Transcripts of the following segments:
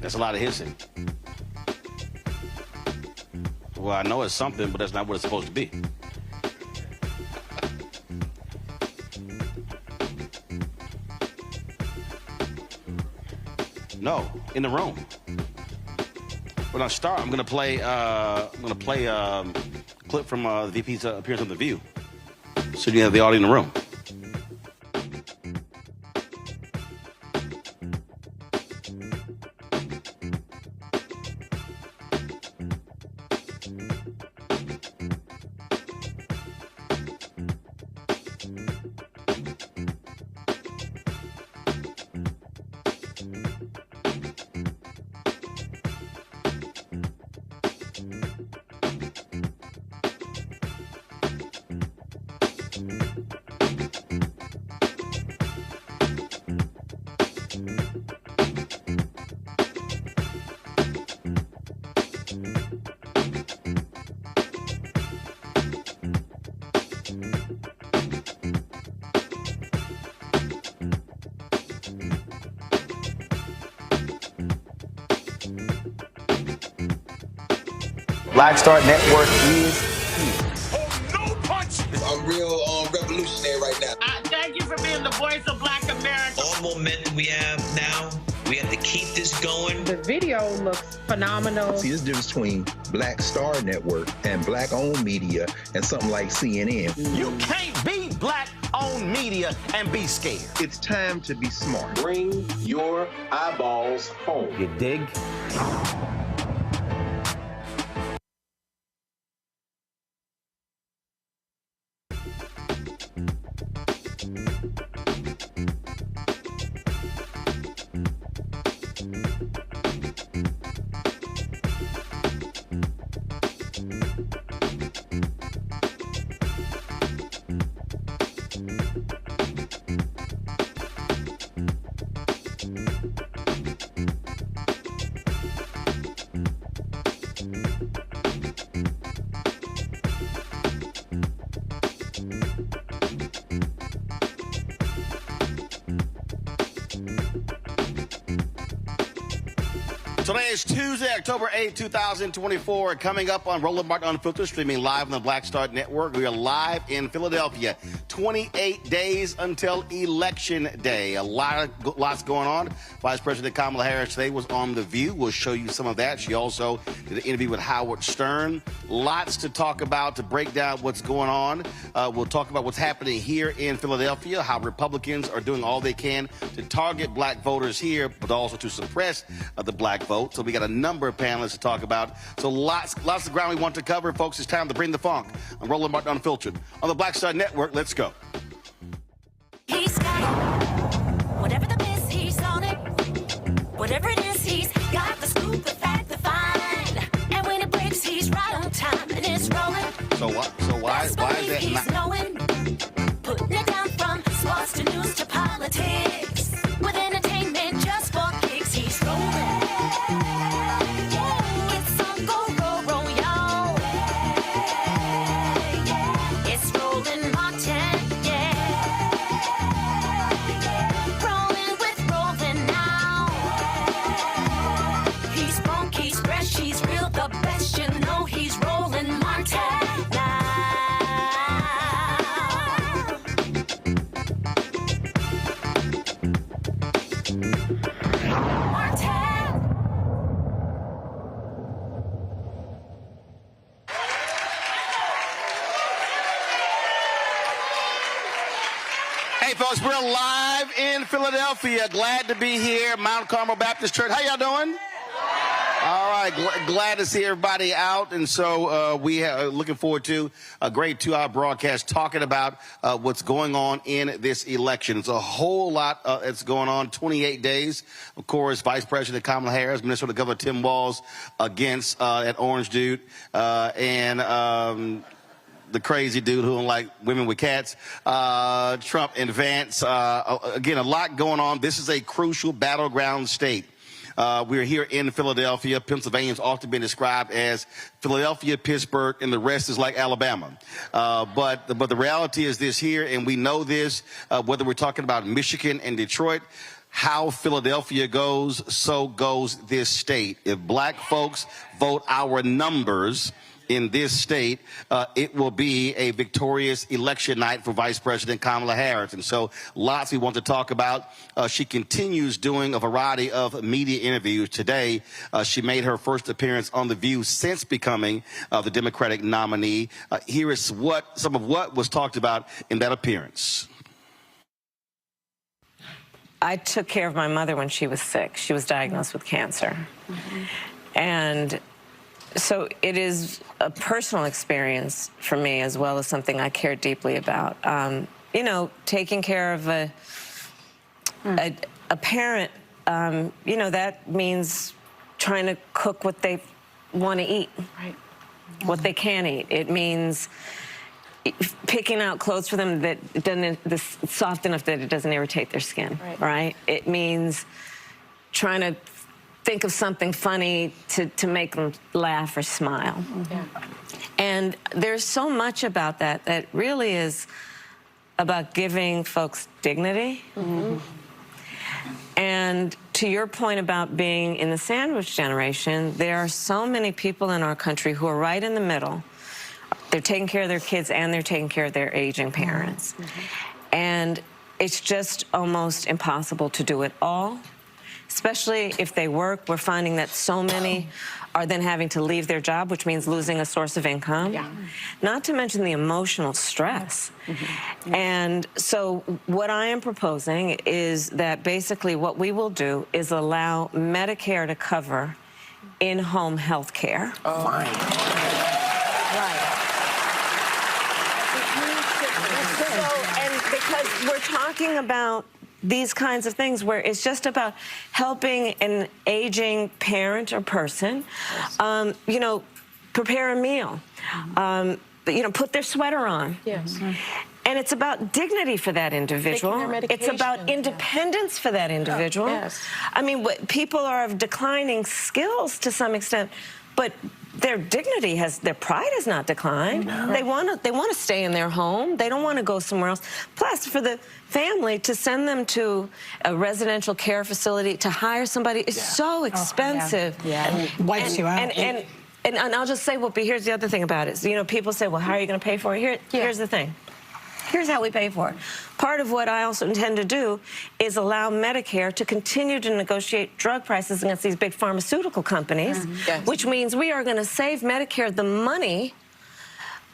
That's a lot of hissing. Well, I know it's something, but that's not what it's supposed to be. No, in the room. When I start, I'm gonna play a clip from the VP's appearance on The View, so you have the audio in the room. Black Star Network is here. Oh, no punch! I'm real revolutionary right now. Thank you for being the voice of Black America. All momentum we have now, we have to keep this going. The video looks phenomenal. See, this difference between Black Star Network and black-owned media and something like CNN. You can't be black-owned media and be scared. It's time to be smart. Bring your eyeballs home. You dig? Today is Tuesday, October 8, 2024. Coming up on Roland Unfiltered, streaming live on the Black Star Network. We are live in Philadelphia. 28 days until Election Day. Lots going on. Vice President Kamala Harris today was on The View. We'll show you some of that. She also did an interview with Howard Stern. Lots to talk about, to break down what's going on. We'll talk about what's happening here in Philadelphia, how Republicans are doing all they can to target black voters here, but also to suppress the black vote. So we got a number of panelists to talk about. So lots of ground we want to cover. Folks, it's time to bring the funk. I'm Roland Martin Unfiltered. On the Black Star Network, let's go. He's got it. Whatever the miss, he's on it. Whatever it is, he's got the scoop, the fact, the find. And when it breaks, he's right on time and it's rolling. So why is that he's not? knowing, putting it down from sports to news to politics. With entertainment just for kicks, he's rolling. It's on go, roll, y'all. It's Roland Martin, rolling with Roland now. He's funky, he's fresh, he's real, the best, you know he's Roland Martin now. Hey, folks, we're live in Philadelphia. Glad to be here, Mount Carmel Baptist Church. How y'all doing? All right, glad to see everybody out. And so we are looking forward to a great 2-hour broadcast talking about what's going on in this election. It's a whole lot that's going on, 28 days. Of course, Vice President Kamala Harris, Minnesota Governor Tim Walz against that orange dude, and the crazy dude who don't like women with cats, Trump and Vance. Again, a lot going on. This is a crucial battleground state. We're here in Philadelphia. Pennsylvania's often been described as Philadelphia, Pittsburgh, and the rest is like Alabama. But the reality is this here, and we know this, whether we're talking about Michigan and Detroit, how Philadelphia goes, so goes this state. If black folks vote our numbers in this state, it will be a victorious election night for Vice President Kamala Harris. And so lots we want to talk about. She continues doing a variety of media interviews. Today, she made her first appearance on The View since becoming the Democratic nominee. Here is some of what was talked about in that appearance. I took care of my mother when she was sick. She was diagnosed with cancer. And so it is a personal experience for me as well as something I care deeply about. You know, taking care of a parent, you know, that means trying to cook what they want to eat, what they can eat. It means picking out clothes for them that that's soft enough that it doesn't irritate their skin, right? It means trying to think of something funny to make them laugh or smile. And there's so much about that that really is about giving folks dignity. And to your point about being in the sandwich generation, there are so many people in our country who are right in the middle. They're taking care of their kids and they're taking care of their aging parents. And it's just almost impossible to do it all, especially if they work. We're finding that so many are then having to leave their job, which means losing a source of income. Not to mention the emotional stress. And so what I am proposing is that basically what we will do is allow Medicare to cover in-home health care. Because we're talking about these kinds of things where it's just about helping an aging parent or person, you know, prepare a meal, you know, put their sweater on. And it's about dignity for that individual. It's about independence for that individual. I mean, people are of declining skills to some extent, but their dignity their pride has not declined. They want to stay in their home. They don't want to go somewhere else. Plus, for the family to send them to a residential care facility, to hire somebody is so expensive. It wipes you out. And I'll just say, well, but here's the other thing about it. You know, people say, well, how are you going to pay for it? Here's the thing. Here's how we pay for it. Part of what I also intend to do is allow Medicare to continue to negotiate drug prices against these big pharmaceutical companies, which means we are going to save Medicare the money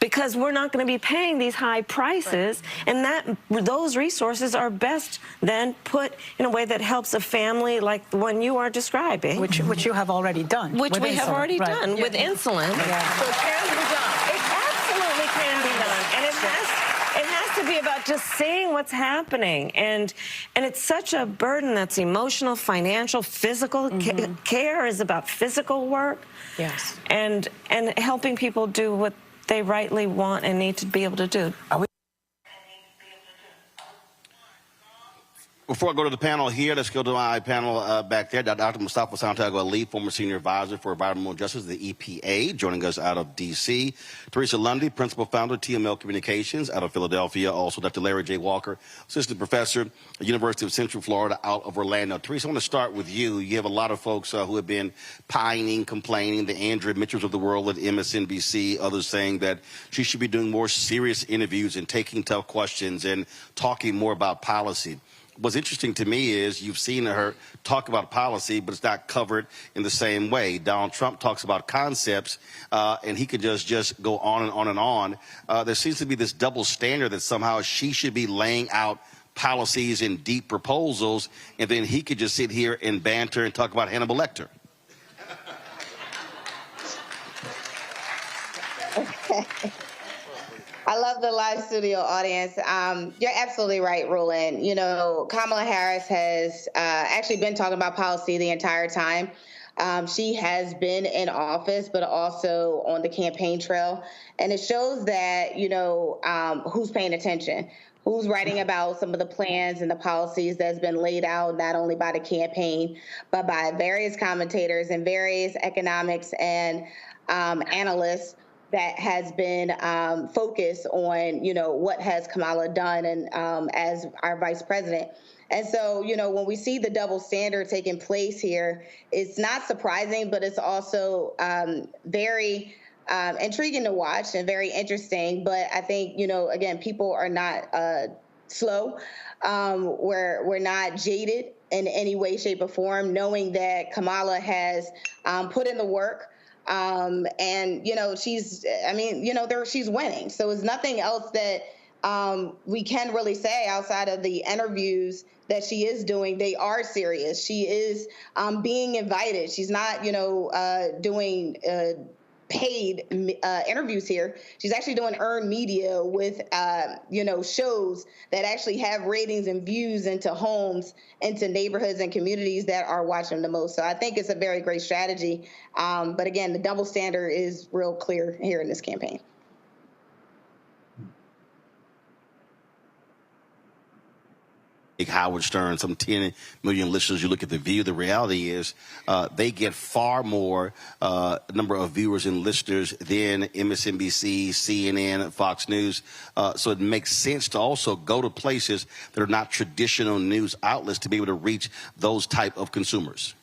because we're not going to be paying these high prices, and those resources are best then put in a way that helps a family like the one you are describing. Which you have already done. Which we have already done with insulin. So it can be done. It absolutely can be done. And it has to be about just seeing what's happening. And it's such a burden that's emotional, financial, physical. Care is about physical work. And helping people do what they rightly want and need to be able to do. Before I go to the panel here, let's go to my panel back there. Dr. Mustafa Santiago Ali, former senior advisor for environmental justice, the EPA, joining us out of D.C. Teresa Lundy, principal founder, TML Communications, out of Philadelphia. Also, Dr. Larry J. Walker, assistant professor at the University of Central Florida, out of Orlando. Teresa, I want to start with you. You have a lot of folks who have been pining, complaining, the Andrea Mitchells of the world at MSNBC, others saying that she should be doing more serious interviews and taking tough questions and talking more about policy. What's interesting to me is you've seen her talk about policy, but it's not covered in the same way. Donald Trump talks about concepts, and he could just go on and on and on. There seems to be this double standard that somehow she should be laying out policies and deep proposals, and then he could just sit here and banter and talk about Hannibal Lecter. I love the live studio audience. You're absolutely right, Roland. You know, Kamala Harris has actually been talking about policy the entire time. She has been in office, but also on the campaign trail. And it shows that, you know, who's paying attention, who's writing about some of the plans and the policies that's been laid out, not only by the campaign, but by various commentators and various economics and analysts that has been focused on, you know, what has Kamala done and as our vice president. And so, you know, when we see the double standard taking place here, it's not surprising, but it's also very intriguing to watch and very interesting. But I think, you know, again, people are not slow. We're not jaded in any way, shape, or form, knowing that Kamala has put in the work. And, you know, she's winning. So it's nothing else that we can really say outside of the interviews that she is doing. They are serious. She is being invited. She's not, you know, doing paid interviews here. She's actually doing earned media with, you know, shows that actually have ratings and views into homes, into neighborhoods and communities that are watching the most. So I think it's a very great strategy. But again, the double standard is real clear here in this campaign. Howard Stern, some 10 million listeners. You look at The View. The reality is they get far more number of viewers and listeners than MSNBC, CNN, Fox News. So it makes sense to also go to places that are not traditional news outlets to be able to reach those type of consumers.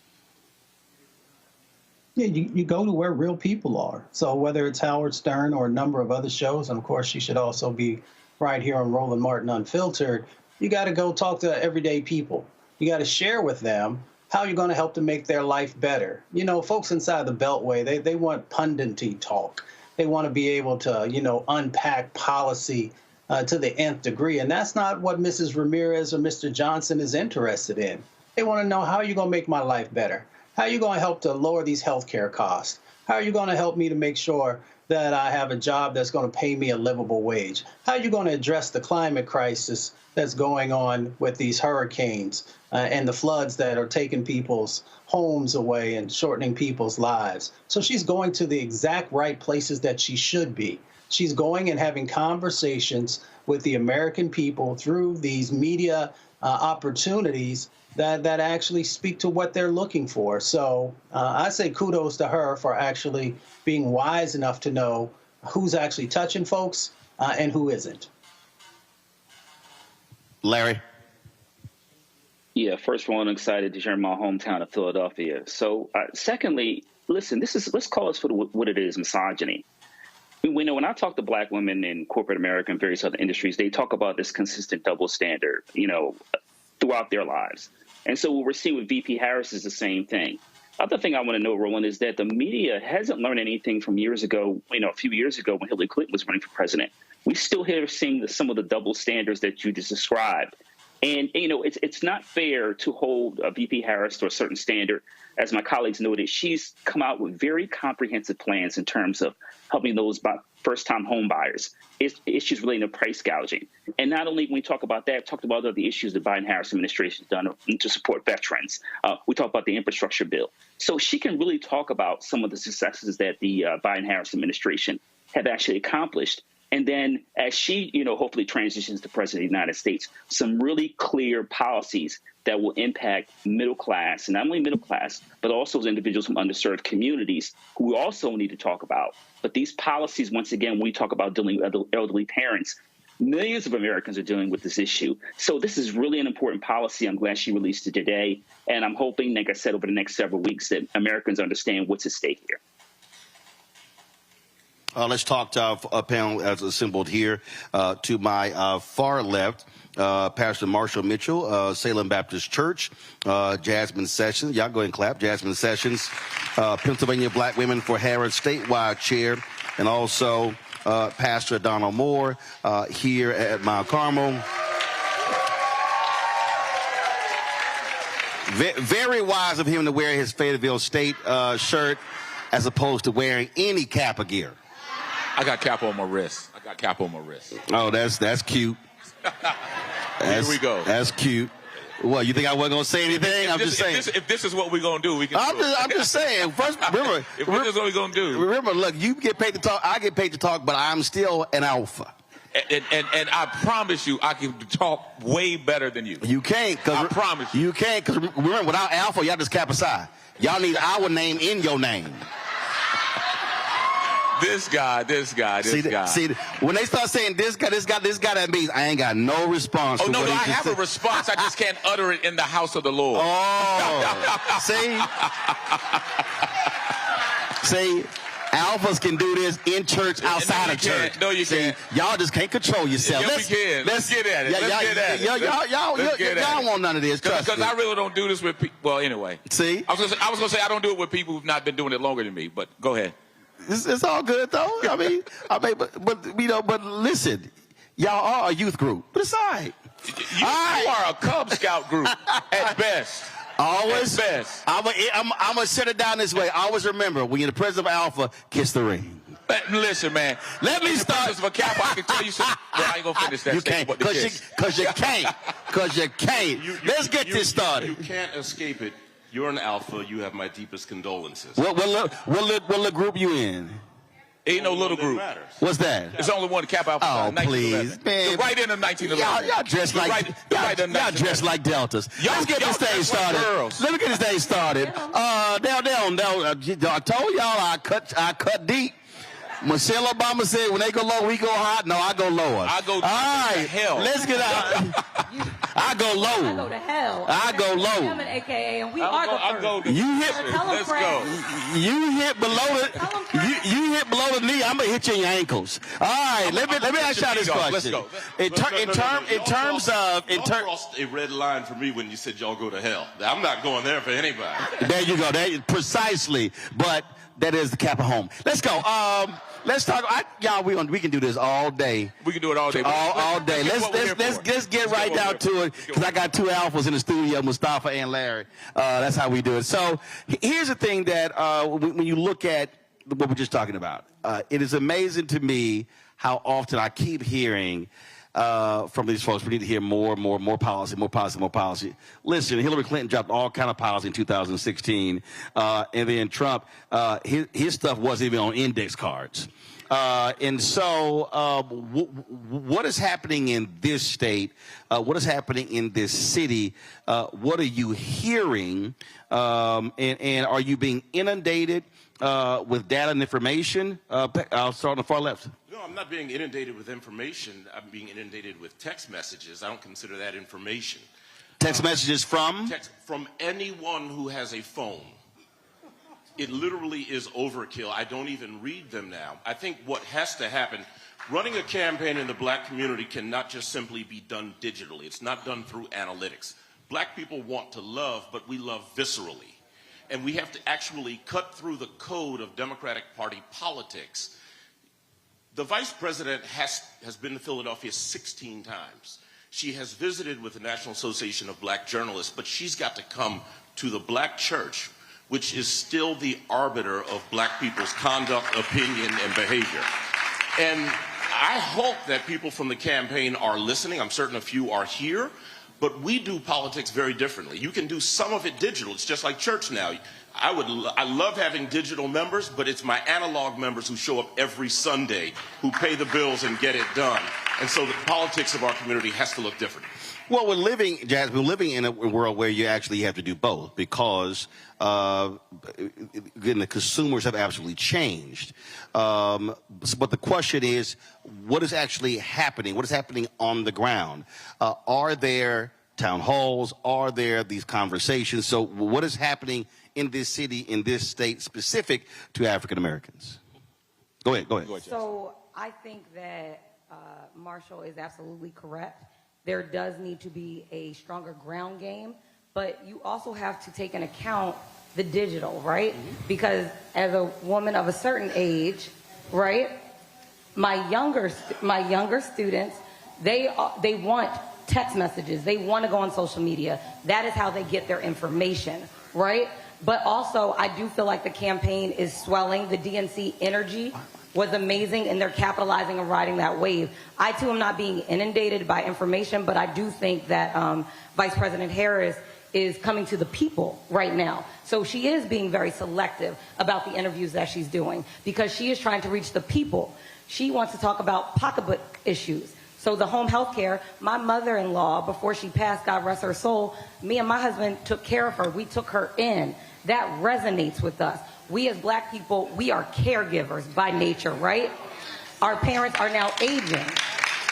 Yeah, you go to where real people are. So whether it's Howard Stern or a number of other shows, and of course she should also be right here on Roland Martin Unfiltered, you got to go talk to everyday people. You got to share with them how you're going to help to make their life better. You know, folks inside the Beltway, they want punditry talk. They want to be able to, you know, unpack policy to the nth degree. And that's not what Mrs. Ramirez or Mr. Johnson is interested in. They want to know, how are you going to make my life better? How are you going to help to lower these health care costs? How are you going to help me to make sure that I have a job that's going to pay me a livable wage? How are you going to address the climate crisis that's going on with these hurricanes and the floods that are taking people's homes away and shortening people's lives? So she's going to the exact right places that she should be. She's going and having conversations with the American people through these media opportunities that actually speak to what they're looking for. So I say kudos to her for actually being wise enough to know who's actually touching folks and who isn't. Larry? Yeah, first of all, I'm excited to share my hometown of Philadelphia. So secondly, listen, let's call this for what it is, misogyny. We know when I talk to black women in corporate America and various other industries, they talk about this consistent double standard, you know, throughout their lives. And so what we're seeing with VP Harris is the same thing. Other thing I want to know, Roland, is that the media hasn't learned anything from years ago, you know, a few years ago when Hillary Clinton was running for president. We still here seeing some of the double standards that you just described. And, you know, it's not fair to hold VP Harris to a certain standard. As my colleagues noted, she's come out with very comprehensive plans in terms of helping those first-time home buyers, issues relating to price gouging. And not only when we talk about that, talked about other issues the Biden-Harris administration has done to support veterans. We talk about the infrastructure bill. So she can really talk about some of the successes that the Biden-Harris administration have actually accomplished. And then as she, you know, hopefully transitions to president of the United States, some really clear policies that will impact middle class, and not only middle class, but also those individuals from underserved communities who we also need to talk about. But these policies, once again, when we talk about dealing with elderly parents, millions of Americans are dealing with this issue. So this is really an important policy. I'm glad she released it today. And I'm hoping, like I said, over the next several weeks that Americans understand what's at stake here. Let's talk to our panel as assembled here. To my far left, Pastor Marshall Mitchell, Salem Baptist Church, Jasmine Sessions. Y'all go ahead and clap. Jasmine Sessions, Pennsylvania Black Women for Harris statewide chair, and also Pastor Donald Moore here at Mount Carmel. Very wise of him to wear his Fayetteville State shirt as opposed to wearing any cap or gear. I got cap on my wrist. Oh, that's cute. Here we go. That's cute. Well, you think I wasn't going to say anything? I'm just saying. If this is what we're going to do, we can do it. I'm just saying. First, remember. If this is what we're going to do. Remember, look, you get paid to talk, I get paid to talk, but I'm still an alpha. And I promise you, I can talk way better than you. You can't. I promise you. You can't, because remember, without alpha, y'all just cap aside. Y'all need our name in your name. This guy. See, when they start saying this guy, that means I ain't got no response. Oh, to no, what I he have a response. I just can't utter it in the house of the Lord. Oh, see, alphas can do this in church, outside of church. No, you can't. Y'all just can't control yourself. Yeah, we can. Let's get at it. Y'all want none of this. Because I really don't do this with people. Well, anyway. See? I was going to say I don't do it with people who've not been doing it longer than me, but go ahead. It's all good, though. I mean, but listen, y'all are a youth group. But it's all right. You are a Cub Scout group at best. Always. At best. I'm going to set it down this way. Always remember, when you're the president of Alpha, kiss the ring. Listen, man. Let me start. Of a Kappa, I can tell you something. Well, I ain't going to finish that. You can't. Because you can't. Because you can't. Let's get this started. You can't escape it. You're an Alpha. You have my deepest condolences. What little group you in? Ain't no little group. What's that? There's only one Kappa Alpha. Oh, please, man. Right in the 1911. Y'all dressed y'all dressed like deltas. Let's get this thing started. Let me get this thing started. I told y'all I cut deep. Michelle Obama said when they go low, we go hot. No, I go lower. I go all right, hell. Let's get out. I go low. I go to hell. I go low. I'm an AKA, and we are the first. You hit. Let's go. You hit below the. You hit below the knee. I'm gonna hit you in your ankles. All right. Let me ask y'all this question. Let's go. In terms of crossed a red line for me when you said y'all go to hell. I'm not going there for anybody. There you go. Precisely. But that is the Kappa home. Let's go. Let's talk. Y'all, we can do this all day. We can do it all day. All day. Let's get right down to it, because I got two alphas in the studio, Mustafa and Larry. That's how we do it. So here's the thing that when you look at what we're just talking about, it is amazing to me how often I keep hearing from these folks, we need to hear more policy. Listen, Hillary Clinton dropped all kind of policy in 2016, and then Trump, his stuff wasn't even on index cards. And so what is happening in this state? What is happening in this city? What are you hearing? And are you being inundated with data and information? I'll start on the far left. No, I'm not being inundated with information. I'm being inundated with text messages. I don't consider that information. Text messages from? Text from anyone who has a phone. It literally is overkill. I don't even read them now. I think what has to happen, running a campaign in the black community cannot just simply be done digitally. It's not done through analytics. Black people want to love, but we love viscerally. And we have to actually cut through the code of Democratic Party politics. The vice president has been to Philadelphia 16 times. She has visited with the National Association of Black Journalists, but she's got to come to the black church, which is still the arbiter of black people's conduct, opinion, and behavior. And I hope that people from the campaign are listening. I'm certain a few are here. But we do politics very differently. You can do some of it digital. It's just like church now. I love having digital members, but it's my analog members who show up every Sunday, who pay the bills and get it done. And so the politics of our community has to look different. Well, we're living in a world where you actually have to do both, because again, the consumers have absolutely changed. But the question is, what is actually happening? What is happening on the ground? Are there town halls? Are there these conversations? So what is happening in this city, in this state, specific to African Americans? Go ahead. So I think that Marshall is absolutely correct. There does need to be a stronger ground game, but you also have to take into account the digital, right? Mm-hmm. Because as a woman of a certain age, right, my younger students, they want text messages. They want to go on social media. That is how they get their information, right? But also, I do feel like the campaign is swelling. The DNC energy was amazing, and they're capitalizing and riding that wave. I, too, am not being inundated by information, but I do think that Vice President Harris is coming to the people right now. So she is being very selective about the interviews that she's doing, because she is trying to reach the people. She wants to talk about pocketbook issues. So the home health care, my mother-in-law, before she passed, God rest her soul, me and my husband took care of her. We took her in. That resonates with us. We as black people, we are caregivers by nature, right? Our parents are now aging.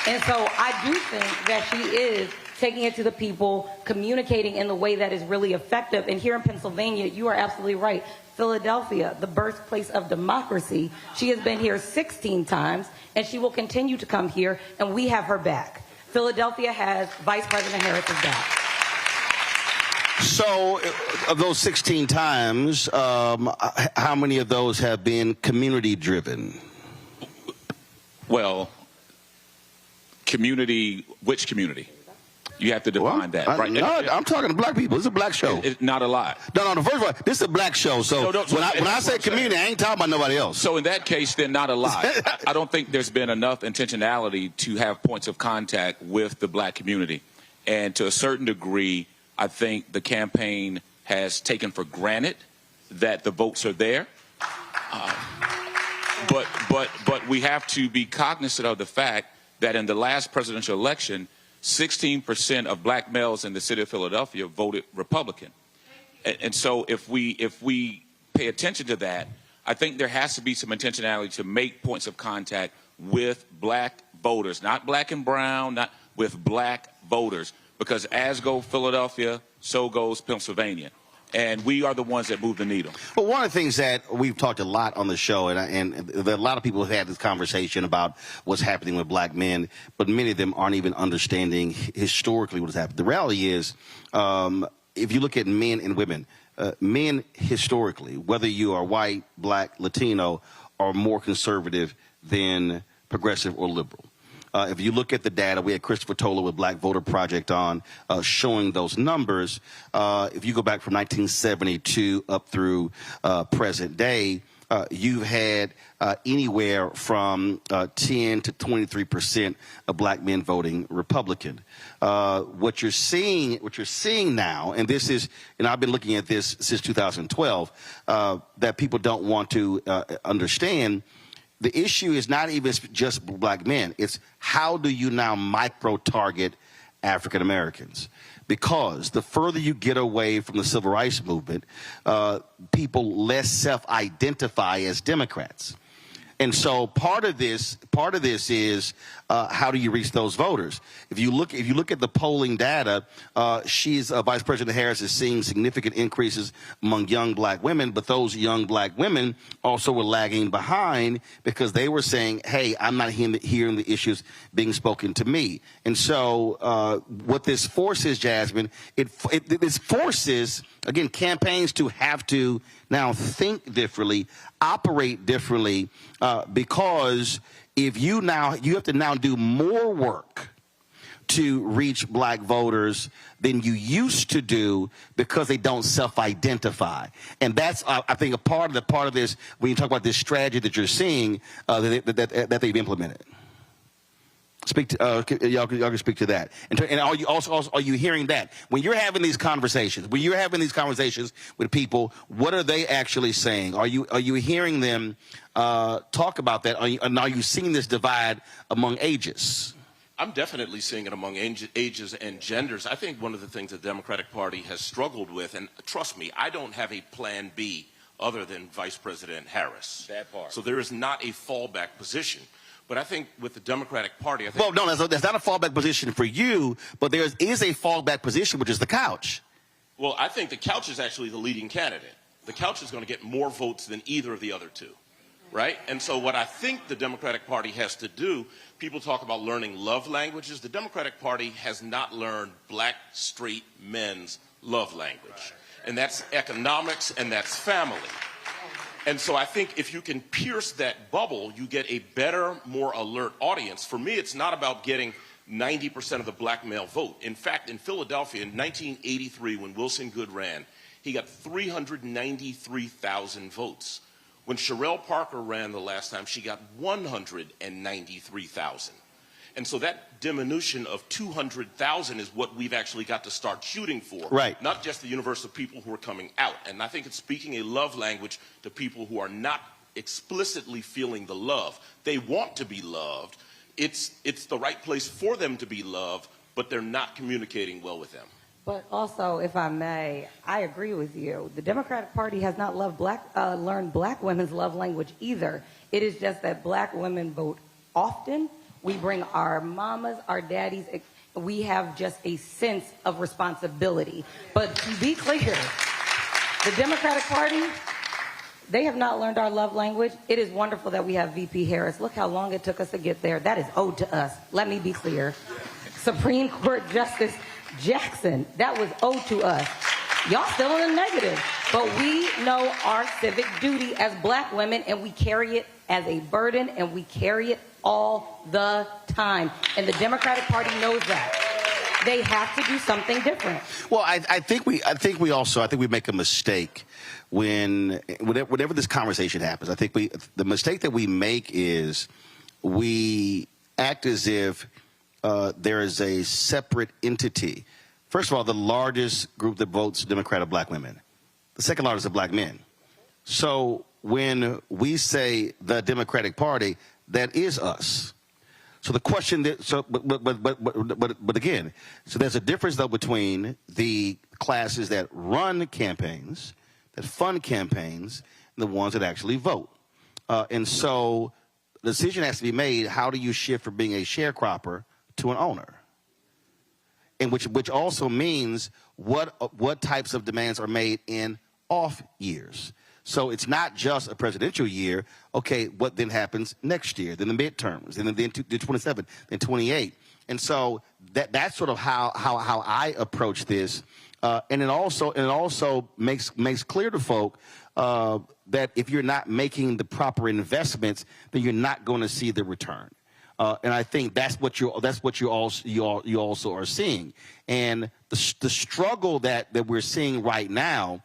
And so I do think that she is taking it to the people, communicating in the way that is really effective. And here in Pennsylvania, you are absolutely right. Philadelphia, the birthplace of democracy. She has been here 16 times, and she will continue to come here, and we have her back. Philadelphia has Vice President Harris's back. So, of those 16 times, how many of those have been community-driven? Well, community, which community? You have to define that, right? No, I'm talking to black people. It's a black show. It's not a lot. No, first of all, this is a black show. So when I say community, I ain't talking about nobody else. So in that case, then not a lot. I don't think there's been enough intentionality to have points of contact with the black community. And to a certain degree, I think the campaign has taken for granted that the votes are there. But we have to be cognizant of the fact that in the last presidential election, 16% of black males in the city of Philadelphia voted Republican. And so if we pay attention to that, I think there has to be some intentionality to make points of contact with black voters, not black and brown, not with black voters, because as goes Philadelphia, so goes Pennsylvania. And we are the ones that move the needle. Well, one of the things that we've talked a lot on the show, and a lot of people have had this conversation about what's happening with black men, but many of them aren't even understanding historically what has happened. The reality is, if you look at men and women, men historically, whether you are white, black, Latino, are more conservative than progressive or liberal. If you look at the data, we had Christopher Toller with Black Voter Project on showing those numbers. If you go back from 1972 up through present day, you've had anywhere from 10 to 23% of black men voting Republican. What you're seeing now, and this is, and I've been looking at this since 2012, that people don't want to understand. The issue is not even just black men. It's how do you now micro-target African Americans? Because the further you get away from the civil rights movement, people less self-identify as Democrats. And so part of this is how do you reach those voters? If you look at the polling data, Vice President Harris is seeing significant increases among young black women, but those young black women also were lagging behind because they were saying, hey, I'm not hearing the issues being spoken to me. And so what this forces, Jasmine, this forces, again, campaigns to have to now think differently, operate differently, because if you have to now do more work to reach black voters than you used to do because they don't self-identify. And that's, I think, a part of this, when you talk about this strategy that you're seeing, that they've implemented. Speak to, y'all can speak to that. And are you also are you hearing that? When you're having these conversations, with people, what are they actually saying? Are you hearing them talk about that? Are you seeing this divide among ages? I'm definitely seeing it among ages and genders. I think one of the things the Democratic Party has struggled with, and trust me, I don't have a plan B other than Vice President Harris. That part. So there is not a fallback position. But I think with the Democratic Party, I think... Well, no, that's not a fallback position for you, but there is a fallback position, which is the couch. Well, I think the couch is actually the leading candidate. The couch is going to get more votes than either of the other two, right? And so what I think the Democratic Party has to do, people talk about learning love languages. The Democratic Party has not learned black, straight men's love language. And that's economics and that's family. And so I think if you can pierce that bubble, you get a better, more alert audience. For me, it's not about getting 90% of the black male vote. In fact, in Philadelphia in 1983, when Wilson Goode ran, he got 393,000 votes. When Sherelle Parker ran the last time, she got 193,000. And so that diminution of 200,000 is what we've actually got to start shooting for. Right. Not just the universe of people who are coming out. And I think it's speaking a love language to people who are not explicitly feeling the love. They want to be loved. it's the right place for them to be loved, but they're not communicating well with them. But also, if I may, I agree with you. The Democratic Party has not learned black women's love language either. It is just that black women vote often. We bring our mamas, our daddies. We have just a sense of responsibility. But to be clear, the Democratic Party, they have not learned our love language. It is wonderful that we have VP Harris. Look how long it took us to get there. That is owed to us. Let me be clear. Supreme Court Justice Jackson, that was owed to us. Y'all still in the negative. But we know our civic duty as black women, and we carry it as a burden, and we carry it all the time. And the Democratic Party knows that. They have to do something different. Well, I think we make a mistake whenever this conversation happens. I think the mistake that we make is we act as if there is a separate entity. First of all, the largest group that votes Democrat are black women. The second largest are black men. So when we say the Democratic Party, that is us. So the question that, but again, so there's a difference though between the classes that run campaigns, that fund campaigns, and the ones that actually vote. And so the decision has to be made, how do you shift from being a sharecropper to an owner? And which also means what types of demands are made in off years. So it's not just a presidential year. Okay, what then happens next year? Then the midterms, and then 27, then 28. And so that's sort of how I approach this. And it also makes clear to folk that if you're not making the proper investments, then you're not going to see the return. And I think that's what you also are seeing. And the struggle that we're seeing right now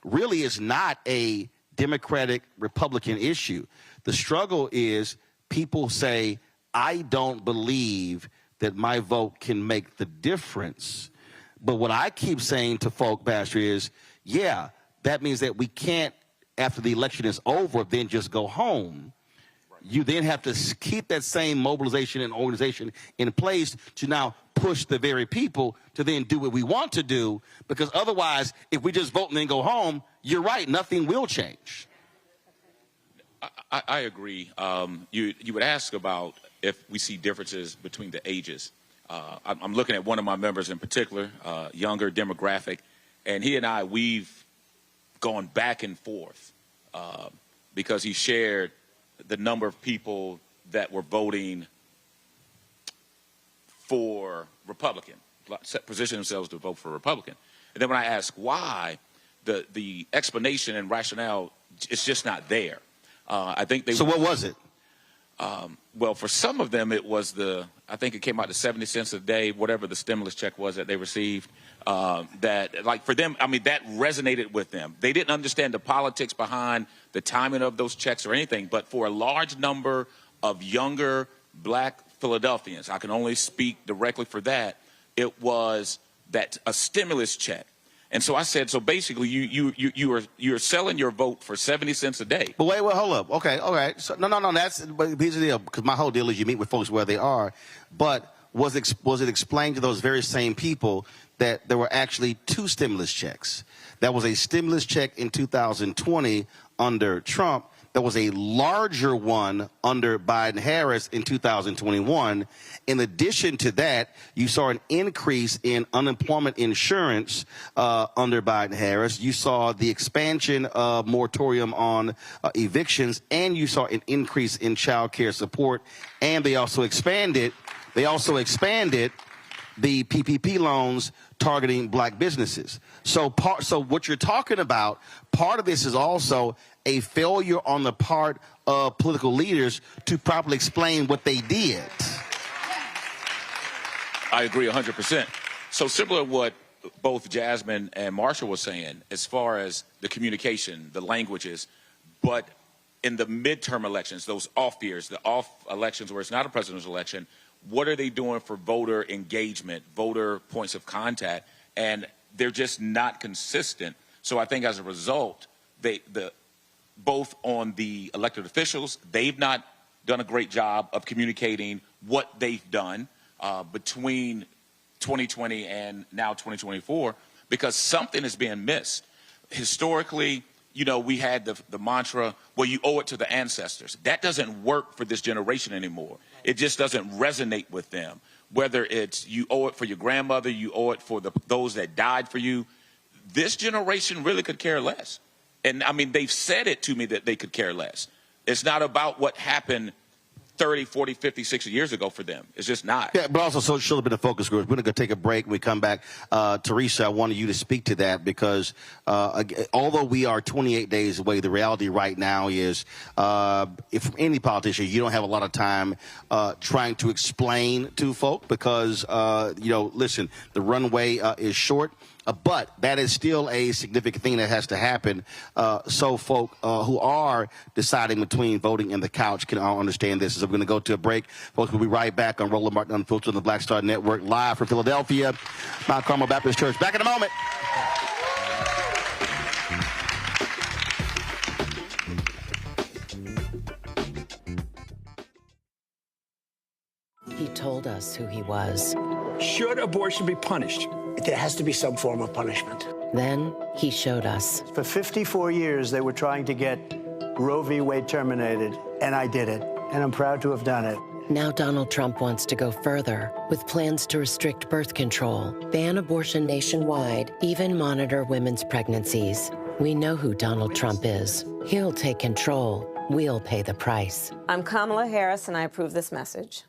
really is not a Democratic Republican issue. The struggle is people say, I don't believe that my vote can make the difference. But what I keep saying to folk, Pastor, is, yeah, that means that we can't, after the election is over, then just go home. You then have to keep that same mobilization and organization in place to now push the very people to then do what we want to do, because otherwise, if we just vote and then go home, you're right, nothing will change. I agree. You would ask about if we see differences between the ages. I'm looking at one of my members in particular, younger demographic, and he and I, we've gone back and forth because he shared the number of people that were voting for Republican, position themselves to vote for Republican. And then when I ask why, the explanation and rationale is just not there. I think they. So what was it? Well, for some of them, it was I think it came out to 70 cents a day, whatever the stimulus check was that they received. That, like, for them, I mean, that resonated with them. They didn't understand the politics behind the timing of those checks or anything. But for a large number of younger black Philadelphians, I can only speak directly for that, it was that a stimulus check. And so I said, so basically, you're selling your vote for 70 cents a day. But wait, hold up. Okay, all right. So, no. But here's the deal, because my whole deal is you meet with folks where they are. But was it explained to those very same people that there were actually two stimulus checks? That was a stimulus check in 2020 under Trump. There was a larger one under Biden-Harris in 2021. In addition to that, you saw an increase in unemployment insurance under Biden-Harris. You saw the expansion of moratorium on evictions, and you saw an increase in child care support. And they also expanded the PPP loans targeting black businesses. So what you're talking about, part of this is also a failure on the part of political leaders to properly explain what they did. I agree 100%. So similar to what both Jasmine and Marshall were saying, as far as the communication, the languages, but in the midterm elections, those off years, the off elections where it's not a presidential election, what are they doing for voter engagement, voter points of contact? And they're just not consistent. So I think as a result, both on the elected officials, they've not done a great job of communicating what they've done between 2020 and now 2024, because something is being missed. Historically, you know, we had the mantra, well, you owe it to the ancestors. That doesn't work for this generation anymore. It just doesn't resonate with them. Whether it's you owe it for your grandmother, you owe it for those that died for you. This generation really could care less. And, I mean, they've said it to me that they could care less. It's not about what happened 30, 40, 50, 60 years ago for them. It's just not. Yeah, but also so should have been a focus group. We're going to go take a break. When we come back, Teresa, I wanted you to speak to that because although we are 28 days away, the reality right now is if any politician, you don't have a lot of time trying to explain to folk because, you know, listen, the runway is short. But that is still a significant thing that has to happen so folk who are deciding between voting and the couch can all understand this. So we're going to go to a break. Folks, we'll be right back on Roland Martin Unfiltered on the Black Star Network, live from Philadelphia, Mount Carmel Baptist Church. Back in a moment. He told us who he was. Should abortion be punished? There has to be some form of punishment. Then he showed us. For 54 years, they were trying to get Roe v. Wade terminated, and I did it, and I'm proud to have done it. Now Donald Trump wants to go further with plans to restrict birth control, ban abortion nationwide, even monitor women's pregnancies. We know who Donald Trump is. He'll take control. We'll pay the price. I'm Kamala Harris, and I approve this message.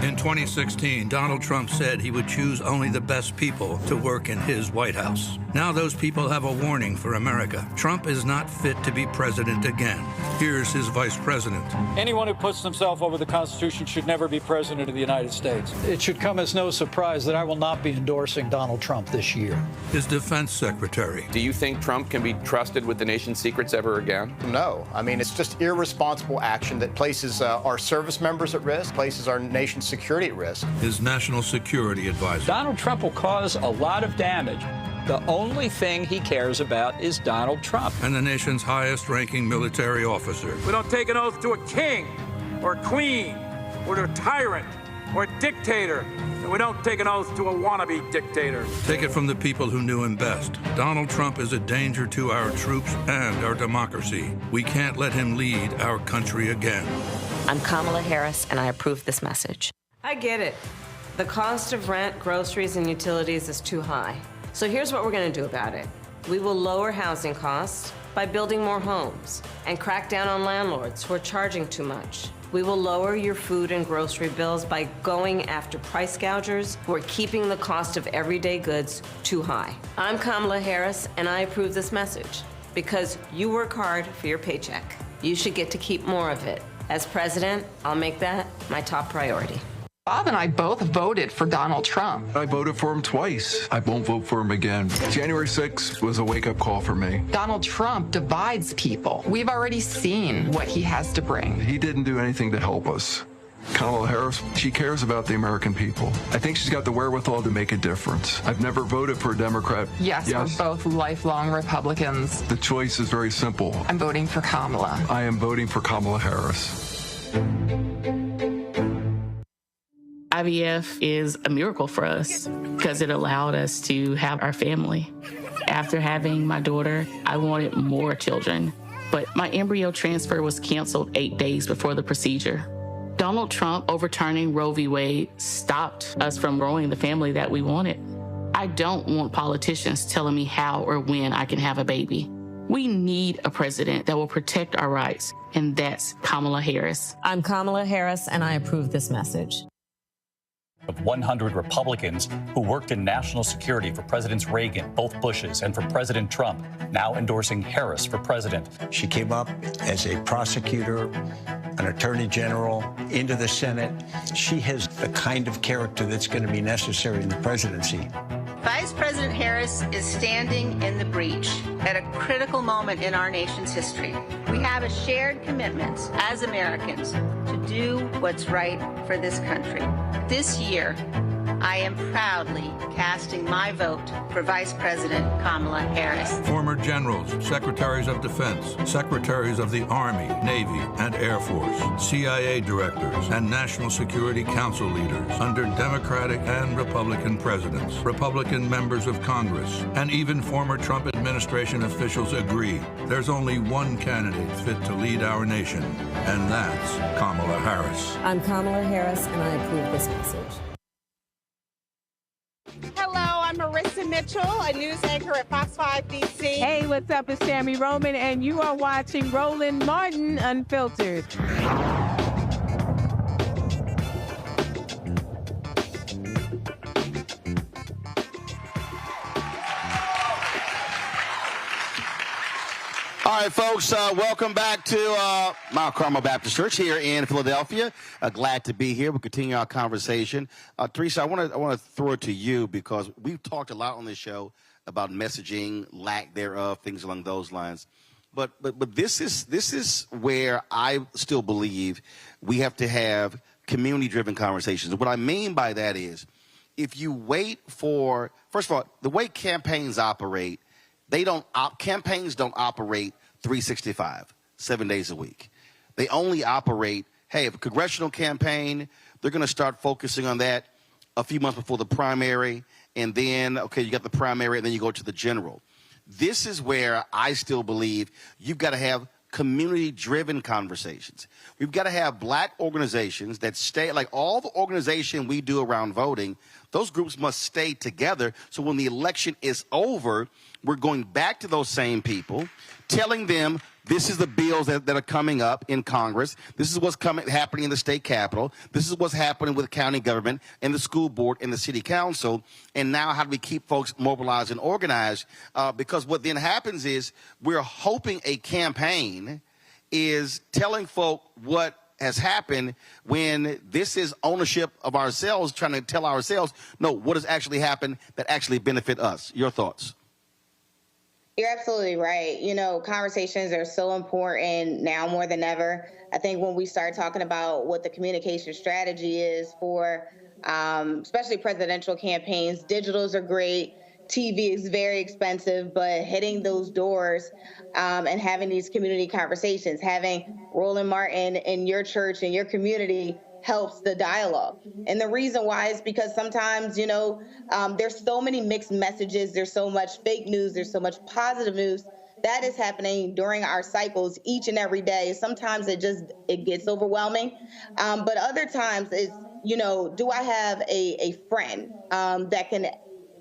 In 2016, Donald Trump said he would choose only the best people to work in his White House. Now those people have a warning for America. Trump is not fit to be president again. Here's his vice president. Anyone who puts himself over the Constitution should never be president of the United States. It should come as no surprise that I will not be endorsing Donald Trump this year. His defense secretary. Do you think Trump can be trusted with the nation's secrets ever again? No. I mean, it's just irresponsible action that places our service members at risk, places our nation's security at risk. His national security advisor. Donald Trump will cause a lot of damage. The only thing he cares about is Donald Trump. And the nation's highest-ranking military officer. We don't take an oath to a king or a queen or to a tyrant or a dictator. And we don't take an oath to a wannabe dictator. Take it from the people who knew him best. Donald Trump is a danger to our troops and our democracy. We can't let him lead our country again. I'm Kamala Harris, and I approve this message. I get it. The cost of rent, groceries, and utilities is too high. So here's what we're going to do about it. We will lower housing costs by building more homes and crack down on landlords who are charging too much. We will lower your food and grocery bills by going after price gougers who are keeping the cost of everyday goods too high. I'm Kamala Harris, and I approve this message because you work hard for your paycheck. You should get to keep more of it. As president, I'll make that my top priority. Bob and I both voted for Donald Trump. I voted for him twice. I won't vote for him again. January 6th was a wake-up call for me. Donald Trump divides people. We've already seen what he has to bring. He didn't do anything to help us. Kamala Harris, she cares about the American people. I think she's got the wherewithal to make a difference. I've never voted for a Democrat. Yes, we're both lifelong Republicans. The choice is very simple. I'm voting for Kamala. I am voting for Kamala Harris. IVF is a miracle for us because it allowed us to have our family. After having my daughter, I wanted more children, but my embryo transfer was canceled 8 days before the procedure. Donald Trump overturning Roe v. Wade stopped us from growing the family that we wanted. I don't want politicians telling me how or when I can have a baby. We need a president that will protect our rights, and that's Kamala Harris. I'm Kamala Harris, and I approve this message. Of 100 Republicans who worked in national security for Presidents Reagan, both Bushes, and for President Trump, now endorsing Harris for president. She came up as a prosecutor, an attorney general, into the Senate. She has the kind of character that's going to be necessary in the presidency. Vice President Harris is standing in the breach at a critical moment in our nation's history. We have a shared commitment as Americans to do what's right for this country. This year, I am proudly casting my vote for Vice President Kamala Harris. Former generals, secretaries of defense, secretaries of the Army, Navy, and Air Force, CIA directors, and National Security Council leaders under Democratic and Republican presidents, Republican members of Congress, and even former Trump administration officials agree there's only one candidate fit to lead our nation, and that's Kamala Harris. I'm Kamala Harris, and I approve this message. Hello, I'm Marissa Mitchell, a news anchor at Fox 5 DC. Hey, what's up? It's Tammy Roman, and you are watching Roland Martin Unfiltered. All right, folks, welcome back to Mount Carmel Baptist Church here in Philadelphia. Glad to be here. We'll continue our conversation. Teresa, I want to throw it to you because we've talked a lot on this show about messaging, lack thereof, things along those lines. But this is where I still believe we have to have community-driven conversations. And what I mean by that is if you wait for, first of all, the way campaigns operate, campaigns don't operate 365, 7 days a week. They only operate, hey, if a congressional campaign, they're going to start focusing on that a few months before the primary, and then, okay, you got the primary, and then you go to the general. This is where I still believe you've got to have community-driven conversations. We've got to have black organizations that stay, like all the organization we do around voting, those groups must stay together so when the election is over, we're going back to those same people, telling them this is the bills that are coming up in Congress. This is what's happening in the state capitol. This is what's happening with the county government and the school board and the city council. And now how do we keep folks mobilized and organized? Because what then happens is we're hoping a campaign is telling folk what has happened when this is ownership of ourselves, trying to tell ourselves, no, what has actually happened that actually benefit us. Your thoughts? You're absolutely right. You know, conversations are so important now more than ever. I think when we start talking about what the communication strategy is for especially presidential campaigns, digitals are great. TV is very expensive, but hitting those doors and having these community conversations, having Roland Martin in your church and your community helps the dialogue. And the reason why is because sometimes, you know, there's so many mixed messages. There's so much fake news. There's so much positive news that is happening during our cycles each and every day. Sometimes it gets overwhelming. But other times it's, you know, do I have a friend that can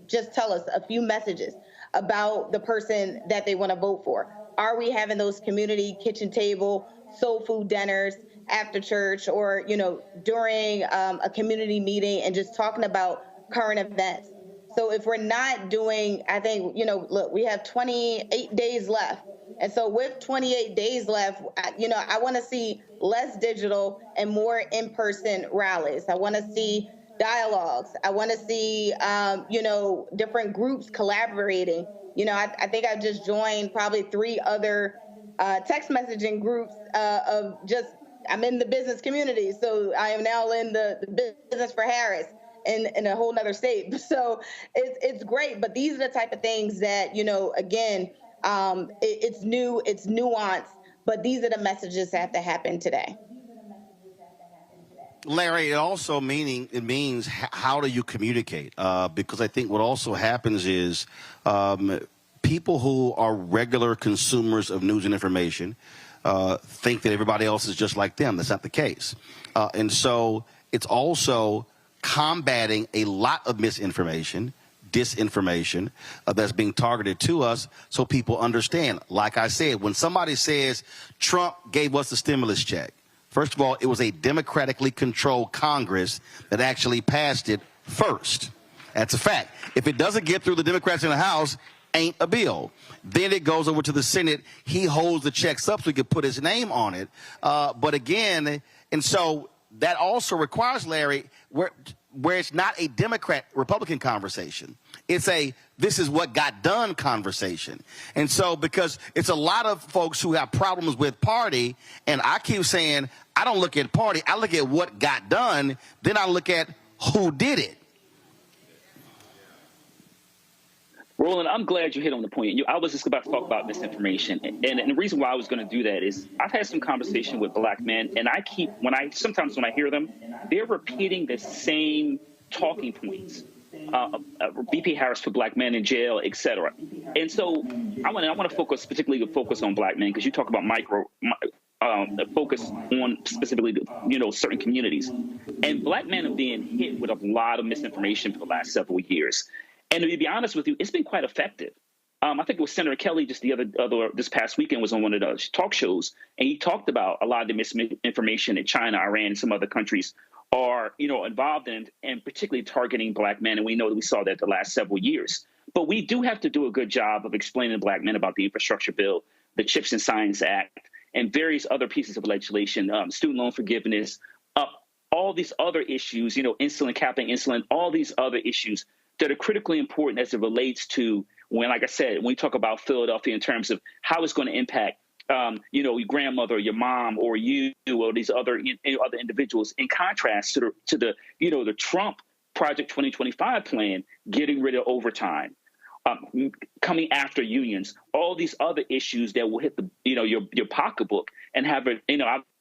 just tell us a few messages about the person that they want to vote for? Are we having those community kitchen table, soul food dinners after church, or, you know, during a community meeting and just talking about current events? So if we're not doing, I think, you know, look, we have 28 days left. And so with 28 days left, you know, I want to see less digital and more in-person rallies. I want to see dialogues. I want to see, you know, different groups collaborating. You know, I think I just joined probably 3 other text messaging groups of just, I'm in the business community, so I am now in the business for Harris in a whole nother state. So it's great, but these are the type of things that, you know, again, it's new, it's nuanced, but these are the messages that have to happen today. Larry, it means how do you communicate? Because I think what also happens is people who are regular consumers of news and information think that everybody else is just like them. That's not the case. And so it's also combating a lot of misinformation, disinformation that's being targeted to us so people understand. Like I said, when somebody says Trump gave us the stimulus check, first of all, it was a democratically controlled Congress that actually passed it first. That's a fact. If it doesn't get through the Democrats in the House, ain't a bill. Then it goes over to the Senate. He holds the checks up so he can put his name on it. But again, and so that also requires, Larry, where it's not a Democrat-Republican conversation. It's a this is what got done conversation. And so because it's a lot of folks who have problems with party, and I keep saying I don't look at party, I look at what got done, then I look at who did it. Roland, I'm glad you hit on the point. I was just about to talk about misinformation. And the reason why I was going to do that is I've had some conversation with black men, and sometimes when I hear them, they're repeating the same talking points. VP Harris put black men in jail, et cetera. And so I want to particularly focus on black men, because you talk about focus on specifically, certain communities. And black men are being hit with a lot of misinformation for the last several years. And to be honest with you, it's been quite effective. I think it was Senator Kelly just this past weekend was on one of those talk shows, and he talked about a lot of the misinformation that China, Iran, and some other countries are, involved in, and particularly targeting black men. And we know that we saw that the last several years. But we do have to do a good job of explaining to black men about the infrastructure bill, the CHIPS and Science Act, and various other pieces of legislation, student loan forgiveness, all these other issues, insulin, capping insulin, all these other issues that are critically important as it relates to like I said, when we talk about Philadelphia in terms of how it's going to impact, your grandmother, or your mom, or you, or these other individuals, in contrast to the Trump Project 2025 plan, getting rid of overtime, coming after unions, all these other issues that will hit your pocketbook and have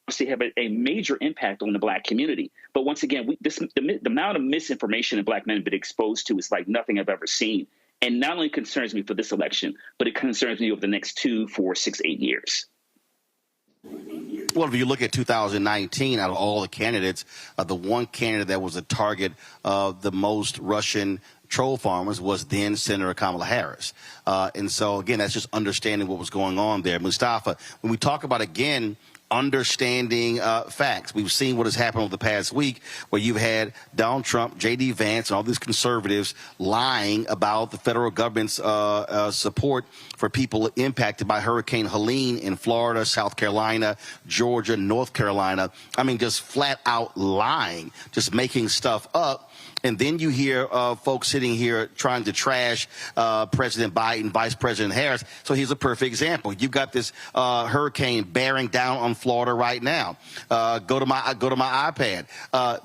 obviously have a major impact on the black community. But once again, the amount of misinformation that black men have been exposed to is like nothing I've ever seen. And not only concerns me for this election, but it concerns me over the next 2, 4, 6, 8 years. Well, if you look at 2019, out of all the candidates, the one candidate that was a target of the most Russian troll farmers was then Senator Kamala Harris. And so, again, that's just understanding what was going on there. Mustafa, when we talk about, again, understanding facts. We've seen what has happened over the past week, where you've had Donald Trump, J.D. Vance, and all these conservatives lying about the federal government's support for people impacted by Hurricane Helene in Florida, South Carolina, Georgia, North Carolina. I mean, just flat out lying, just making stuff up. And then you hear folks sitting here trying to trash President Biden, Vice President Harris. So here's a perfect example. You've got this hurricane bearing down on Florida right now. Go to my iPad.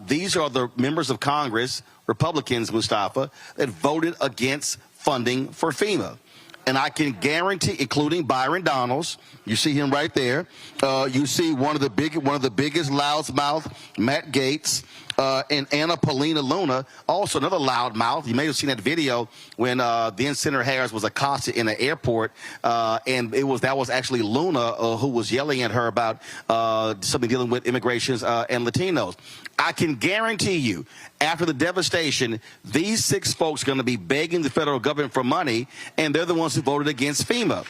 These are the members of Congress, Republicans, Mustafa, that voted against funding for FEMA. And I can guarantee, including Byron Donalds, you see him right there. You see one of the biggest loudmouth, Matt Gaetz, and Anna Paulina Luna, also another loudmouth. You may have seen that video when then Senator Harris was accosted in the airport, and that was actually Luna who was yelling at her about something dealing with immigrations and Latinos. I can guarantee you, after the devastation, these 6 folks are going to be begging the federal government for money, and they're the ones who voted against FEMA.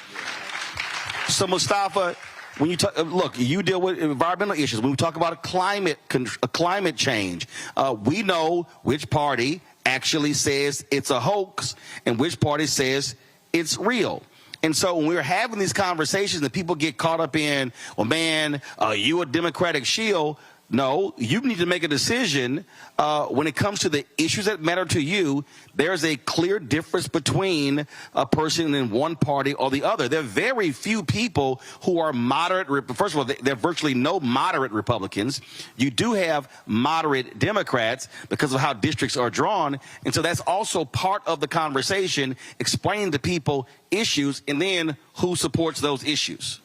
So, Mustafa, when you look, you deal with environmental issues. When we talk about climate change, we know which party actually says it's a hoax and which party says it's real. And so when we're having these conversations and people get caught up in, well, man, you a Democratic shield. No, you need to make a decision when it comes to the issues that matter to you. There's a clear difference between a person in one party or the other. There are very few people who are moderate. First of all, there are virtually no moderate Republicans. You do have moderate Democrats because of how districts are drawn. And so that's also part of the conversation, explaining to people issues and then who supports those issues.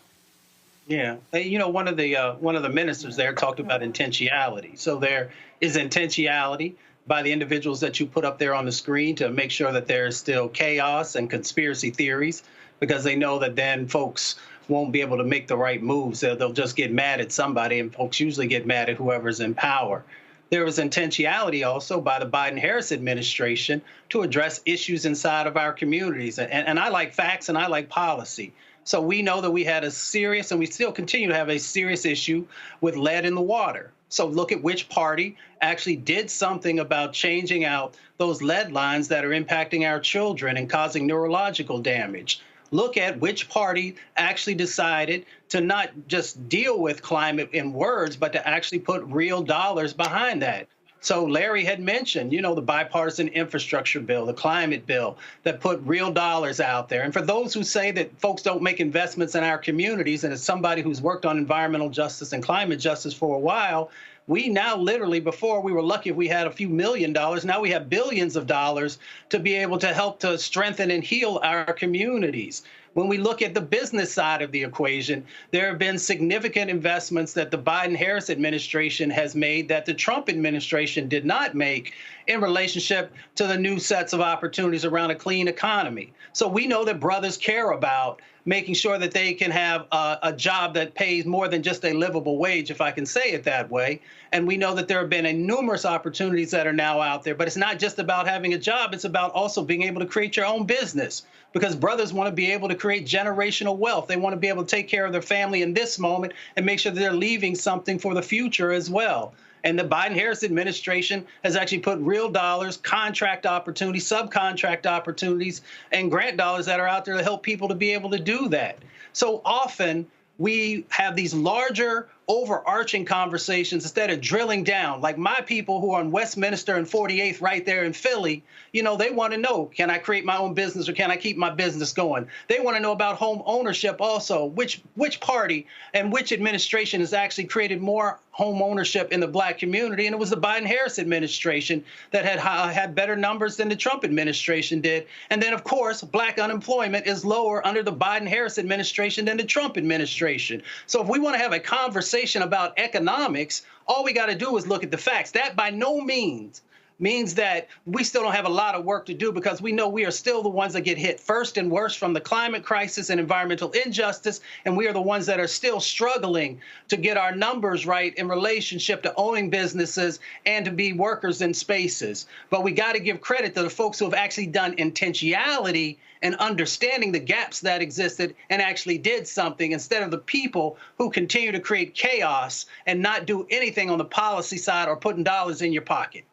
Yeah, one of the ministers there talked about intentionality. So there is intentionality by the individuals that you put up there on the screen to make sure that there is still chaos and conspiracy theories, because they know that then folks won't be able to make the right moves. They'll just get mad at somebody, and folks usually get mad at whoever's in power. There was intentionality also by the Biden-Harris administration to address issues inside of our communities. And I like facts and I like policy. So we know that we had a serious, and we still continue to have a serious issue with lead in the water. So look at which party actually did something about changing out those lead lines that are impacting our children and causing neurological damage. Look at which party actually decided to not just deal with climate in words, but to actually put real dollars behind that. So Larry had mentioned, the bipartisan infrastructure bill, the climate bill that put real dollars out there. And for those who say that folks don't make investments in our communities, and as somebody who's worked on environmental justice and climate justice for a while, We now literally, before we were lucky if we had a few $1 million, now we have billions of dollars to be able to help to strengthen and heal our communities. When we look at the business side of the equation, there have been significant investments that the Biden-Harris administration has made that the Trump administration did not make in relationship to the new sets of opportunities around a clean economy. So we know that brothers care about making sure that they can have a job that pays more than just a livable wage, if I can say it that way. And we know that there have been numerous opportunities that are now out there. But it's not just about having a job. It's about also being able to create your own business, because brothers want to be able to create generational wealth. They want to be able to take care of their family in this moment and make sure that they're leaving something for the future as well. And the Biden-Harris administration has actually put real dollars, contract opportunities, subcontract opportunities, and grant dollars that are out there to help people to be able to do that. So often we have these larger, overarching conversations instead of drilling down. Like my people who are on Westminster and 48th right there in Philly, you know, they want to know, can I create my own business or can I keep my business going? They want to know about home ownership also. Which party and which administration has actually created more home ownership in the Black community? And it was the Biden-Harris administration that had better numbers than the Trump administration did. And then, of course, Black unemployment is lower under the Biden-Harris administration than the Trump administration. So if we want to have a conversation about economics, all we got to do is look at the facts. That by no means means that we still don't have a lot of work to do, because we know we are still the ones that get hit first and worst from the climate crisis and environmental injustice, and we are the ones that are still struggling to get our numbers right in relationship to owning businesses and to be workers in spaces. But we got to give credit to the folks who have actually done intentionality and understanding the gaps that existed and actually did something, instead of the people who continue to create chaos and not do anything on the policy side or putting dollars in your pocket.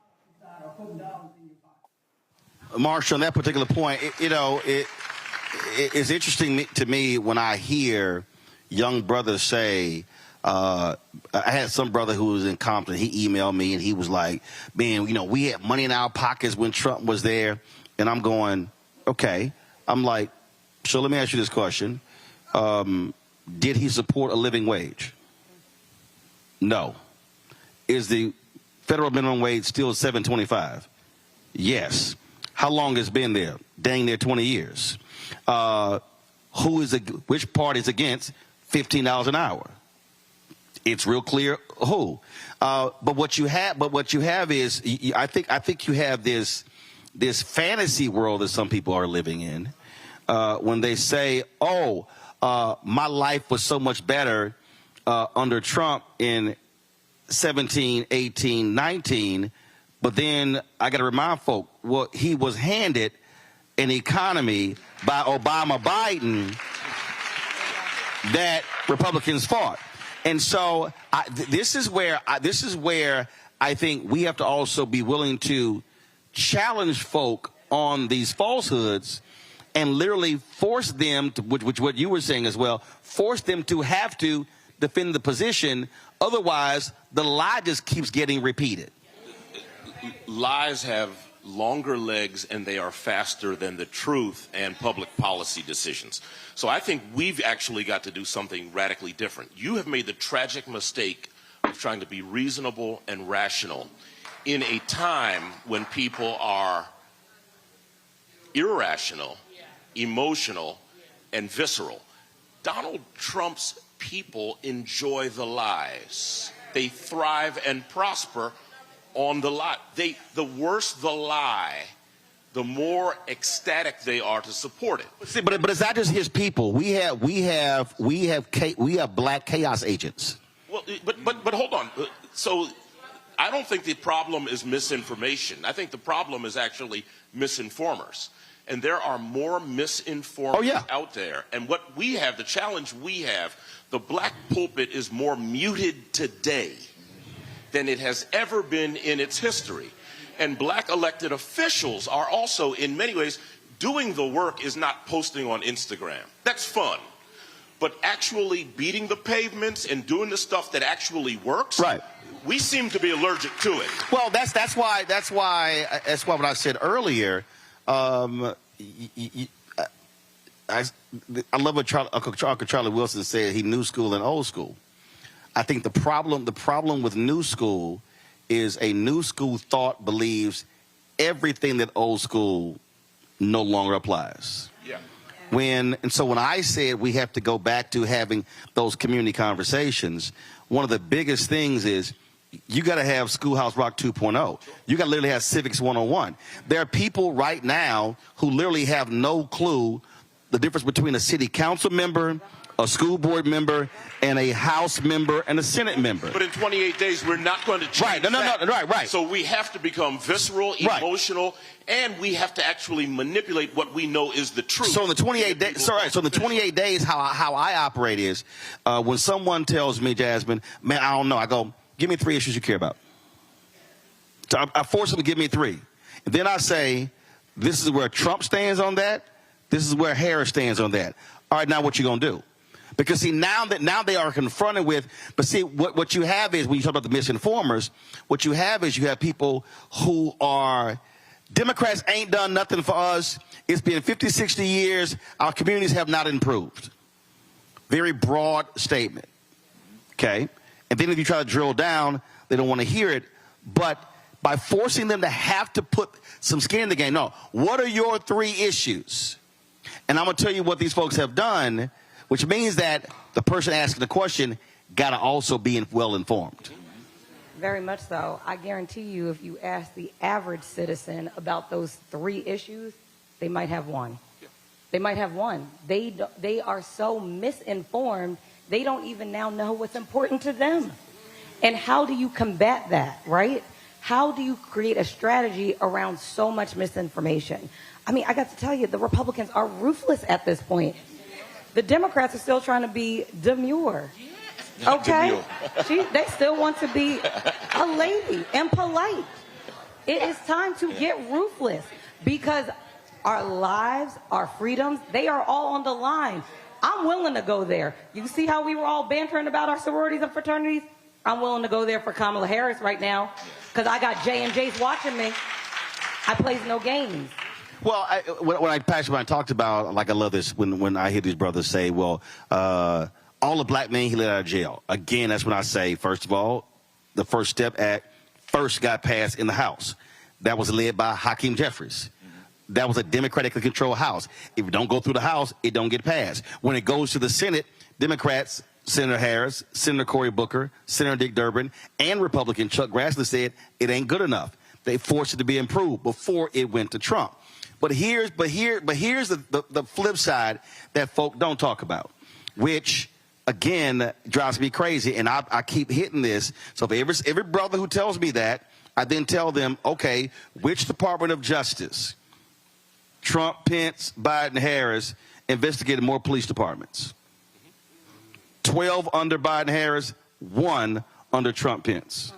Marsha, on that particular point, it's interesting to me when I hear young brothers say, I had some brother who was in Compton. He emailed me and he was like, man, you know, we had money in our pockets when Trump was there. And I'm going, okay. I'm like, so let me ask you this question. Did he support a living wage? No. Is the federal minimum wage still $7.25? Yes. How long has it been there? Dang near 20 years. Which party is against $15 an hour? It's real clear who. But what you have is, I think you have this fantasy world that some people are living in when they say, oh, my life was so much better under Trump in 17, 18, 19, but then I got to remind folk, well, he was handed an economy by Obama-Biden that Republicans fought. And so this is where I think we have to also be willing to challenge folk on these falsehoods and literally force them to, which what you were saying as well, force them to have to defend the position. Otherwise, the lie just keeps getting repeated. Lies have longer legs and they are faster than the truth and public policy decisions. So I think we've actually got to do something radically different. You have made the tragic mistake of trying to be reasonable and rational in a time when people are irrational, emotional, and visceral. Donald Trump's people enjoy the lies. They thrive and prosper on the lie. The worse the lie, the more ecstatic they are to support it. See, but it's not just his people. We have black chaos agents. Well, but hold on. So I don't think the problem is misinformation. I think the problem is actually misinformers. And there are more misinformers out there. And what we have, the challenge we have, the black pulpit is more muted today than it has ever been in its history. And black elected officials are also, in many ways, doing the work is not posting on Instagram. That's fun. But actually beating the pavements and doing the stuff that actually works, right? We seem to be allergic to it. Well, that's why what I said earlier. I love what Uncle Charlie Wilson said. He knew school and old school. I think the problem with new school is a new school thought believes everything that old school no longer applies. Yeah. And so when I said we have to go back to having those community conversations, one of the biggest things is you got to have Schoolhouse Rock 2.0. You got to literally have Civics 101. There are people right now who literally have no clue the difference between a city council member, a school board member, and a House member and a Senate member. But in 28 days, we're not going to change Right. So we have to become visceral, emotional, and we have to actually manipulate what we know is the truth. So in the 28 days, so in the 28 days, how I operate is when someone tells me, Jasmine, man, I don't know, I go, give me 3 issues you care about. So I force them to give me 3. And then I say, this is where Trump stands on that. This is where Harris stands on that. All right, now what you going to do? Because, see, now they are confronted with, but see, what you have is, when you talk about the misinformers, what you have is you have people who are, Democrats ain't done nothing for us. It's been 50, 60 years. Our communities have not improved. Very broad statement, okay? And then if you try to drill down, they don't want to hear it. But by forcing them to have to put some skin in the game, no, what are your 3 issues? And I'm going to tell you what these folks have done, which means that the person asking the question got to also be well informed. Very much so. I guarantee you, if you ask the average citizen about those 3 issues, they might have 1. They might have 1. They are so misinformed, they don't even now know what's important to them. And how do you combat that, right? How do you create a strategy around so much misinformation? I mean, I got to tell you, the Republicans are ruthless at this point. The Democrats are still trying to be demure. Okay? They still want to be a lady and polite. It is time to get ruthless because our lives, our freedoms, they are all on the line. I'm willing to go there. You see how we were all bantering about our sororities and fraternities? I'm willing to go there for Kamala Harris right now because I got J&J's watching me. I plays no games. Well, when I talked about, like, I love this when I hear these brothers say, well, all the black men he let out of jail. Again, that's when I say, first of all, the First Step Act first got passed in the House. That was led by Hakeem Jeffries. That was a democratically controlled House. If it don't go through the House, it don't get passed. When it goes to the Senate, Democrats, Senator Harris, Senator Cory Booker, Senator Dick Durbin, and Republican Chuck Grassley said it ain't good enough. They forced it to be improved before it went to Trump. But here's the flip side that folk don't talk about, which, again, drives me crazy. And I keep hitting this. So if every brother who tells me that, I then tell them, okay, which Department of Justice, Trump, Pence, Biden, Harris, investigated more police departments? 12 under Biden, Harris, 1 under Trump, Pence.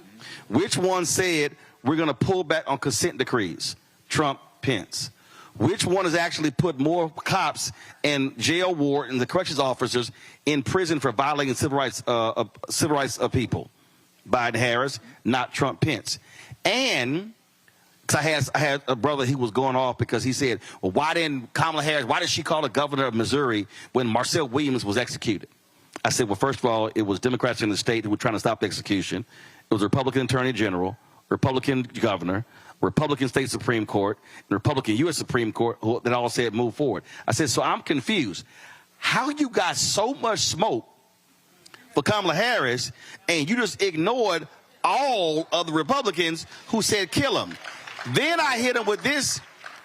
Which one said we're going to pull back on consent decrees? Trump, Pence. Which one has actually put more cops and jail wardens, the corrections officers, in prison for violating civil rights of people? Biden, Harris, not Trump, Pence. And because I had a brother, he was going off because he said, well, why didn't Kamala Harris, why did she call the governor of Missouri when Marcel Williams was executed? I said, well, first of all, it was Democrats in the state who were trying to stop the execution. It was a Republican Attorney General, Republican governor, Republican State Supreme Court, and Republican U.S. Supreme Court that all said move forward. I said, so I'm confused. How you got so much smoke for Kamala Harris and you just ignored all of the Republicans who said kill him? Then I hit him with this,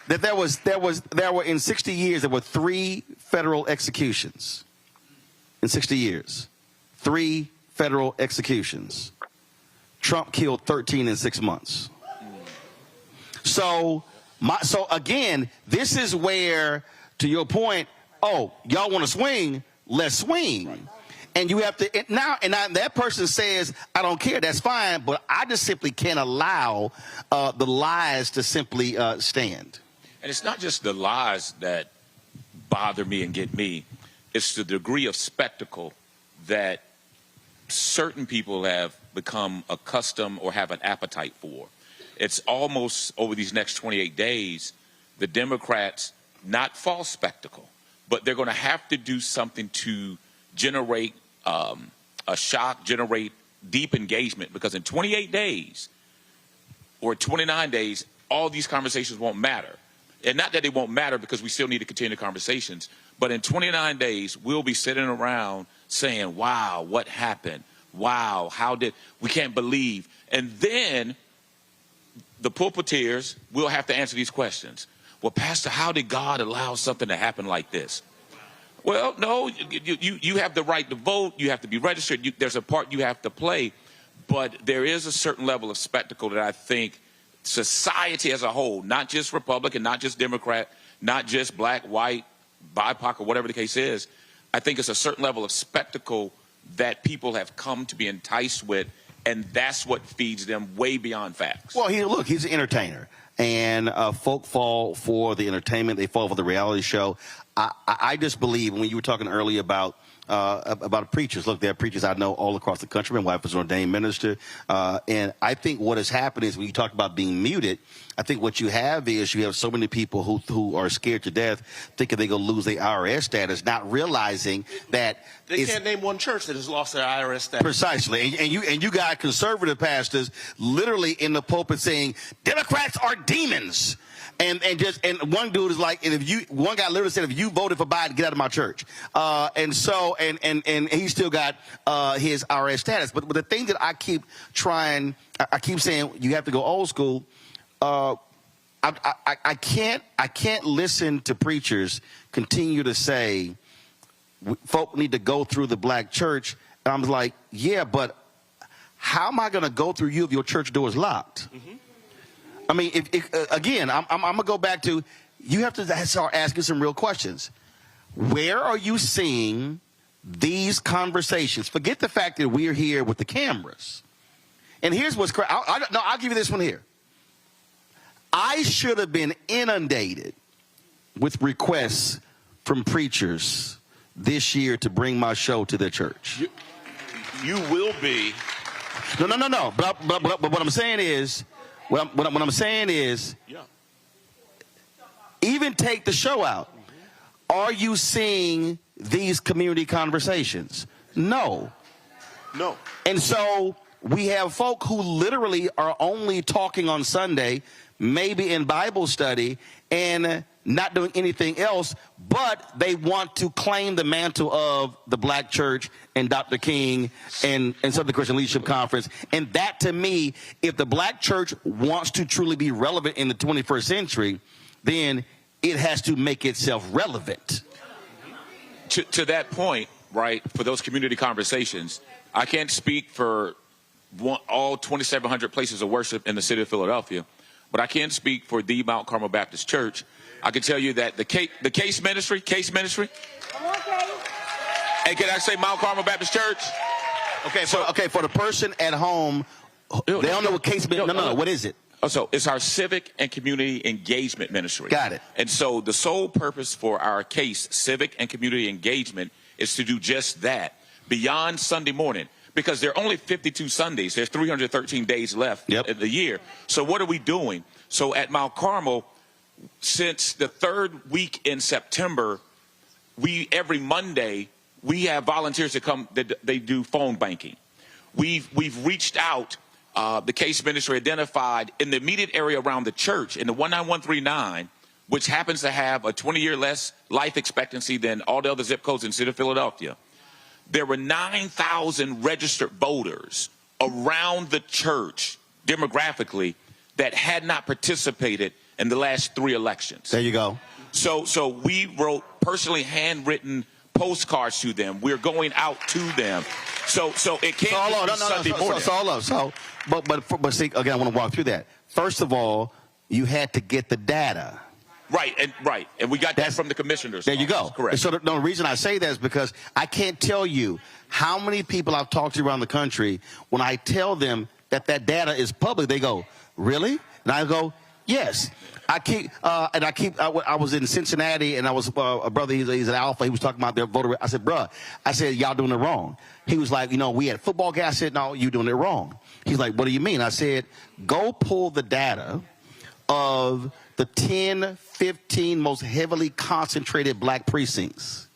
that there were in 60 years, there were 3 federal executions. In 60 years, 3 federal executions. Trump killed 13 in 6 months. So again, this is where, to your point, oh, y'all want to swing? Let's swing. And you have to now that person says, I don't care, that's fine, but I just simply can't allow the lies to simply stand. And it's not just the lies that bother me and get me. It's the degree of spectacle that certain people have become accustomed or have an appetite for. It's almost, over these next 28 days, the Democrats, not false spectacle, but they're going to have to do something to generate a shock, generate deep engagement, because in 28 days or 29 days, all these conversations won't matter. And not that they won't matter, because we still need to continue the conversations, but in 29 days, we'll be sitting around saying, wow, what happened? Wow, we can't believe. And then the pulpiteers will have to answer these questions. Well, Pastor, how did God allow something to happen like this? Well, no, you have the right to vote. You have to be registered. There's a part you have to play. But there is a certain level of spectacle that I think society as a whole, not just Republican, not just Democrat, not just black, white, BIPOC, or whatever the case is, I think it's a certain level of spectacle that people have come to be enticed with, and that's what feeds them way beyond facts. Well, he's an entertainer, and folk fall for the entertainment. They fall for the reality show. I just believe, when you were talking earlier about preachers, look, there are preachers I know all across the country. My wife is an ordained minister, and I think what has happened is, when you talk about being muted, I think what you have is you have so many people who are scared to death, thinking they're going to lose their IRS status, not realizing that they can't name one church that has lost their IRS status. Precisely, and you got conservative pastors literally in the pulpit saying Democrats are demons. And one dude is like, one guy literally said, if you voted for Biden, get out of my church. And he still got his IRS status. But the thing that I keep saying, you have to go old school. I can't listen to preachers continue to say folk need to go through the black church. And I'm like, yeah, but how am I going to go through you if your church door is locked? Mm-hmm. I mean, again, I'm going to go back to, you have to start asking some real questions. Where are you seeing these conversations? Forget the fact that we're here with the cameras. And here's what's crazy. I'll give you this one here. I should have been inundated with requests from preachers this year to bring my show to their church. You will be. No. But what I'm saying is, what I'm saying is, yeah. Even take the show out. Are you seeing these community conversations? No. No. And so we have folk who literally are only talking on Sunday, maybe in Bible study, and not doing anything else, but they want to claim the mantle of the black church and Dr. King and Southern Christian Leadership Conference. And that, to me, if the black church wants to truly be relevant in the 21st century, then it has to make itself relevant. To that point, right, for those community conversations, I can't speak for all 2,700 places of worship in the city of Philadelphia, but I can speak for the Mount Carmel Baptist Church. I can tell you that the case ministry. Come on, Case. Hey, can I say Mount Carmel Baptist Church? Okay, for the person at home, they don't know what case ministry. No, what is it? So it's our civic and community engagement ministry. Got it. And so the sole purpose for our case, civic and community engagement, is to do just that beyond Sunday morning. Because there are only 52 Sundays. There's 313 days left in the year. So what are we doing? So at Mount Carmel, since the third week in September, every Monday, we have volunteers that come, they do phone banking. We've reached out. The case ministry identified in the immediate area around the church, in the 19139, which happens to have a 20-year less life expectancy than all the other zip codes in the city of Philadelphia. There were 9,000 registered voters around the church demographically that had not participated in the last 3 elections. There you go. So we wrote personally handwritten postcards to them. We're going out to them. So it can't be Sunday morning. But see, again, I want to walk through that. First of all, you had to get the data. Right, and we got that from the commissioners. There you go. Correct. So the reason I say that is because I can't tell you how many people I've talked to around the country, when I tell them that data is public, they go, really? And I go, yes. I was in Cincinnati, and I was a brother. He's an alpha. He was talking about their voter. I said, bruh, y'all doing it wrong. He was like, we had football guys. I said, no, you're doing it wrong. He's like, what do you mean? I said, go pull the data of the 10, 15 most heavily concentrated black precincts,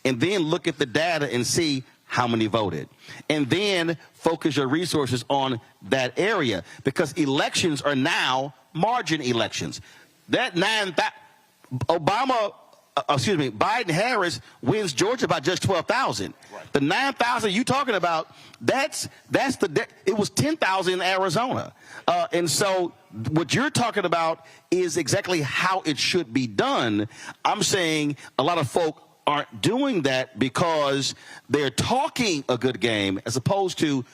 and then look at the data and see how many voted. And then focus your resources on that area, because elections are now margin elections. That Biden-Harris wins Georgia by just 12,000. Right. The 9,000 you talking about, it was 10,000 in Arizona. And so what you're talking about is exactly how it should be done. I'm saying a lot of folk aren't doing that because they're talking a good game as opposed to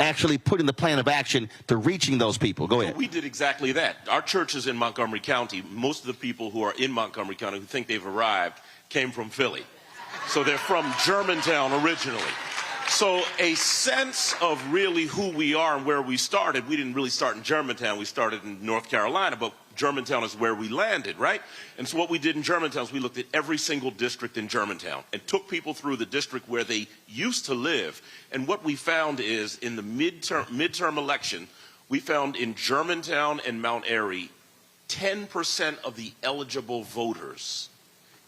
actually putting the plan of action to reaching those people. Go ahead. We did exactly that. Our church is in Montgomery County. Most of the people who are in Montgomery County who think they've arrived came from Philly. So they're from Germantown originally. So a sense of really who we are and where we started. We didn't really start in Germantown. We started in North Carolina, but Germantown is where we landed, right? And so what we did in Germantown is we looked at every single district in Germantown and took people through the district where they used to live. And what we found is in the midterm election, we found in Germantown and Mount Airy, 10% of the eligible voters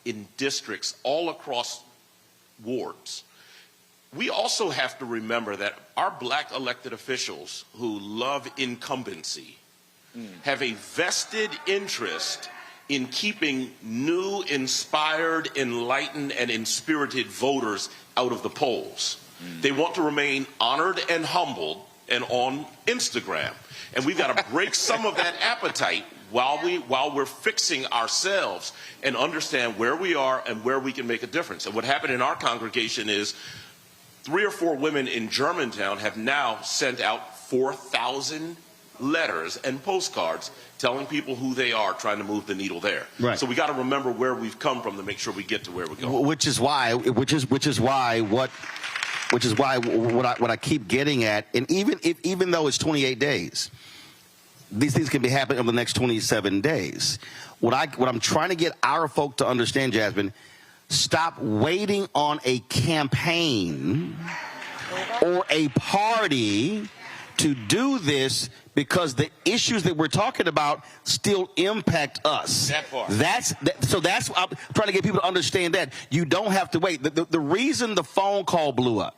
in districts all across wards. We also have to remember that our black elected officials who love incumbency have a vested interest in keeping new, inspired, enlightened, and inspirited voters out of the polls. They want to remain honored and humbled and on Instagram. And we've got to break some of that appetite while we're fixing ourselves and understand where we are and where we can make a difference. And what happened in our congregation is 3 or 4 women in Germantown have now sent out 4,000 letters and postcards telling people who they are, trying to move the needle there. Right. So we got to remember where we've come from to make sure we get to where we're going. Which is why what I keep getting at, and even though it's 28 days, these things can be happening over the next 27 days. What I'm trying to get our folk to understand, Jasmine, stop waiting on a campaign or a party to do this, because the issues that we're talking about still impact us. That part. So that's I'm trying to get people to understand that you don't have to wait. The reason the phone call blew up,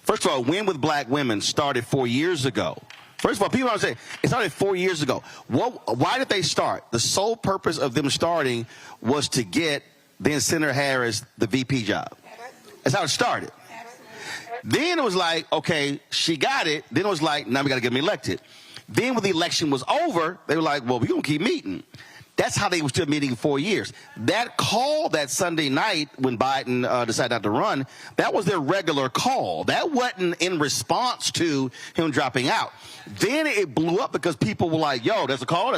first of all, Win with Black Women started 4 years ago. First of all, people don't say it started 4 years ago. Why did they start? The sole purpose of them starting was to get then Senator Harris the VP job. That's how it started. Then it was like, okay, she got it. Then it was like, now we got to get him elected. Then when the election was over, they were like, well, we're going to keep meeting. That's how they were still meeting 4 years. That call that Sunday night when Biden decided not to run, that was their regular call. That wasn't in response to him dropping out. Then it blew up because people were like, yo, there's a call.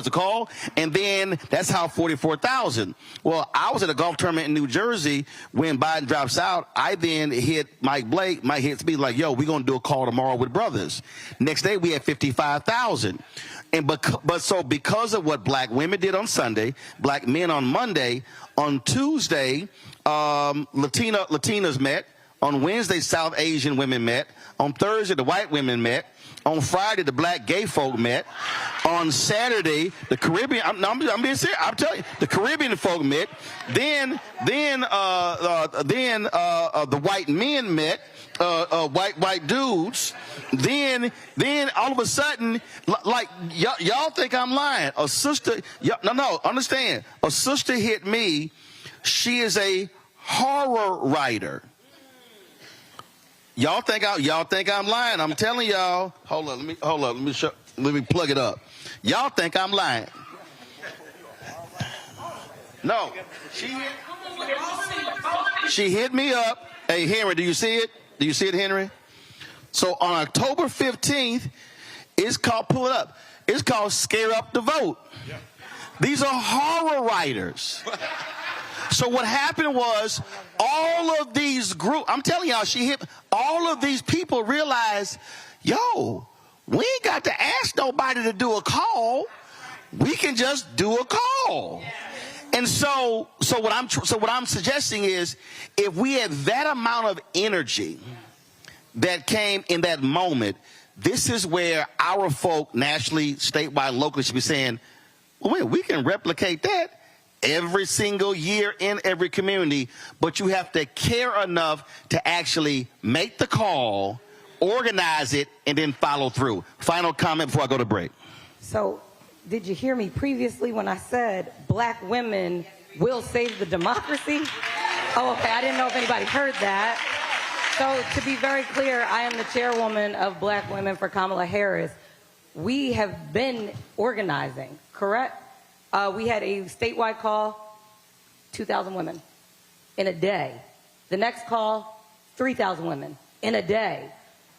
And then that's how 44,000. Well, I was at a golf tournament in New Jersey when Biden drops out. I then hit Mike Blake. Mike hits me like, yo, we're going to do a call tomorrow with brothers. Next day, we had 55,000. So because of what black women did on Sunday, black men on Monday, on Tuesday, Latinas met. On Wednesday, South Asian women met. On Thursday, the white women met. On Friday, the black gay folk met. On Saturday, the Caribbean, I'm being serious, I'm telling you, the Caribbean folk met. Then the white men met. White dudes. Then all of a sudden, like y'all think I'm lying. A sister, understand. A sister hit me. She is a horror writer. Y'all think I'm lying. I'm telling y'all. Hold on. Let me plug it up. Y'all think I'm lying. No. She hit me up. Hey, Henry, do you see it? Do you see it, Henry? So on October 15th, it's called, pull it up, it's called Scare Up the Vote. Yeah. These are horror writers. So what happened was all of these groups, I'm telling y'all, she hit, all of these people realized, yo, we ain't got to ask nobody to do a call. We can just do a call. And so what I'm suggesting is, if we had that amount of energy that came in that moment, this is where our folk nationally, statewide, locally should be saying, well, wait, we can replicate that every single year in every community, but you have to care enough to actually make the call, organize it, and then follow through. Final comment before I go to break. So, did you hear me previously when I said black women will save the democracy? Oh, okay, I didn't know if anybody heard that. So, to be very clear, I am the chairwoman of Black Women for Kamala Harris. We have been organizing, correct? We had a statewide call, 2,000 women in a day. The next call, 3,000 women in a day.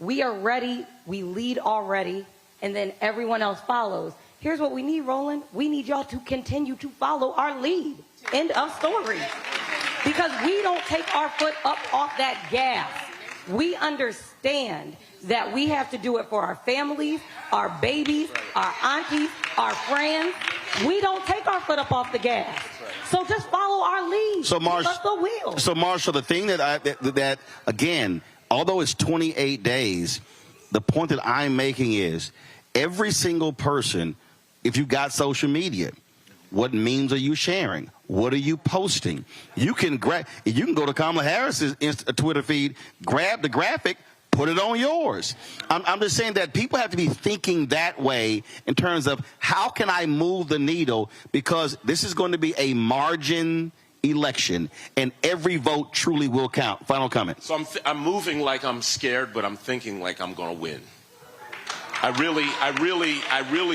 We are ready, we lead already, and then everyone else follows. Here's what we need, Roland. We need y'all to continue to follow our lead. End of story. Because we don't take our foot up off that gas. We understand that we have to do it for our families, our babies, our aunties, our friends. We don't take our foot up off the gas. So just follow our lead. So, Marshall, the thing that again, although it's 28 days, the point that I'm making is every single person, if you got social media, what memes are you sharing? What are you posting? You can go to Kamala Harris's Twitter feed, grab the graphic, put it on yours. I'm just saying that people have to be thinking that way in terms of how can I move the needle, because this is going to be a margin election and every vote truly will count. Final comment. So I'm moving like I'm scared, but I'm thinking like I'm going to win. I really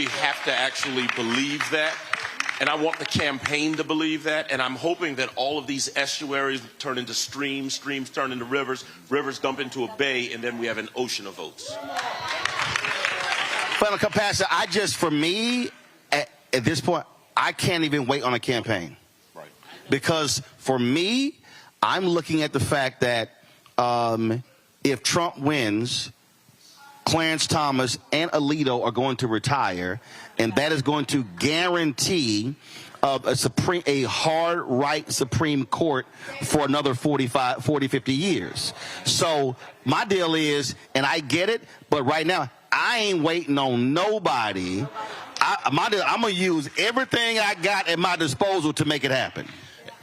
have to actually believe that. And I want the campaign to believe that, and I'm hoping that all of these estuaries turn into streams, streams turn into rivers, rivers dump into a bay, and then we have an ocean of votes. Final Pastor, for me, at this point, I can't even wait on a campaign. Right. Because for me, I'm looking at the fact that if Trump wins, Clarence Thomas and Alito are going to retire, and that is going to guarantee a hard right Supreme Court for another 50 years. So my deal is, and I get it, but right now I ain't waiting on nobody. I'm going to use everything I got at my disposal to make it happen.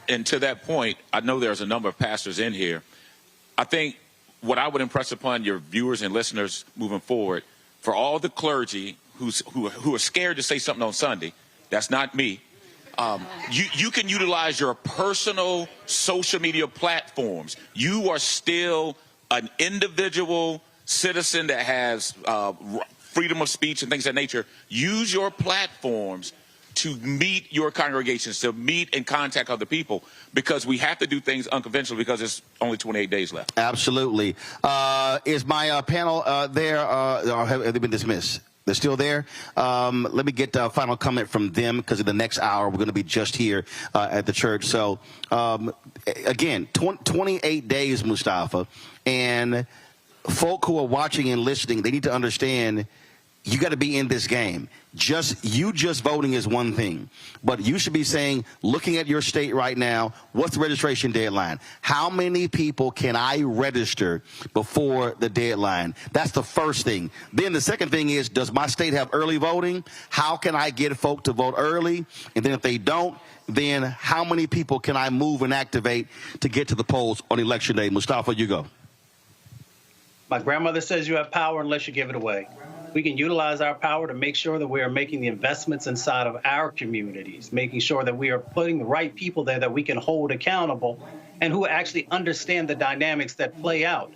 And to that point, I know there's a number of pastors in here. I think what I would impress upon your viewers and listeners moving forward, for all the clergy who are scared to say something on Sunday, that's not me. You can utilize your personal social media platforms. You are still an individual citizen that has freedom of speech and things of that nature. Use your platforms to meet your congregations, to meet and contact other people, because we have to do things unconventionally because it's only 28 days left. Absolutely. Is my panel there, or have they been dismissed? They're still there. Let me get a final comment from them, because in the next hour we're going to be just here at the church. So, again, 28 days, Mustafa, and folk who are watching and listening, they need to understand you got to be in this game. Just voting is one thing, but you should be saying, looking at your state right now, what's the registration deadline? How many people can I register before the deadline? That's the first thing. Then the second thing is, does my state have early voting? How can I get folk to vote early? And then if they don't, then how many people can I move and activate to get to the polls on election day? Mustafa, you go. My grandmother says you have power unless you give it away. We can utilize our power to make sure that we are making the investments inside of our communities, making sure that we are putting the right people there that we can hold accountable and who actually understand the dynamics that play out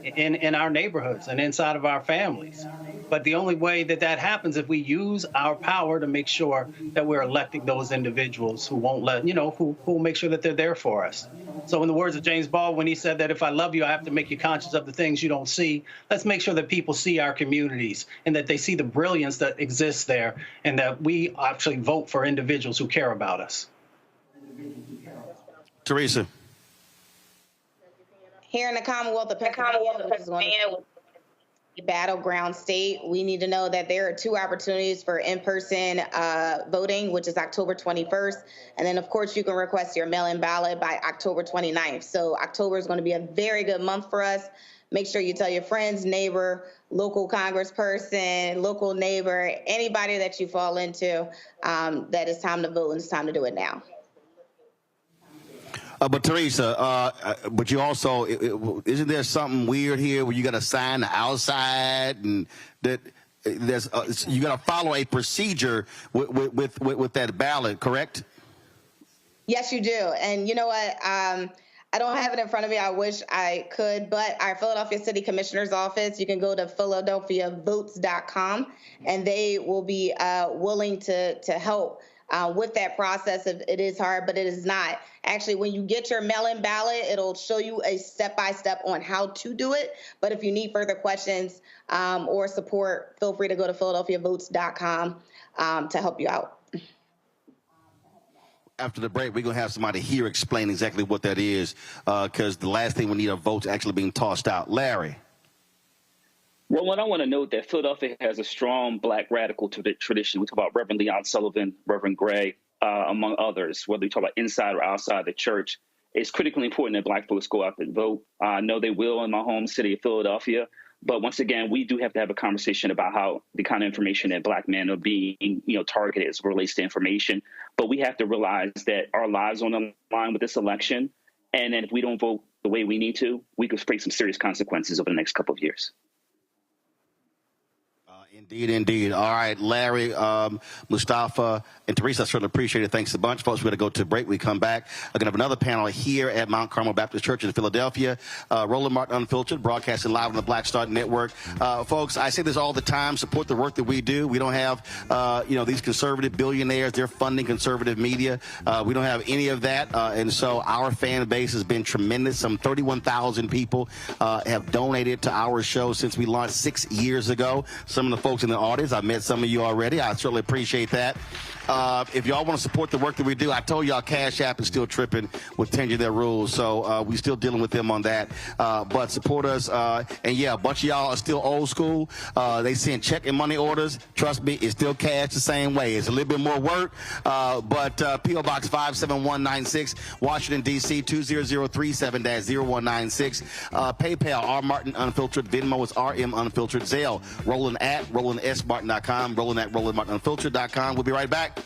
in our neighborhoods and inside of our families. But the only way that happens if we use our power to make sure that we're electing those individuals who won't who will make sure that they're there for us. So in the words of James Baldwin, he said that if I love you, I have to make you conscious of the things you don't see. Let's make sure that people see our communities and that they see the brilliance that exists there, and that we actually vote for individuals who care about us. Teresa. Here in the Commonwealth of Pennsylvania, which is going to be a battleground state, we need to know that there are 2 opportunities for in-person voting, which is October 21st. And then, of course, you can request your mail-in ballot by October 29th. So October is going to be a very good month for us. Make sure you tell your friends, neighbor, local congressperson, local neighbor, anybody that you fall into, that it's time to vote and it's time to do it now. But Teresa, but you also, isn't there something weird here where you got to sign the outside and that there's you got to follow a procedure with that ballot, correct? Yes, you do. And you know what? I don't have it in front of me. I wish I could, but our Philadelphia City Commissioner's office, you can go to philadelphiavotes.com, and they will be willing to help with that process. It is hard, but it is not. Actually, when you get your mail-in ballot, it'll show you a step-by-step on how to do it. But if you need further questions or support, feel free to go to philadelphiavotes.com to help you out. After the break, we're going to have somebody here explain exactly what that is, because the last thing we need are votes actually being tossed out. Larry. Roland, I want to note that Philadelphia has a strong black radical tradition. We talk about Reverend Leon Sullivan, Reverend Gray, among others, whether you talk about inside or outside the church. It's critically important that black folks go out and vote. I know they will in my home city of Philadelphia. But once again, we do have to have a conversation about how the kind of information that black men are being, targeted as it relates to information. But we have to realize that our lives are on the line with this election. And then if we don't vote the way we need to, we could face some serious consequences over the next couple of years. Indeed. All right, Larry, Mustafa, and Teresa, I certainly appreciate it. Thanks a bunch. Folks, we're going to go to break. We come back. We're going to have another panel here at Mount Carmel Baptist Church in Philadelphia. Roland Martin Unfiltered, broadcasting live on the Black Star Network. Folks, I say this all the time. Support the work that we do. We don't have, these conservative billionaires. They're funding conservative media. We don't have any of that. And so our fan base has been tremendous. Some 31,000 people have donated to our show since we launched 6 years ago. Some of the folks in the audience, I met some of you already. I certainly appreciate that. If y'all want to support the work that we do, I told y'all Cash App is still tripping with changing their rules, so we're still dealing with them on that. But support us, and yeah, a bunch of y'all are still old school. They send check and money orders. Trust me, it's still cash the same way. It's a little bit more work, but P.O. Box 57196, Washington, D.C. 20037-0196. PayPal, R. Martin Unfiltered. Venmo is RM Unfiltered. Zelle, Roland at RolandSMartin.com. Roland at RolandMartinUnfiltered.com. We'll be right back.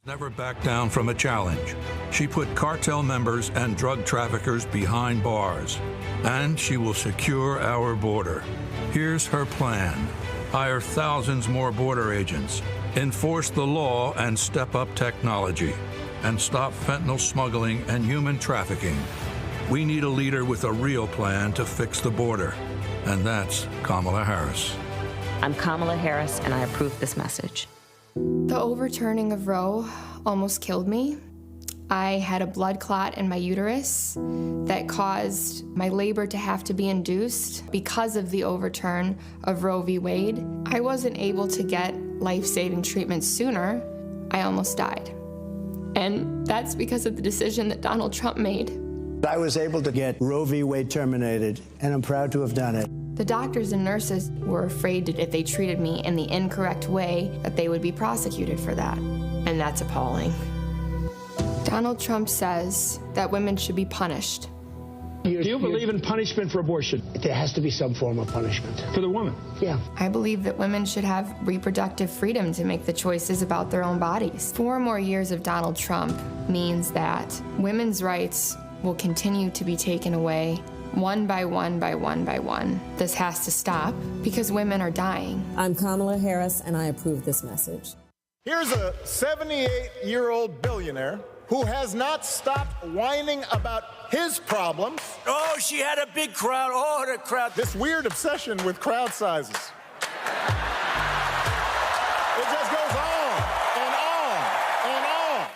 Never backed down from a challenge. She put cartel members and drug traffickers behind bars, and she will secure our border. Here's her plan: hire thousands more border agents, enforce the law and step up technology, and stop fentanyl smuggling and human trafficking. We need a leader with a real plan to fix the border, and that's Kamala Harris. I'm Kamala Harris, and I approve this message. The overturning of Roe almost killed me. I had a blood clot in my uterus that caused my labor to have to be induced because of the overturn of Roe v. Wade. I wasn't able to get life-saving treatment sooner. I almost died. And that's because of the decision that Donald Trump made. I was able to get Roe v. Wade terminated, and I'm proud to have done it. The doctors and nurses were afraid that if they treated me in the incorrect way, that they would be prosecuted for that. And that's appalling. Donald Trump says that women should be punished. Do you believe in punishment for abortion? There has to be some form of punishment. For the woman? Yeah. I believe that women should have reproductive freedom to make the choices about their own bodies. 4 more years of Donald Trump means that women's rights will continue to be taken away one by one by one by one. This has to stop because women are dying. I'm Kamala Harris, and I approve this message. Here's a 78-year-old billionaire who has not stopped whining about his problems. Oh, she had a big crowd. Oh, the crowd. This weird obsession with crowd sizes. It just goes on and on and on.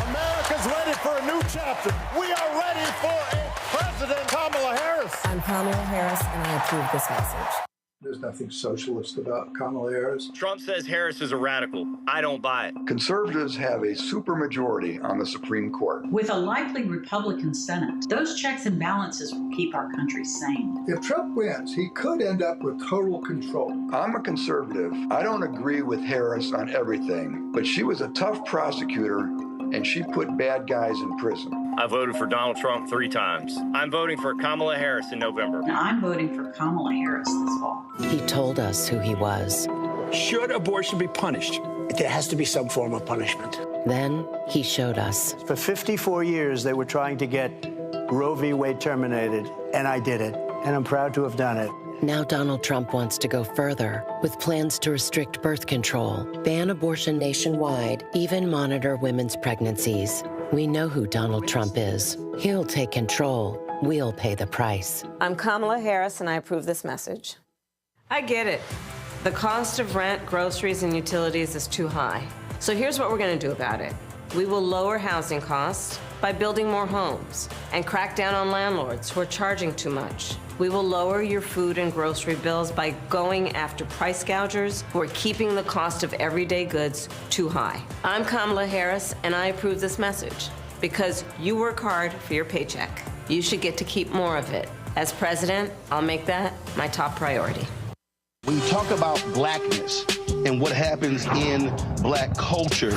America's ready for a new chapter. We are ready for a President Kamala Harris. I'm Kamala Harris, and I approve this message. There's nothing socialist about Kamala Harris. Trump says Harris is a radical. I don't buy it. Conservatives have a supermajority on the Supreme Court. With a likely Republican Senate, those checks and balances will keep our country sane. If Trump wins, he could end up with total control. I'm a conservative. I don't agree with Harris on everything, but she was a tough prosecutor, and she put bad guys in prison. I voted for Donald Trump 3 times. I'm voting for Kamala Harris in November. Now, I'm voting for Kamala Harris this fall. He told us who he was. Should abortion be punished? There has to be some form of punishment. Then he showed us. For 54 years, they were trying to get Roe v. Wade terminated, and I did it, and I'm proud to have done it. Now Donald Trump wants to go further with plans to restrict birth control, ban abortion nationwide, even monitor women's pregnancies. We know who Donald Trump is. He'll take control. We'll pay the price. I'm Kamala Harris, and I approve this message. I get it. The cost of rent, groceries, and utilities is too high. So here's what we're going to do about it. We will lower housing costs by building more homes and crack down on landlords who are charging too much. We will lower your food and grocery bills by going after price gougers who are keeping the cost of everyday goods too high. I'm Kamala Harris, and I approve this message because you work hard for your paycheck. You should get to keep more of it. As president, I'll make that my top priority. When you talk about blackness and what happens in black culture,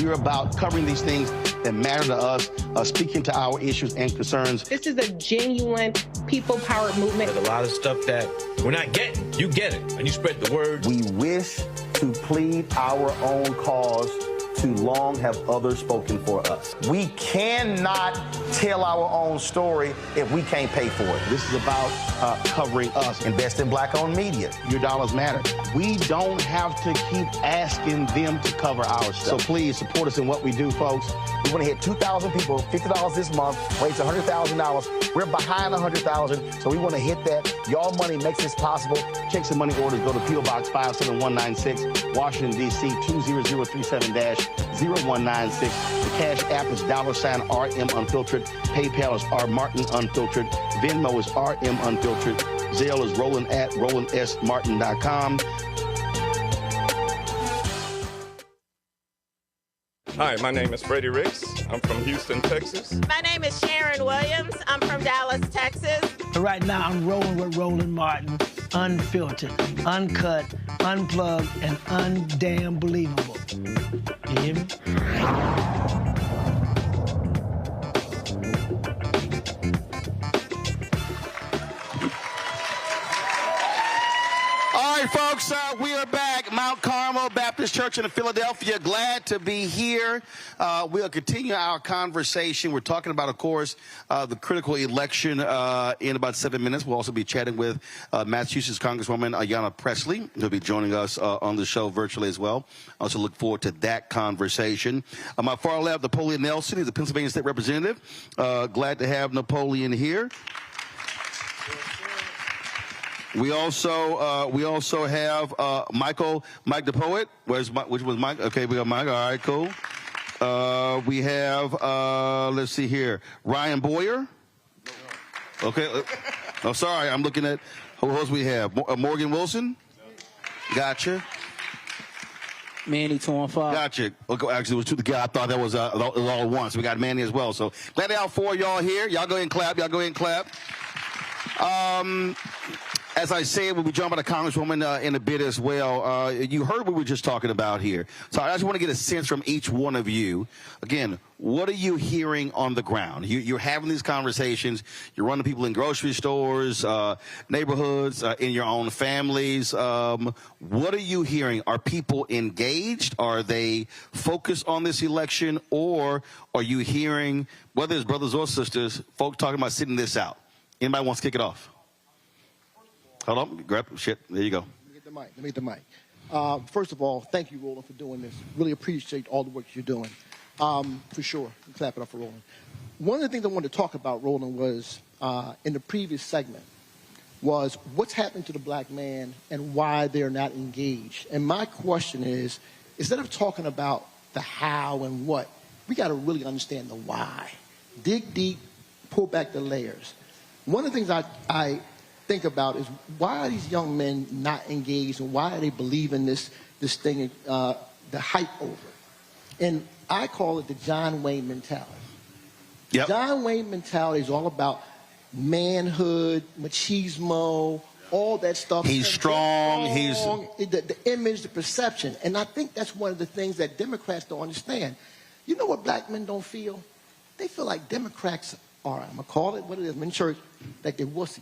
we're about covering these things that matter to us, speaking to our issues and concerns. This is a genuine people-powered movement. There's a lot of stuff that we're not getting. You get it, and you spread the word. We wish to plead our own cause. Too long have others spoken for us. We cannot tell our own story if we can't pay for it. This is about covering us. Invest in black-owned media. Your dollars matter. We don't have to keep asking them to cover our stuff. So please support us in what we do, folks. We want to hit 2,000 people, $50 this month, raise $100,000. We're behind 100,000, so we want to hit that. Y'all money makes this possible. Checks and money orders go to P.O. Box 57196, Washington, D.C. 20037-0196. The Cash App is $RM Unfiltered. PayPal is R Martin Unfiltered. Venmo is RM Unfiltered. Zelle is Roland at RolandSMartin.com. Hi, my name is Freddie Ricks. I'm from Houston, Texas. My name is Sharon Williams. I'm from Dallas, Texas. Right now, I'm rolling with Roland Martin, unfiltered, uncut, unplugged, and undamn believable. You hear me? All right, folks, we are back. Mount Carmel Baptist Church in Philadelphia. Glad to be here. We'll continue our conversation. We're talking about, of course, the critical election in about 7 minutes. We'll also be chatting with Massachusetts Congresswoman Ayanna Pressley, who'll be joining us on the show virtually as well. I also look forward to that conversation. On my far left, Napoleon Nelson. He's the Pennsylvania State Representative. Glad to have Napoleon here. We also have Mike the Poet. Which was Mike? Okay, we got Mike. All right, cool. We have let's see here, Ryan Boyer. Okay. Oh, sorry, I'm looking at who else we have. Morgan Wilson. Gotcha. Manny 215. Gotcha. Okay, actually, it was two the guy. I thought that was all at once. We got Manny as well. So glad to have 4 of y'all here. Y'all go ahead and clap. As I said, we'll be joined by the Congresswoman in a bit as well. You heard what we were just talking about here. So I just want to get a sense from each one of you. Again, what are you hearing on the ground? You're having these conversations. You're running people in grocery stores, neighborhoods, in your own families. What are you hearing? Are people engaged? Are they focused on this election? Or are you hearing, whether it's brothers or sisters, folks talking about sitting this out? Anybody wants to kick it off? Hold on, grab shit. There you go. Let me get the mic. First of all, thank you, Roland, for doing this. Really appreciate all the work you're doing. For sure. Clap it up for Roland. One of the things I wanted to talk about, Roland, was in the previous segment, was what's happened to the black man and why they're not engaged. And my question is, instead of talking about the how and what, we got to really understand the why. Dig deep, pull back the layers. One of the things I think about is why are these young men not engaged and why are they believing this thing, the hype over? And I call it the John Wayne mentality. Yep. John Wayne mentality is all about manhood, machismo, all that stuff. He's strong. The image, the perception. And I think that's one of the things that Democrats don't understand. You know what black men don't feel? they feel like Democrats are, I'm going to call it what it is, in church, like they're wussies.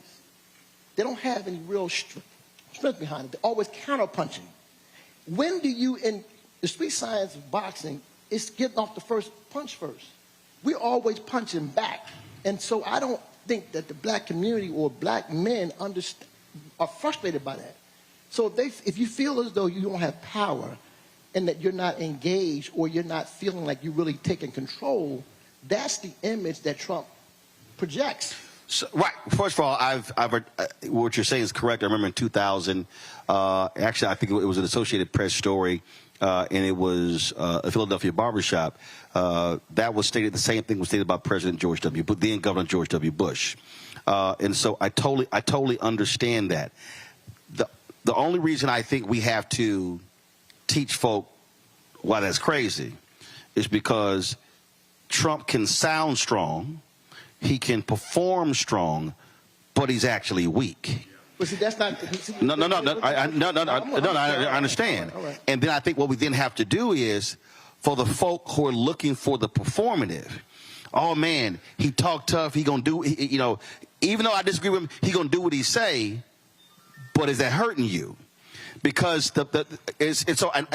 They don't have any real strength behind it. They're always counterpunching. When do you, in the street science of boxing, it's getting off the first punch first. We're always punching back. And so I don't think that the black community or black men are frustrated by that. So if you feel as though you don't have power and that you're not engaged or you're not feeling like you're really taking control, that's the image that Trump projects. So, right. First of all, what you're saying is correct. I remember in 2000, actually, I think it was an Associated Press story, and it was a Philadelphia barbershop. That was stated, the same thing was stated by President then Governor George W. Bush. And so I totally understand that. The only reason I think we have to teach folk why that's crazy is because Trump can sound strong, he can perform strong, but he's actually weak. But see, that's not. No, I understand. All right. And then I think what we then have to do is, for the folk who are looking for the performative, oh man, he talked tough, he gonna do, you know, even though I disagree with him, he gonna do what he say, but is that hurting you? Because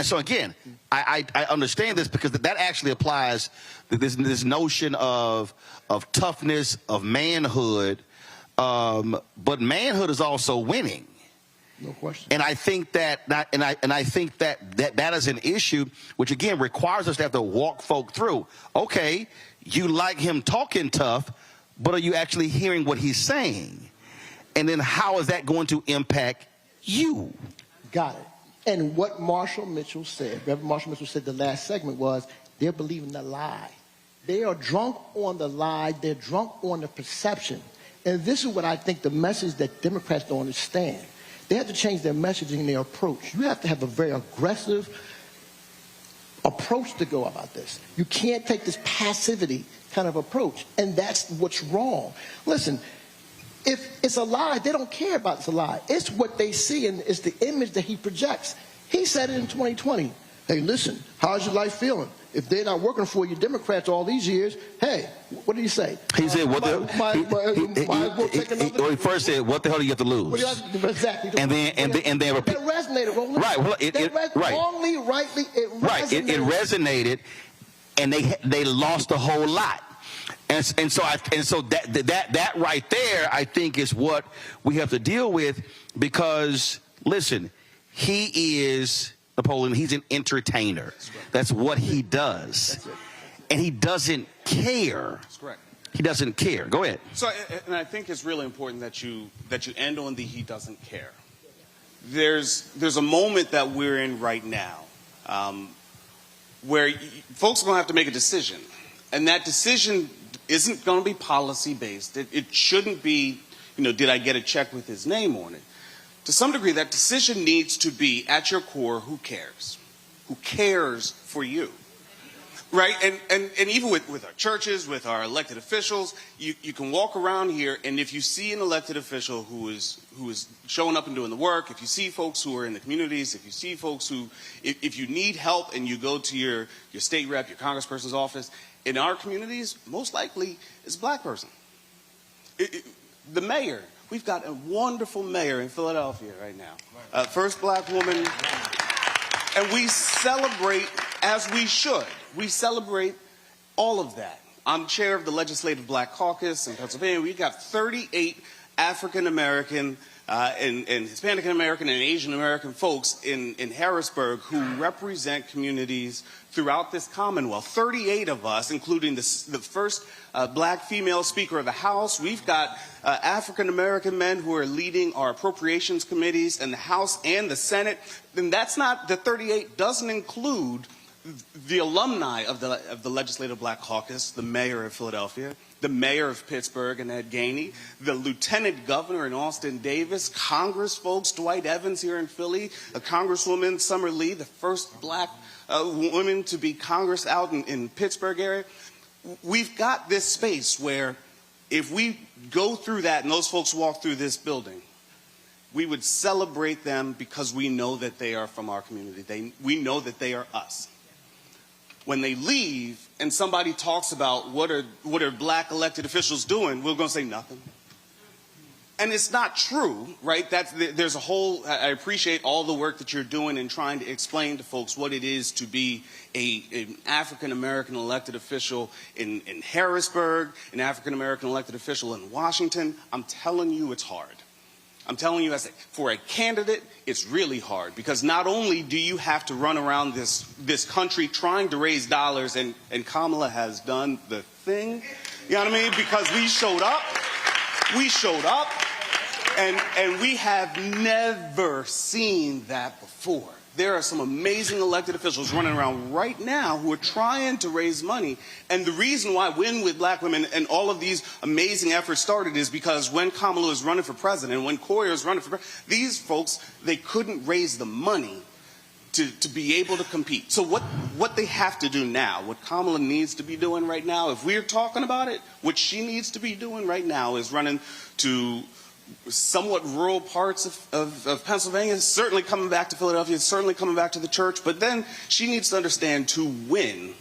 so again, I understand this because that actually applies this notion of toughness, of manhood, but manhood is also winning. No question. And I think that I think that is an issue which again requires us to have to walk folk through. Okay, you like him talking tough, but are you actually hearing what he's saying? And then how is that going to impact you? Got it. And what Marshall Mitchell said, Reverend Marshall Mitchell said the last segment was, they're believing the lie. They are drunk on the lie. They're drunk on the perception. And this is what I think the message that Democrats don't understand. They have to change their messaging and their approach. You have to have a very aggressive approach to go about this. You can't take this passivity kind of approach. And that's what's wrong. Listen, if it's a lie, they don't care about it's a lie. It's what they see, and it's the image that he projects. He said it in 2020. Hey, listen, how's your life feeling? If they're not working for you, Democrats, all these years, hey, what did he say? He said, "What the?" He first said, "What the hell do you have to lose?" Exactly. And then repeat. That resonated, Roland. Right. Well, wrongly, rightly, it resonated. Right. It resonated, and they lost a whole lot. And so that right there, I think, is what we have to deal with because, listen, he is, Napoleon, he's an entertainer. That's what he does. And he doesn't care. That's correct. He doesn't care. Go ahead. So, and I think it's really important that you end on the he doesn't care. There's a moment that we're in right now where folks are going to have to make a decision. And that decision isn't going to be policy-based. It shouldn't be, did I get a check with his name on it? To some degree, that decision needs to be, at your core, who cares? Who cares for you? Right? And even with our churches, with our elected officials, you can walk around here, and if you see an elected official who is showing up and doing the work, if you see folks who are in the communities, if you see folks who, if you need help and you go to your state rep, your congressperson's office, in our communities, most likely it's a black person. The mayor, we've got a wonderful mayor in Philadelphia right now. First black woman. And we celebrate, as we should, we celebrate all of that. I'm chair of the Legislative Black Caucus in Pennsylvania. We've got 38 African American and Hispanic American and Asian American folks in Harrisburg who represent communities throughout this Commonwealth. 38 of us, including the first black female Speaker of the House. We've got African American men who are leading our appropriations committees in the House and the Senate. And that's not, the 38 doesn't include the alumni of the Legislative Black Caucus, the mayor of Philadelphia, the mayor of Pittsburgh, and Ed Gainey, the lieutenant governor in Austin Davis, Congress folks, Dwight Evans here in Philly, a Congresswoman, Summer Lee, the first black woman to be Congress out in Pittsburgh area. We've got this space where if we go through that and those folks walk through this building, we would celebrate them because we know that they are from our community. We know that they are us. when they leave and somebody talks about what are black elected officials doing, we're going to say nothing. And it's not true, right? There's a whole, I appreciate all the work that you're doing in trying to explain to folks what it is to be an African-American elected official in Harrisburg, an African-American elected official in Washington. I'm telling you it's hard. I'm telling you, for a candidate, it's really hard, because not only do you have to run around this country trying to raise dollars, and Kamala has done the thing, you know what I mean? Because we showed up, and we have never seen that before. There are some amazing elected officials running around right now who are trying to raise money. And the reason why Win with Black Women and all of these amazing efforts started is because when Kamala was running for president, when Coyer was running for president, these folks, they couldn't raise the money to be able to compete. So what they have to do now, what Kamala needs to be doing right now, if we're talking about it, what she needs to be doing right now is running to somewhat rural parts of Pennsylvania, certainly coming back to Philadelphia, certainly coming back to the church, but then she needs to understand to win,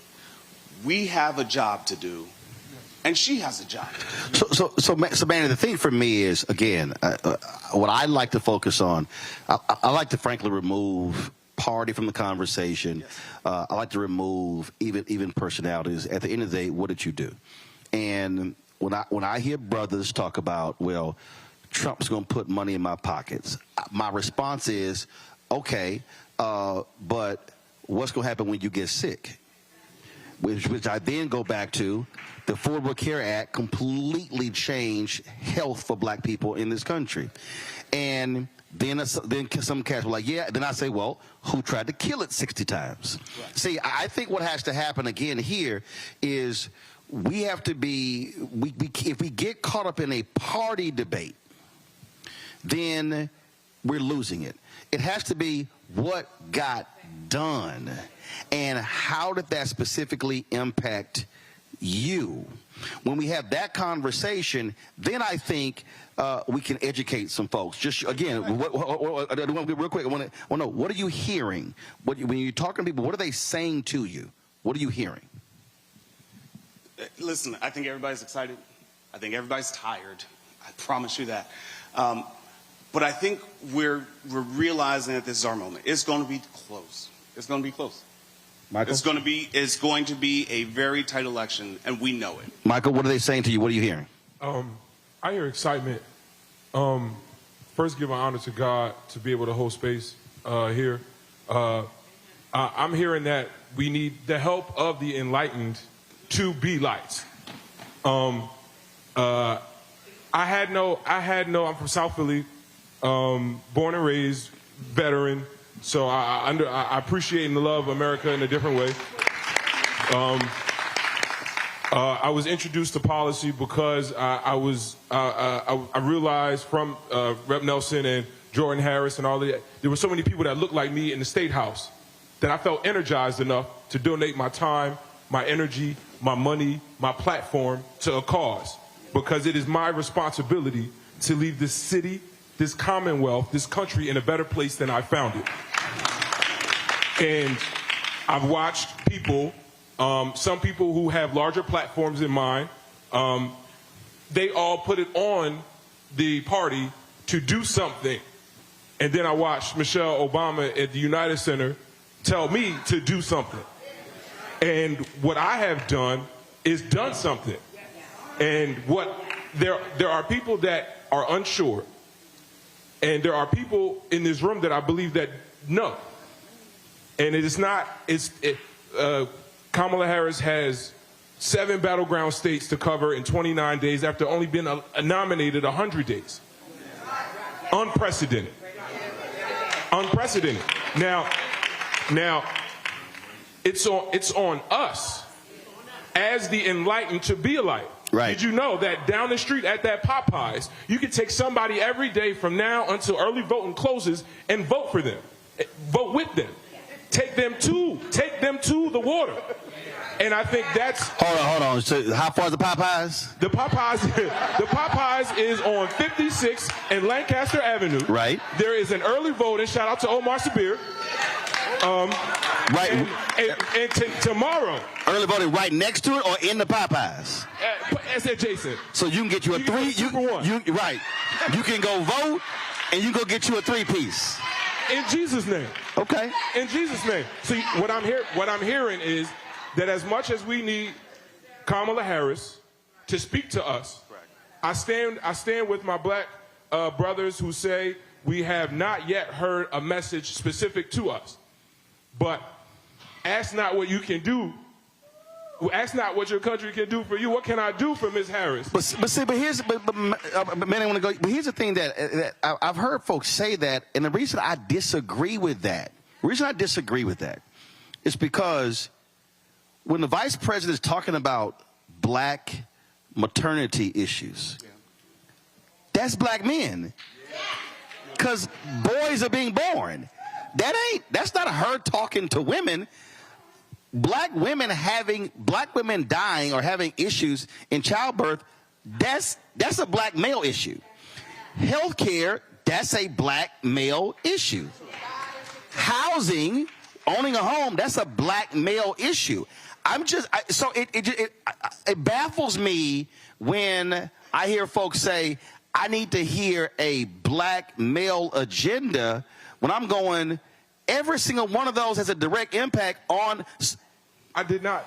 we have a job to do, and she has a job to do. So Manny, the thing for me is, again, what I like to focus on, I like to frankly remove party from the conversation. Yes. I like to remove even personalities. At the end of the day, what did you do? And when I hear brothers talk about, well, Trump's going to put money in my pockets, my response is, okay, but what's going to happen when you get sick? Which I then go back to, the Affordable Care Act completely changed health for black people in this country. And then some cats were like, yeah. Then I say, well, who tried to kill it 60 times? Right. See, I think what has to happen again here is we have to be, if we get caught up in a party debate, then we're losing it. It has to be what got done and how did that specifically impact you. When we have that conversation, then I think we can educate some folks. Just again, real quick, I want to know, what are you hearing? When you're talking to people, what are they saying to you? What are you hearing? Listen, I think everybody's excited. I think everybody's tired. I promise you that. But I think we're realizing that this is our moment. It's going to be close. It's going to be close. Michael? It's going to be a very tight election, and we know it. Michael, what are they saying to you? What are you hearing? I hear excitement. First, give honor to God to be able to hold space here. I'm hearing that we need the help of the enlightened to be lights. I'm from South Philly, born and raised, veteran. So I appreciate and love America in a different way. I was introduced to policy because I realized from Rep. Nelson and Jordan Harris and all of that, there were so many people that looked like me in the State House that I felt energized enough to donate my time, my energy, my money, my platform to a cause, because it is my responsibility to leave this city, this commonwealth, this country in a better place than I found it. And I've watched people, some people who have larger platforms than mine, they all put it on the party to do something. And then I watched Michelle Obama at the United Center tell me to do something. And what I have done is done something. And there are people that are unsure. And there are people in this room that I believe that know. And it is not, Kamala Harris has 7 battleground states to cover in 29 days after only being nominated 100 days. Unprecedented. Unprecedented. Now, it's on us as the enlightened to be a light. Right. Did you know that down the street at that Popeyes, you can take somebody every day from now until early voting closes and vote for them, vote with them, take them to the water. And I think that's... Hold on. So how far is the Popeyes? The Popeyes is on 56 and Lancaster Avenue. Right. There is an early voting. Shout out to Omar Sabir. Right. And tomorrow. Early voting right next to it or in the Popeyes? It's adjacent. So you can get you a three. Right. You can go vote and you go get you a 3-piece. In Jesus' name. Okay. In Jesus' name. See, what I'm hearing is that as much as we need Kamala Harris to speak to us, I stand with my black brothers who say we have not yet heard a message specific to us. But ask not what you can do. Ask not what your country can do for you. What can I do for Ms. Harris? But here's the thing that I've heard folks say that, and the reason I disagree with that, is because when the vice president is talking about black maternity issues, that's black men, because boys are being born. That's not her talking to women. Black women dying or having issues in childbirth, that's a black male issue. Healthcare, that's a black male issue. Housing, owning a home, that's a black male issue. It baffles me when I hear folks say, I need to hear a black male agenda, when I'm going, every single one of those has a direct impact on. I did not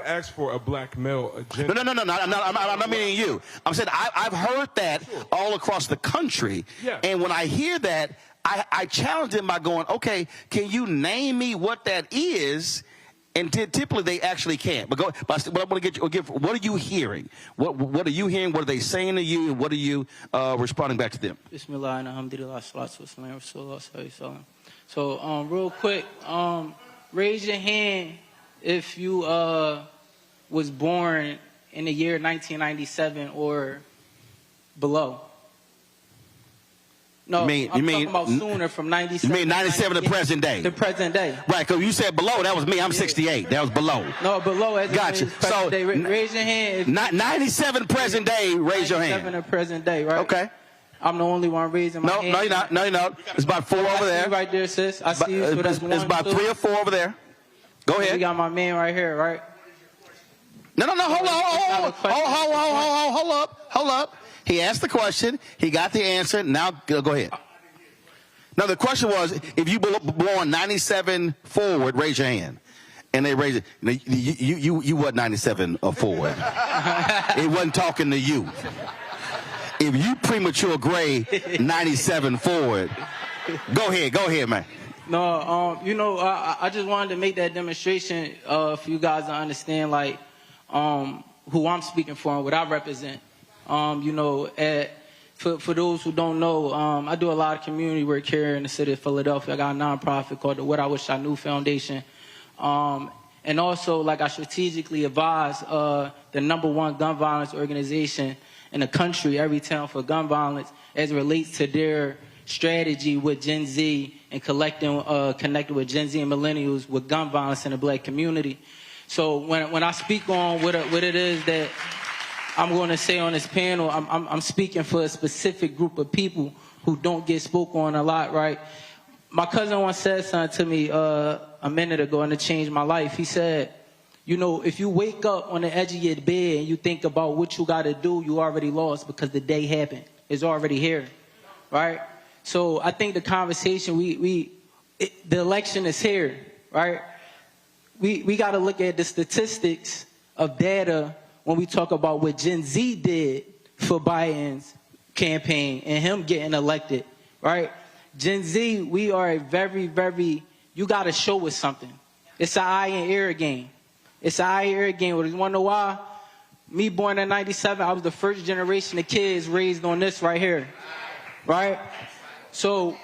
ask for a black male agenda. No. I'm not meaning you. I'm saying I've heard that all across the country. Yeah. And when I hear that, I challenge them by going, okay, can you name me what that is? And typically they actually can't. But I want to get what are you hearing? What are you hearing? What are they saying to you? And what are you responding back to them? Bismillah and alhamdulillah, salatu wassalam, rasulullah sallallahu. So real quick, raise your hand if you was born in the year 1997 or below. No, I'm talking about sooner, from 97. You mean 97 to present day? The present day. Right, because you said below, that was me. I'm 68. That was below. No, below. As gotcha. So day. Raise your hand. 97 present day, raise your hand. 97 to present day, right? Okay. I'm the only one raising my hand. No, you're not. No, you're not. It's about 4 over there. Right there, sis. I see you. So that's it's about 3 or 4 over there. Go ahead. We got my man right here, right? No. Hold up. He asked the question. He got the answer. Now go ahead. Now the question was, if you born 97 forward, raise your hand. And they raised it. You wasn't 97 or forward. It wasn't talking to you. If you premature gray 97 forward, go ahead, man. No, I just wanted to make that demonstration for you guys to understand, like, who I'm speaking for and what I represent. For those who don't know, I do a lot of community work here in the city of Philadelphia. I got a nonprofit called the What I Wish I Knew Foundation. And also, like, I strategically advise the #1 gun violence organization in the country, Every Town for Gun Violence, as it relates to their strategy with Gen Z and connecting with Gen Z and millennials with gun violence in the black community. So when I speak on what it is that I'm going to say on this panel, I'm speaking for a specific group of people who don't get spoken on a lot, right? My cousin once said something to me a minute ago, and it changed my life. He said, if you wake up on the edge of your bed and you think about what you got to do, you already lost, because the day happened. It's already here, right? So I think the conversation, the election is here, right? We got to look at the statistics of data when we talk about what Gen Z did for Biden's campaign and him getting elected, right? Gen Z, we are a very, very, you got to show us something. It's an eye and ear game. It's an eye and ear game. You want to know why? Me born in 97, I was the first generation of kids raised on this right here, right? So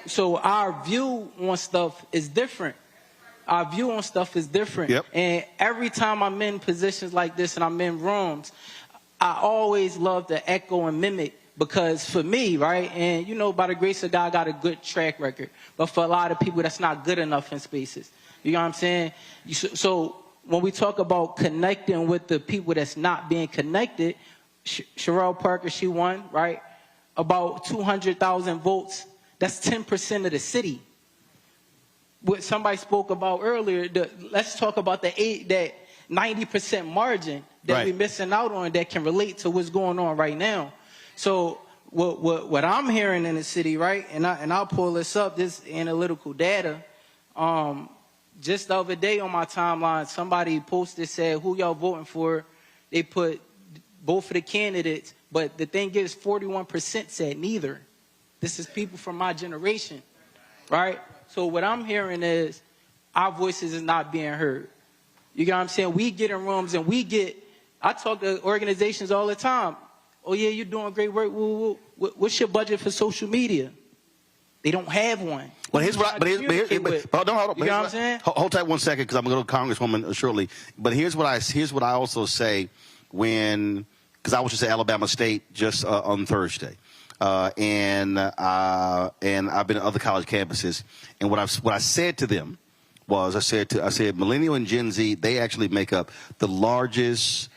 our view on stuff is different. Yep. And every time I'm in positions like this and I'm in rooms, I always love to echo and mimic, because for me, right, and by the grace of God, I got a good track record. But for a lot of people, that's not good enough in spaces. You know what I'm saying? So when we talk about connecting with the people that's not being connected, Sherelle Parker, she won, right? About 200,000 votes. That's 10% of the city. what somebody spoke about earlier, let's talk about that 90% margin that we're missing out on that can relate to what's going on right now. So what I'm hearing in the city, right, and I'll pull this up, this analytical data. Just the other day on my timeline, somebody posted, said, who y'all voting for? They put both of the candidates, but the thing is 41% said neither. This is people from my generation, right? So what I'm hearing is our voices is not being heard. You get what I'm saying? We get in rooms and I talk to organizations all the time. Oh, yeah, you're doing great work. What's your budget for social media? They don't have one. Well, hold on. You know what I'm saying? Hold tight 1 second, because I'm going to go to Congresswoman shortly. But here's what I also say because I was just at Alabama State just on Thursday. And I've been at other college campuses, and what I said to them was I said millennial and Gen Z, they actually make up the largest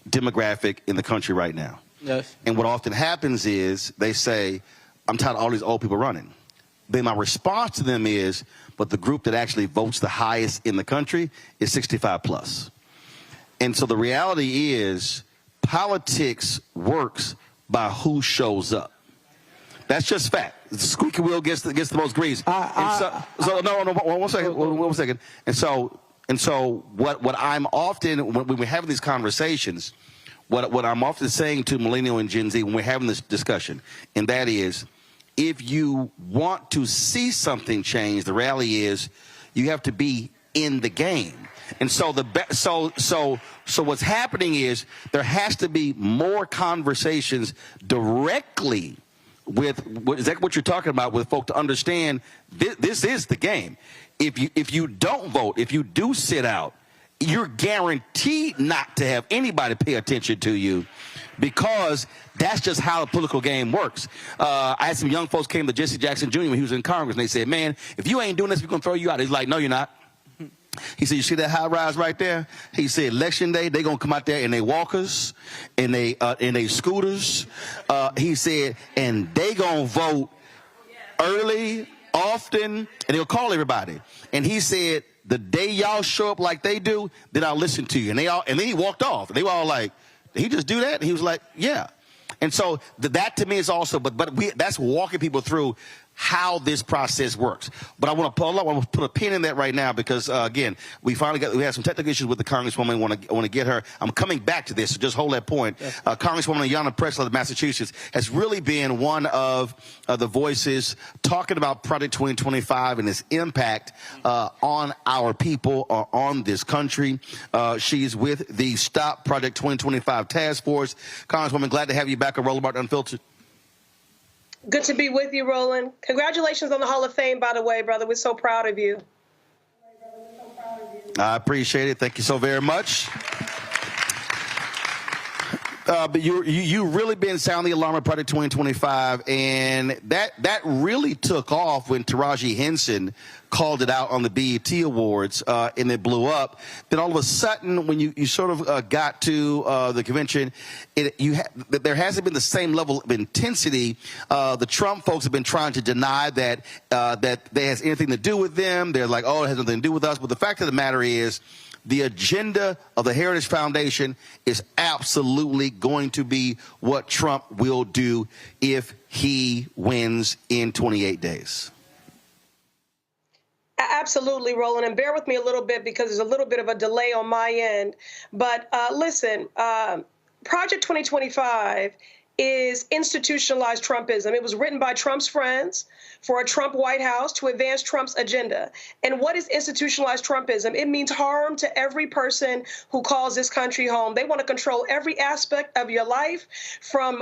demographic in the country right now. Yes. And what often happens is they say, I'm tired of all these old people running. Then my response to them is, but the group that actually votes the highest in the country is 65 plus. And so the reality is politics works by who shows up. That's just fact. The squeaky wheel gets the most grease. One second. And so what I'm often, when we're having these conversations, what I'm often saying to millennial and Gen Z when we're having this discussion, and that is, if you want to see something change, the reality is you have to be in the game. And so so what's happening is there has to be more conversations directly with what you're talking about with folk to understand this is the game. If you don't vote, if you do sit out, you're guaranteed not to have anybody pay attention to you, because that's just how the political game works. I had some young folks came to Jesse Jackson Jr. when he was in Congress, and they said, man, if you ain't doing this, we're going to throw you out. He's like, no, you're not. He said, you see that high rise right there? He said, election day, they're going to come out there in their walkers, in they scooters. He said, and they going to vote early, often, and they'll call everybody. And he said, the day y'all show up like they do, then I'll listen to you. And then he walked off. They were all like, did he just do that? And he was like, yeah. And so that to me is also, that's walking people through how this process works. But I want to put a pin in that right now, because again, we had some technical issues with the Congresswoman. I want to get her. I'm coming back to this, so just hold that point. Yes. Congresswoman Ayanna Pressley of Massachusetts has really been one of the voices talking about Project 2025 and its impact on our people, on this country. She's with the Stop Project 2025 Task Force. Congresswoman, glad to have you back on Roland Unfiltered. Good to be with you, Roland. Congratulations on the Hall of Fame, by the way, brother. We're so proud of you. I appreciate it. Thank you so very much. But you really been sounding the alarm at Project 2025, and that really took off when Taraji Henson called it out on the BET Awards, and it blew up. Then all of a sudden, when you sort of got to the convention, there hasn't been the same level of intensity. The Trump folks have been trying to deny that that has anything to do with them. They're like, oh, it has nothing to do with us. But the fact of the matter is, the agenda of the Heritage Foundation is absolutely going to be what Trump will do if he wins in 28 days. Absolutely, Roland. And bear with me a little bit, because there's a little bit of a delay on my end. But listen, Project 2025 is institutionalized Trumpism. It was written by Trump's friends for a Trump White House to advance Trump's agenda. And what is institutionalized Trumpism? It means harm to every person who calls this country home. They want to control every aspect of your life, from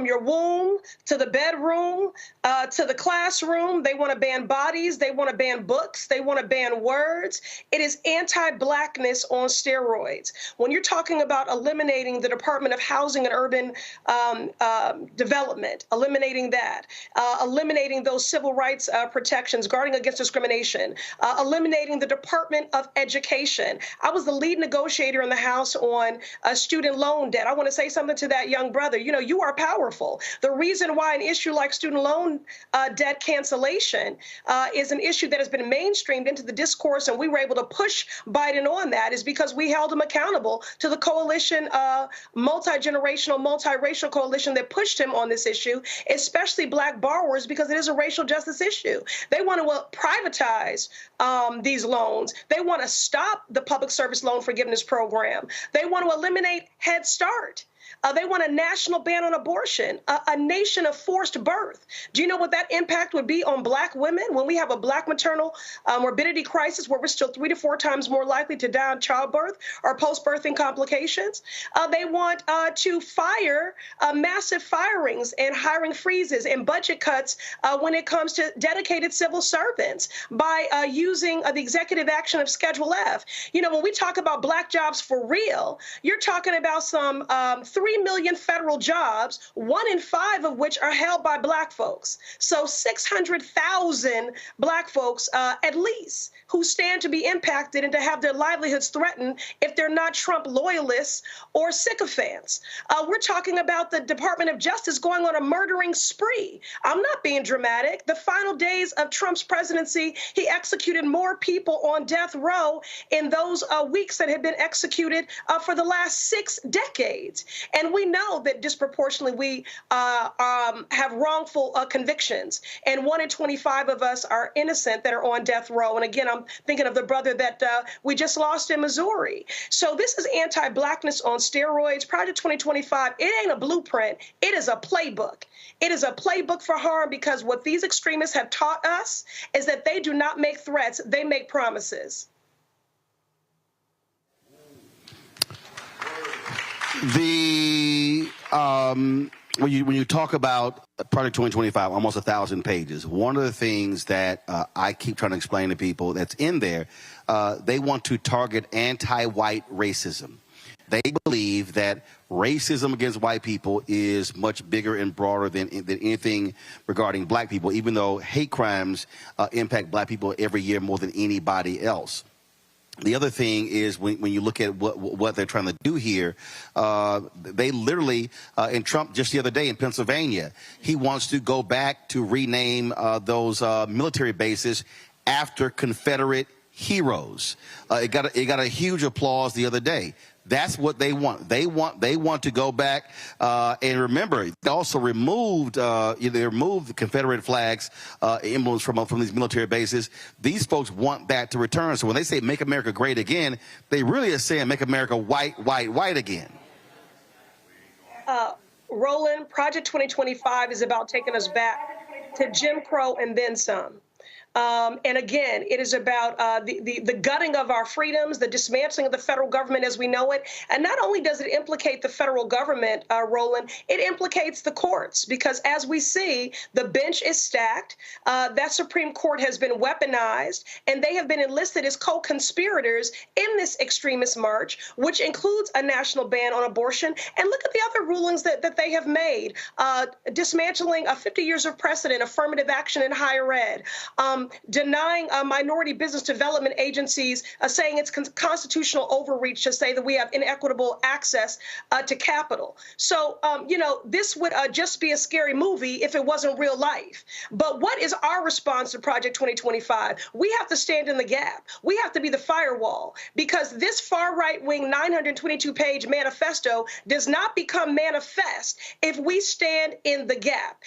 your womb to the bedroom to the classroom. They want to ban bodies. They want to ban books. They want to ban words. It is anti-blackness on steroids. When you're talking about eliminating the Department of Housing and Urban development, eliminating that, eliminating those civil rights protections, guarding against discrimination, eliminating the Department of Education. I was the lead negotiator in the House on student loan debt. I want to say something to that young brother. You know, you are powerful. The reason why an issue like student loan debt cancellation is an issue that has been mainstreamed into the discourse, and we were able to push Biden on that, is because we held him accountable to the coalition, multi-generational, multiracial coalition that pushed him on this issue, especially black borrowers, because it is a racial justice issue. They want to privatize these loans. They want to stop the public service loan forgiveness program. They want to eliminate Head Start. They want a national ban on abortion, a nation of forced birth. Do you know what that impact would be on black women when we have a black maternal morbidity crisis where we're still 3 to 4 times more likely to die in childbirth or post-birthing complications? They want to fire massive firings and hiring freezes and budget cuts when it comes to dedicated civil servants by using the executive action of Schedule F. You know, when we talk about black jobs for real, you're talking about some 3 million federal jobs, 1 in 5 of which are held by black folks. So 600,000 black folks, at least, who stand to be impacted and to have their livelihoods threatened if they're not Trump loyalists or sycophants. We're talking about the Department of Justice going on a murdering spree. I'm not being dramatic. The final days of Trump's presidency, he executed more people on death row in those weeks that had been executed for the last 6 decades. And we know that disproportionately we have wrongful convictions, and 1 in 25 of us are innocent that are on death row. And again, I'm thinking of the brother that we just lost in Missouri. So this is anti-blackness on steroids. Project 2025, it ain't a blueprint. It is a playbook. It is a playbook for harm, because what these extremists have taught us is that they do not make threats, they make promises. When you talk about Project 2025, almost 1,000 pages, one of the things that I keep trying to explain to people that's in there, they want to target anti-white racism. They believe that racism against white people is much bigger and broader than anything regarding black people, even though hate crimes impact black people every year more than anybody else. The other thing is when you look at what they're trying to do here, they literally, and Trump just the other day in Pennsylvania, he wants to go back to rename those military bases after Confederate heroes. It got a huge applause the other day. That's what they want. They want to go back and remember. They also removed they removed the Confederate flags, emblems from these military bases. These folks want that to return. So when they say "Make America Great Again," they really are saying "Make America white, white, white again." Roland, Project 2025 is about taking us back to Jim Crow and then some. And again, it is about the gutting of our freedoms, the dismantling of the federal government as we know it. And not only does it implicate the federal government, Roland, it implicates the courts, because as we see, the bench is stacked. That Supreme Court has been weaponized, and they have been enlisted as co-conspirators in this extremist march, which includes a national ban on abortion. And look at the other rulings that they have made, dismantling 50 years of precedent, affirmative action in higher ed, denying minority business development agencies, saying it's constitutional overreach to say that we have inequitable access to capital. So, you know, this would just be a scary movie if it wasn't real life. But what is our response to Project 2025? We have to stand in the gap. We have to be the firewall, because this far right-wing 922-page manifesto does not become manifest if we stand in the gap.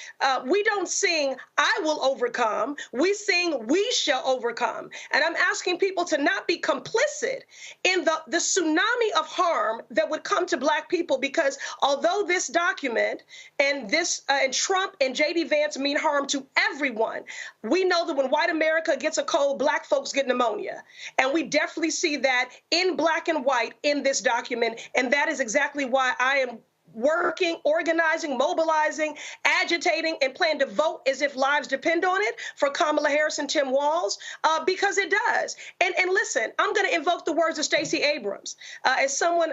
We don't sing, "I will overcome." We sing, "We shall overcome." And I'm asking people to not be complicit in the tsunami of harm that would come to black people, because although this document and this and Trump and J.D. Vance mean harm to everyone, we know that when white America gets a cold, black folks get pneumonia. And we definitely see that in black and white in this document. And that is exactly why I am working, organizing, mobilizing, agitating, and plan to vote as if lives depend on it for Kamala Harris and Tim Walz? Because it does. And listen, I'm going to invoke the words of Stacey Abrams. As someone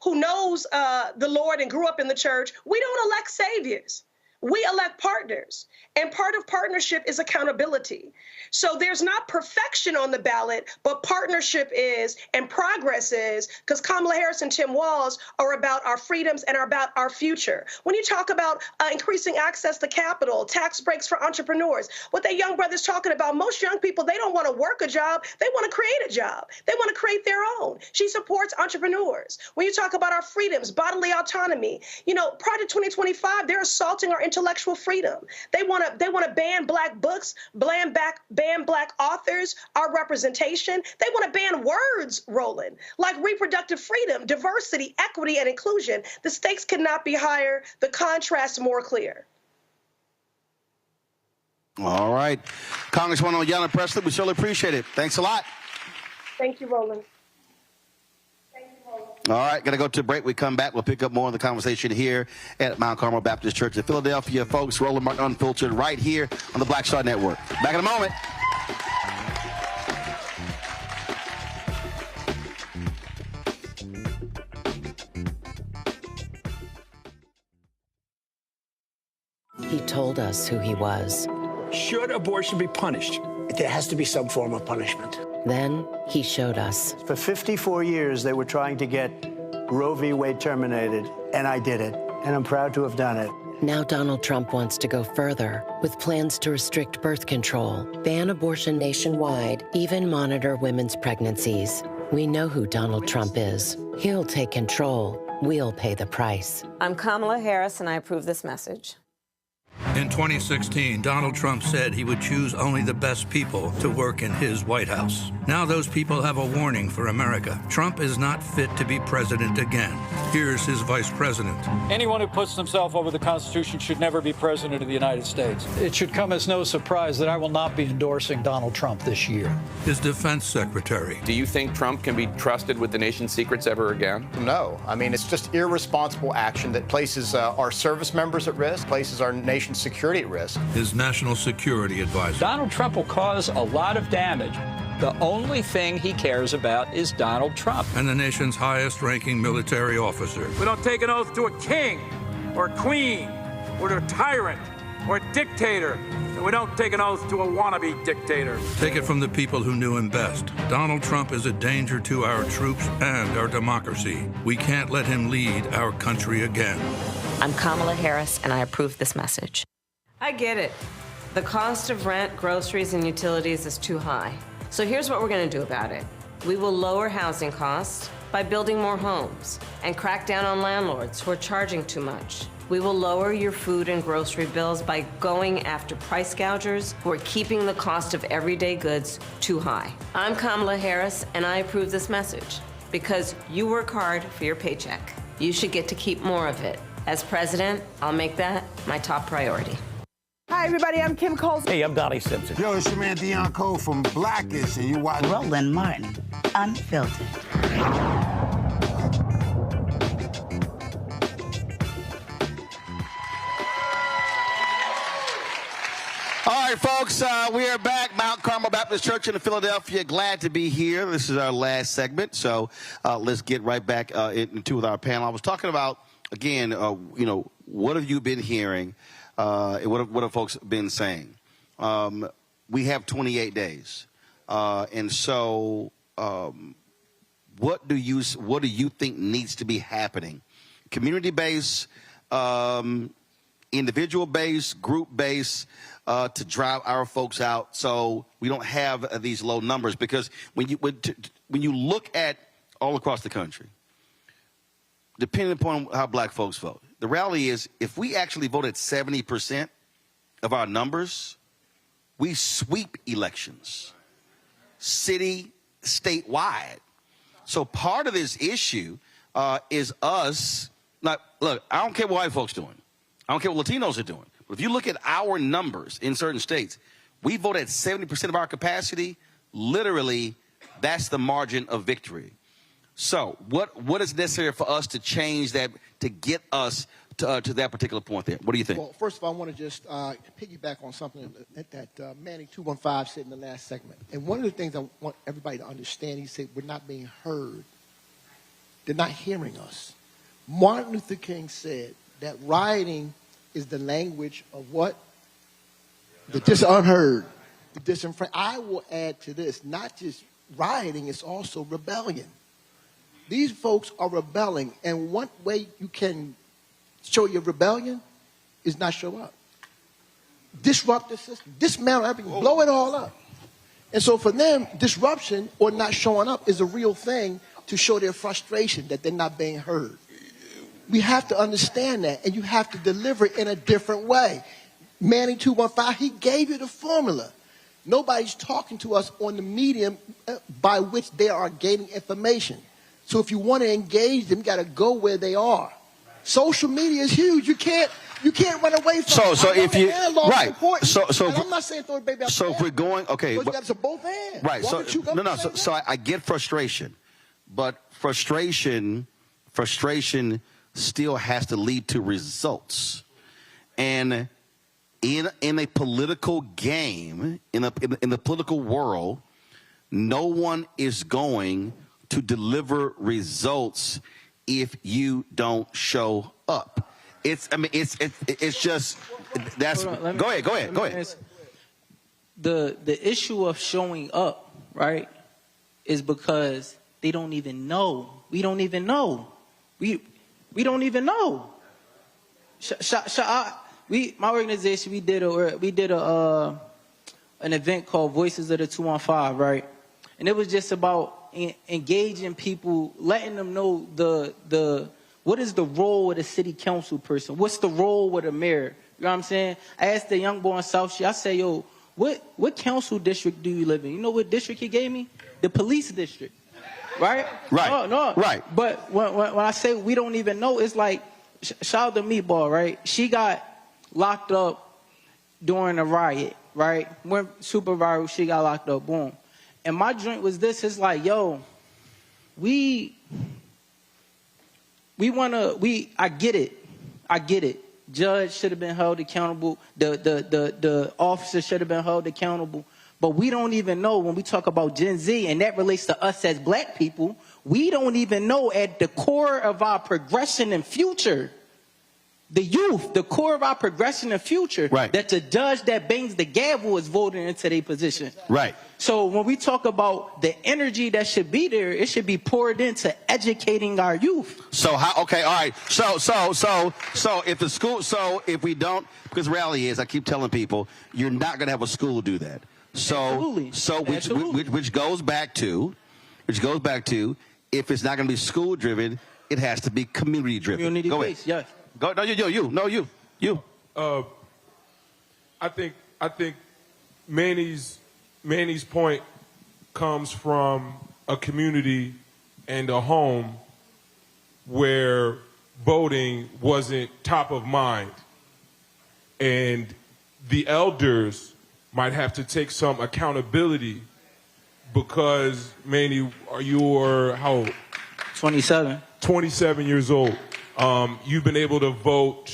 who knows the Lord and grew up in the church, we don't elect saviors. We elect partners, and part of partnership is accountability. So there's not perfection on the ballot, but partnership is, and progress is, because Kamala Harris and Tim Walz are about our freedoms and are about our future. When you talk about increasing access to capital, tax breaks for entrepreneurs, what that young brother's talking about, most young people, they don't want to work a job, they want to create a job. They want to create their own. She supports entrepreneurs. When you talk about our freedoms, bodily autonomy, you know, Project 2025, they're assaulting our intellectual freedom. They want to ban black books, ban black authors, our representation. They want to ban words, Roland, like reproductive freedom, diversity, equity, and inclusion. The stakes cannot be higher, the contrast more clear. All right. Congresswoman Ayanna Pressley, we surely appreciate it. Thanks a lot. Thank you, Roland. All right, going to go to a break. We come back. We'll pick up more of the conversation here at Mount Carmel Baptist Church in Philadelphia. Folks, Roland Martin Unfiltered right here on the Black Star Network. Back in a moment. He told us who he was. Should abortion be punished? There has to be some form of punishment. Then he showed us. For 54 years, they were trying to get Roe v. Wade terminated, and I did it, and I'm proud to have done it. Now Donald Trump wants to go further with plans to restrict birth control, ban abortion nationwide, even monitor women's pregnancies. We know who Donald Trump is. He'll take control. We'll pay the price. I'm Kamala Harris, and I approve this message. In 2016, Donald Trump said he would choose only the best people to work in his White House. Now those people have a warning for America. Trump is not fit to be president again. Here's his vice president. Anyone who puts themselves over the Constitution should never be president of the United States. It should come as no surprise that I will not be endorsing Donald Trump this year. His defense secretary. Do you think Trump can be trusted with the nation's secrets ever again? No. I mean, it's just irresponsible action that places our service members at risk, places our nation's security at risk. His national security advisor. Donald Trump will cause a lot of damage. The only thing he cares about is Donald Trump. And the nation's highest-ranking military officer. We don't take an oath to a king or a queen or to a tyrant or a dictator. And we don't take an oath to a wannabe dictator. Take it from the people who knew him best. Donald Trump is a danger to our troops and our democracy. We can't let him lead our country again. I'm Kamala Harris, and I approve this message. I get it. The cost of rent, groceries, and utilities is too high. So here's what we're going to do about it. We will lower housing costs by building more homes and crack down on landlords who are charging too much. We will lower your food and grocery bills by going after price gougers who are keeping the cost of everyday goods too high. I'm Kamala Harris, and I approve this message because you work hard for your paycheck. You should get to keep more of it. As president, I'll make that my top priority. Hi, everybody. I'm Kim Coles. Hey, I'm Donnie Simpson. Yo, it's your man Deion Cole from Blackish, and you watch Roland Martin, Unfiltered. All right, folks, we are back, Mount Carmel Baptist Church in Philadelphia. Glad to be here. This is our last segment, so let's get right back into with our panel. I was talking about, again, you know, what have you been hearing? What have folks been saying? We have 28 days, and so what do you think needs to be happening? Community-based, individual-based, group-based, to drive our folks out, so we don't have these low numbers. Because when you look at all across the country, depending upon how black folks vote, the reality is if we actually voted 70% of our numbers, we sweep elections, city, statewide. So part of this issue is us. Not, look, I don't care what white folks doing. I don't care what Latinos are doing. But if you look at our numbers in certain states, we vote at 70% of our capacity. Literally, that's the margin of victory. So what is necessary for us to change that to get us to that particular point there? What do you think? Well, first of all, I want to just piggyback on something that Manning 215 said in the last segment. And one of the things I want everybody to understand, he said, we're not being heard. They're not hearing us. Martin Luther King said that rioting is the language of what? The unheard, the disenfranchised. I will add to this, not just rioting, it's also rebellion. These folks are rebelling, and one way you can show your rebellion is not show up. Disrupt the system, dismantle everything, blow it all up. And so for them, disruption or not showing up is a real thing to show their frustration that they're not being heard. We have to understand that, and you have to deliver it in a different way. Manning 215, he gave you the formula. Nobody's talking to us on the medium by which they are gaining information. So if you want to engage them, you got to go where they are. Social media is huge. You can't run away from it. So if you right, and I'm not saying throw the baby out. So if we're going, okay, but you got to both hands. Right. So I get frustration, but frustration still has to lead to results, and in a political game, in the political world, no one is going to deliver results if you don't show up. It's just that's. Go ahead. The issue of showing up, right, is because they don't even know. We don't even know. We don't even know. My organization, we did an event called Voices of the 215, right? And it was just about engaging people, letting them know what is the role of the city council person? What's the role with the mayor? You know what I'm saying? I asked the young boy in South Street, I said, yo, what council district do you live in? You know what district he gave me? The police district. Right? Right. No. Right. But when I say we don't even know, it's like, shout out to Meatball, right? She got locked up during a riot, right? Went super viral, she got locked up, boom. And my joint was this, it's like, yo, I get it. Judge should have been held accountable. The officer should have been held accountable. But we don't even know when we talk about Gen Z, and that relates to us as black people, we don't even know at the core of our progression and future, the youth, the core of our progression and future, right, that the judge that bangs the gavel is voting into their position. Right. So when we talk about the energy that should be there, it should be poured into educating our youth. So how? Okay, all right. So if the school, if we don't, because the reality is, I keep telling people, you're not going to have a school do that. Which goes back to, if it's not going to be school driven, it has to be community driven. Community based, yes. Go. No, you. I think Manny's point comes from a community and a home where voting wasn't top of mind, and the elders might have to take some accountability because, Manny, you're how old? 27. 27 years old. You've been able to vote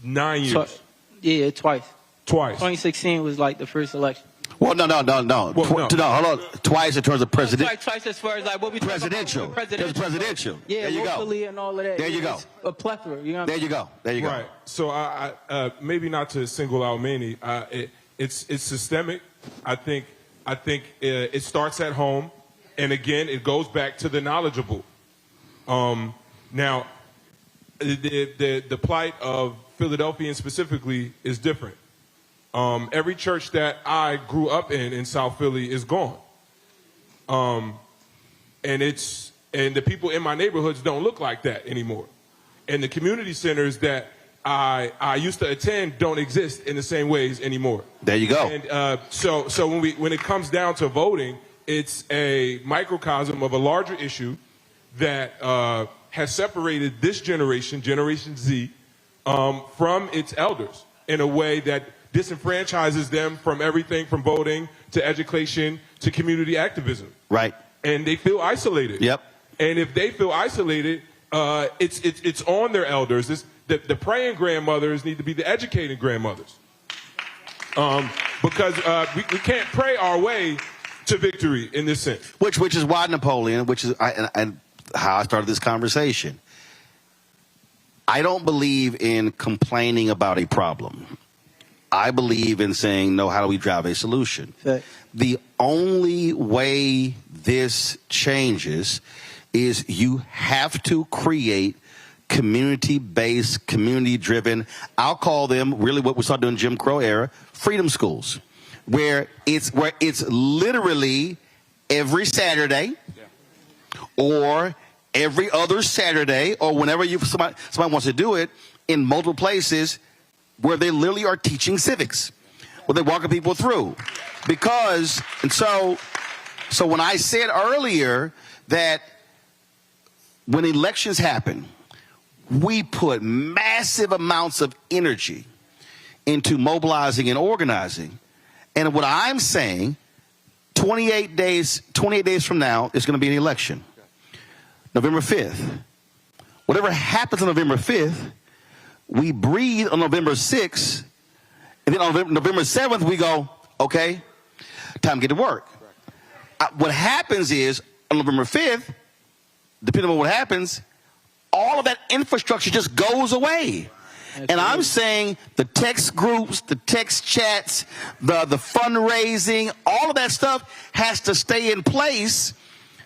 9 years. Yeah, twice. 2016 was like the first election. Well, no. Hold on. Twice in terms of president. Twice as far as like what we presidential. Presidential. Yeah, there you locally go. and all of that. There you go. A plethora. You know what there you go. Right. So I maybe not to single out Manny. It's systemic. I think it starts at home, and again, it goes back to the knowledgeable. Now, the plight of Philadelphians specifically is different. Every church that I grew up in South Philly is gone. And the people in my neighborhoods don't look like that anymore. And the community centers that I used to attend don't exist in the same ways anymore. There you go. And so when it comes down to voting, it's a microcosm of a larger issue that has separated this generation, Generation Z, from its elders in a way that disenfranchises them from everything from voting to education to community activism. Right. And they feel isolated. Yep. And if they feel isolated, It's on their elders. The praying grandmothers need to be the educating grandmothers. Because we can't pray our way to victory in this sense. Which is why Napoleon, which is how I started this conversation. I don't believe in complaining about a problem. I believe in saying, no, how do we drive a solution? Okay. The only way this changes is you have to create community-based, community-driven, I'll call them really what we saw during Jim Crow era, freedom schools, where it's literally every Saturday or every other Saturday or whenever somebody wants to do it in multiple places where they literally are teaching civics, where they're walking people through. Because, and so when I said earlier that when elections happen, we put massive amounts of energy into mobilizing and organizing. And what I'm saying, 28 days from now, is going to be an election. November 5th. Whatever happens on November 5th, we breathe on November 6th, and then on November 7th, we go, okay, time to get to work. What happens is, on November 5th, depending on what happens, all of that infrastructure just goes away. And I'm saying the text groups, the text chats, the fundraising, all of that stuff has to stay in place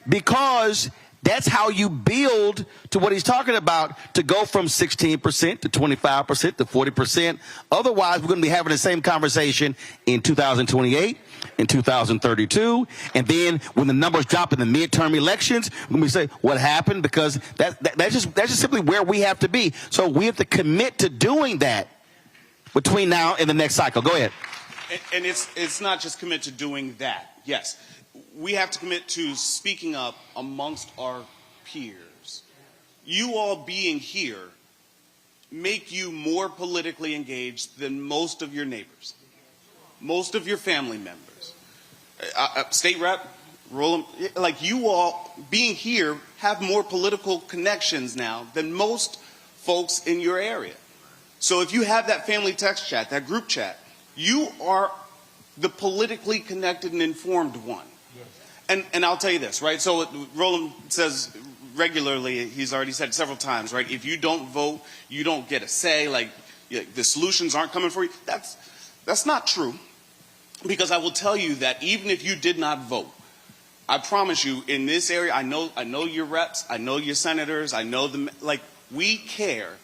because that's how you build to what he's talking about, to go from 16% to 25% to 40%. Otherwise, we're going to be having the same conversation in 2028, in 2032, and then when the numbers drop in the midterm elections, when we say what happened, because that's just simply where we have to be. So we have to commit to doing that between now and the next cycle. Go ahead. And it's not just commit to doing that. Yes. We have to commit to speaking up amongst our peers. You all being here make you more politically engaged than most of your neighbors, most of your family members. State Rep, Roland, like you all being here have more political connections now than most folks in your area. So if you have that family text chat, that group chat, you are the politically connected and informed one. And I'll tell you this, right? So Roland says regularly, he's already said it several times, right? If you don't vote, you don't get a say. Like the solutions aren't coming for you. That's not true, because I will tell you that even if you did not vote, I promise you, in this area, I know your reps, I know your senators, I know them. Like we care.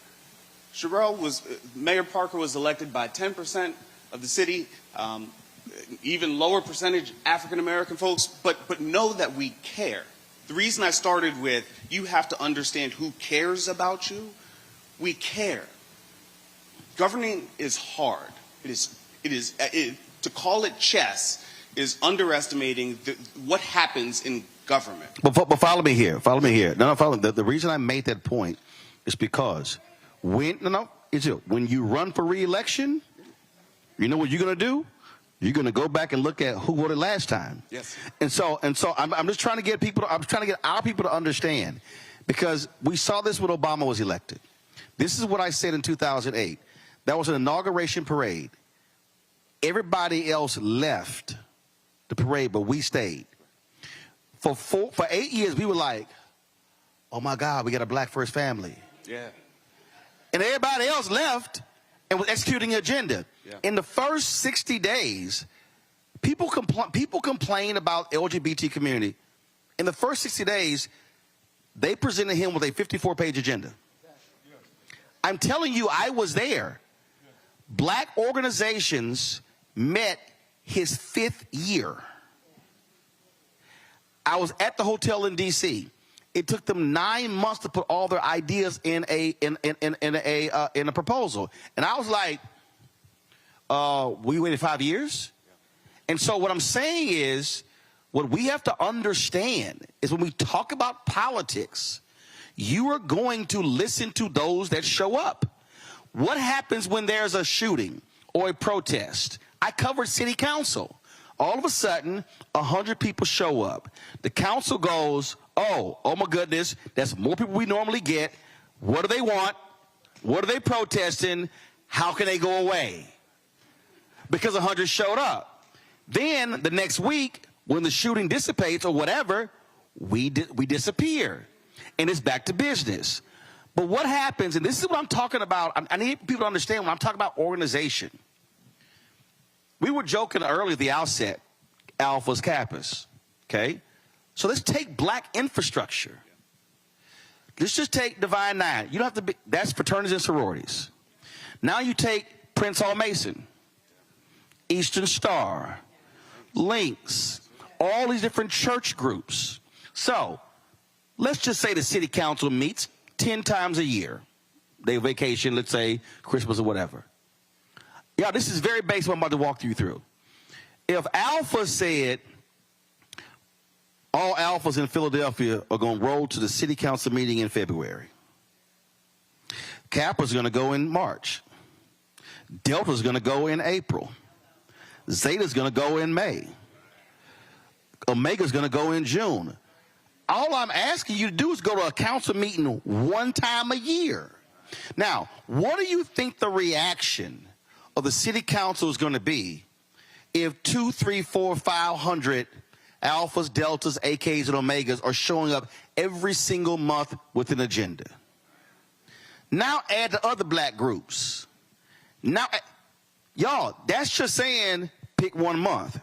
Mayor Parker was elected by 10% of the city. Even lower percentage African-American folks, but know that we care. The reason I started with you have to understand who cares about you. We care. Governing is hard. To call it chess is underestimating what happens in government. But follow me here. Follow me here. No, follow me. The reason I made that point is because when you run for re-election, you know what you're going to do? You're going to go back and look at who voted last time. Yes. And so I'm just trying to get our people to understand, because we saw this when Obama was elected. This is what I said in 2008. That was an inauguration parade. Everybody else left the parade, but we stayed. For 8 years, we were like, oh my God, we got a black first family. Yeah. And everybody else left and was executing an agenda. Yeah. In the first 60 days, people complain about LGBT community. In the first 60 days, they presented him with a 54-page agenda. I'm telling you, I was there. Black organizations met his 5th year. I was at the hotel in D.C. It took them 9 months to put all their ideas in a proposal, and I was like, we waited 5 years? And so what I'm saying is, what we have to understand is when we talk about politics, you are going to listen to those that show up. What happens when there's a shooting or a protest? I covered city council. All of a sudden, 100 people show up. The council goes, oh my goodness, that's more people we normally get. What do they want? What are they protesting? How can they go away? Because 100 showed up. Then the next week, when the shooting dissipates or whatever, we disappear. And it's back to business. But what happens, and this is what I'm talking about, I need people to understand when I'm talking about organization. We were joking earlier at the outset, Alphas Kappas, okay? So let's take black infrastructure. Let's just take Divine Nine. You don't have to be, that's fraternities and sororities. Now you take Prince Hall Mason, Eastern Star, Links, all these different church groups. So let's just say the city council meets 10 times a year. They vacation, let's say Christmas or whatever. Yeah, this is very basic what I'm about to walk you through. If Alpha said all Alphas in Philadelphia are going to roll to the city council meeting in February, Kappa's going to go in March, Delta's going to go in April, Zeta's going to go in May, Omega's going to go in June. All I'm asking you to do is go to a council meeting one time a year. Now, what do you think the reaction of the city council is going to be if 200, 300, 400, 500 Alphas, Deltas, AKs, and Omegas are showing up every single month with an agenda? Now add the other black groups. Now, y'all, that's just saying pick 1 month.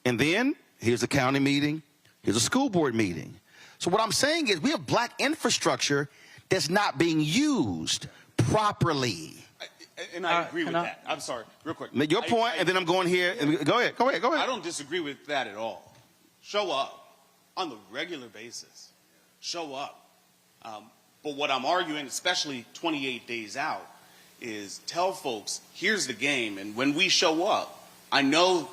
And then here's a county meeting, here's a school board meeting. So what I'm saying is we have black infrastructure that's not being used properly. And I agree with that. I'm sorry, real quick. Make your point, and then I'm going here. And go ahead. I don't disagree with that at all. Show up on the regular basis. Show up. But what I'm arguing, especially 28 days out, is tell folks, here's the game. And when we show up, I know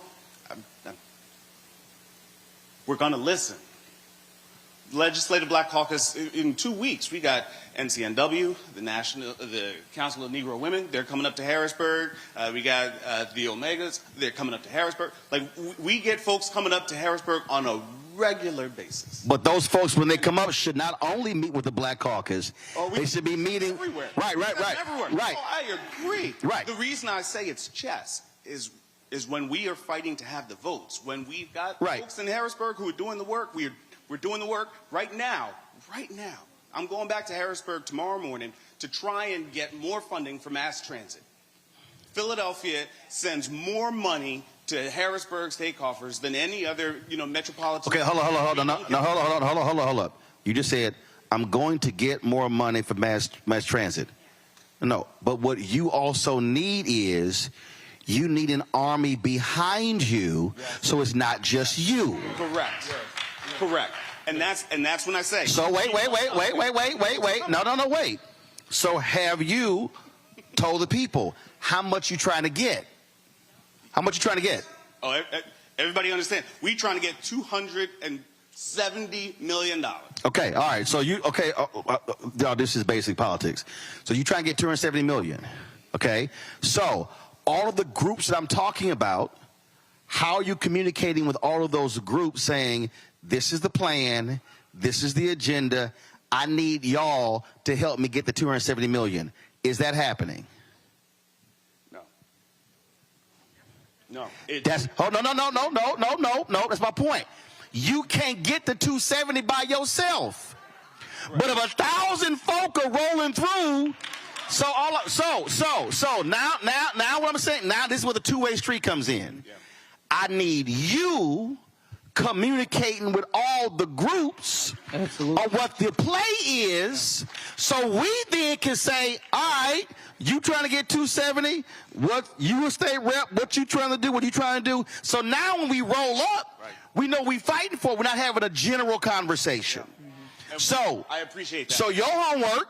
we're going to listen. Legislative Black Caucus, in 2 weeks, we got NCNW, the Council of Negro Women, they're coming up to Harrisburg. We got the Omegas, they're coming up to Harrisburg. Like, we get folks coming up to Harrisburg on a regular basis. But those folks, when they come up, should not only meet with the Black Caucus, they should be meeting everywhere. Right. Everywhere. Right. Oh, I agree. Right. The reason I say it's chess is when we are fighting to have the votes. When we've got folks in Harrisburg who are doing the work, we're doing the work right now. Right now. I'm going back to Harrisburg tomorrow morning to try and get more funding for mass transit. Philadelphia sends more money to Harrisburg state coffers than any other, metropolitan. Okay, hold on. You just said, I'm going to get more money for mass transit. No, but what you also need is you need an army behind you, so it's not just you. Correct. And that's when I say. So wait. No, wait. So have you told the people how much you trying to get? How much you trying to get? Oh, everybody understand. We trying to get $270 million. Okay, all right. So this is basic politics. So you try and get $270 million. Okay. So all of the groups that I'm talking about, how are you communicating with all of those groups saying, this is the plan, this is the agenda, I need y'all to help me get the $270 million. Is that happening? No. No, that's my point. You can't get the 270 by yourself. Right. But if 1,000 folk are rolling through, so now what I'm saying, now this is where the two-way street comes in. Yeah. I need you communicating with all the groups of what the play is, so we then can say, all right, you trying to get 270, what you a state rep, what you trying to do, what you trying to do. So now when we roll up, we know we fighting for it. We're not having a general conversation. Yeah. So I appreciate that. So your homework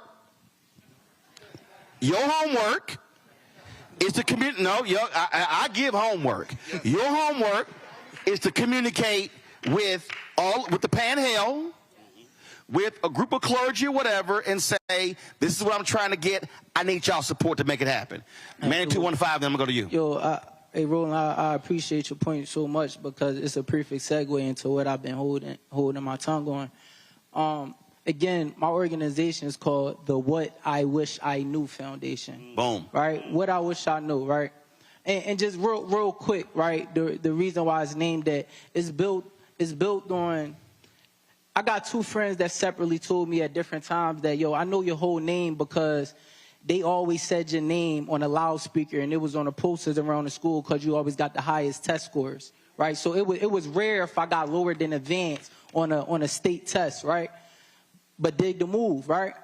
is to communicate. No, I give homework. Your homework is to communicate with the Panhandle, with a group of clergy or whatever, and say, this is what I'm trying to get. I need y'all support to make it happen. Man 215, then I'm going to go to you. Hey, Roland, I appreciate your point so much because it's a perfect segue into what I've been holding my tongue on. Again, my organization is called the What I Wish I Knew Foundation. Boom. Right? What I wish I knew, right? And just real quick, right? The reason why it's named that is built on. I got two friends that separately told me at different times that, yo, I know your whole name because they always said your name on a loudspeaker and it was on the posters around the school because you always got the highest test scores, right? So it was rare if I got lower than advanced on a state test, right? But dig the move, right?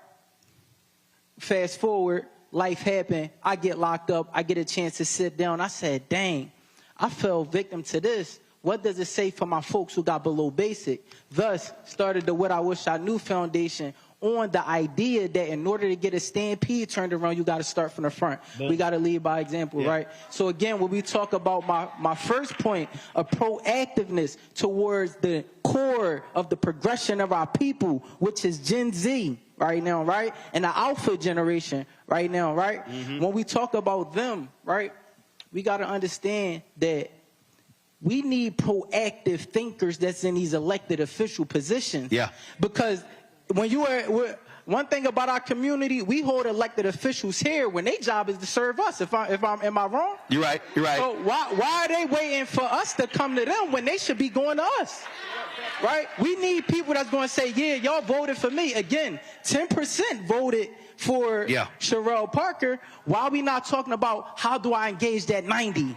Fast forward, life happened. I get locked up. I get a chance to sit down. I said, dang, I fell victim to this. What does it say for my folks who got below basic? Thus, started the What I Wish I Knew Foundation on the idea that in order to get a stampede turned around, you got to start from the front. Yeah. We got to lead by example, right? So again, when we talk about my first point of proactiveness towards the core of the progression of our people, which is Gen Z right now, right? And the Alpha generation right now, right? Mm-hmm. When we talk about them, right, we got to understand that we need proactive thinkers that's in these elected official positions. Yeah. Because when you are, one thing about our community, we hold elected officials here when their job is to serve us. Am I wrong? You're right. You're right. So why are they waiting for us to come to them when they should be going to us? Right? We need people that's going to say, yeah, y'all voted for me. Again, 10% voted for Sherelle Parker. Why are we not talking about how do I engage that 90?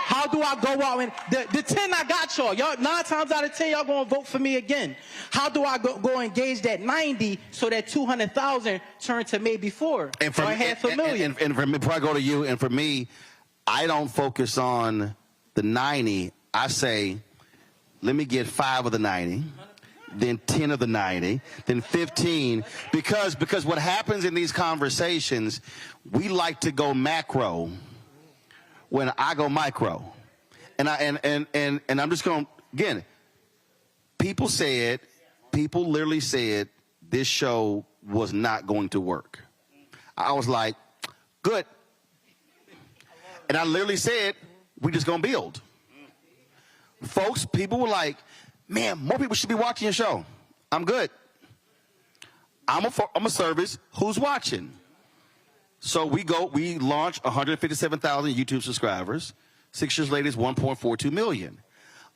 How do I go out and the 10 I got y'all 9 times out of 10 y'all gonna vote for me again? How do I go engage that 90 so that 200,000 turn to maybe 4 and for, or half a million? And for me, before I go to you, and for me, I don't focus on the 90. I say, let me get 5 of the 90. Then 10 of the 90, then 15, because what happens in these conversations, we like to go macro when I go micro. And I'm just going, again, people literally said this show was not going to work. I was like, good. And I literally said, we're just going to build. Folks, people were like, man, more people should be watching your show. I'm good. I'm a service. Who's watching? So we launch 157,000 YouTube subscribers. 6 years later, it's 1.42 million.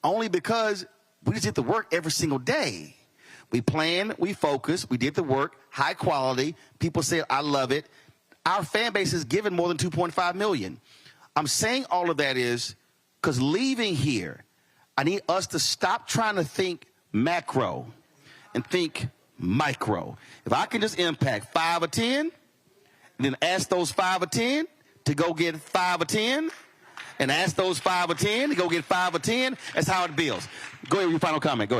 Only because we just did the work every single day. We planned, we focused, we did the work, high quality. People said, I love it. Our fan base is given more than 2.5 million. I'm saying all of that is because leaving here, I need us to stop trying to think macro and think micro. If I can just impact 5 or 10, and then ask those 5 or 10 to go get 5 or 10, and ask those 5 or 10 to go get 5 or 10. That's how it builds. Go ahead with your final comment. Go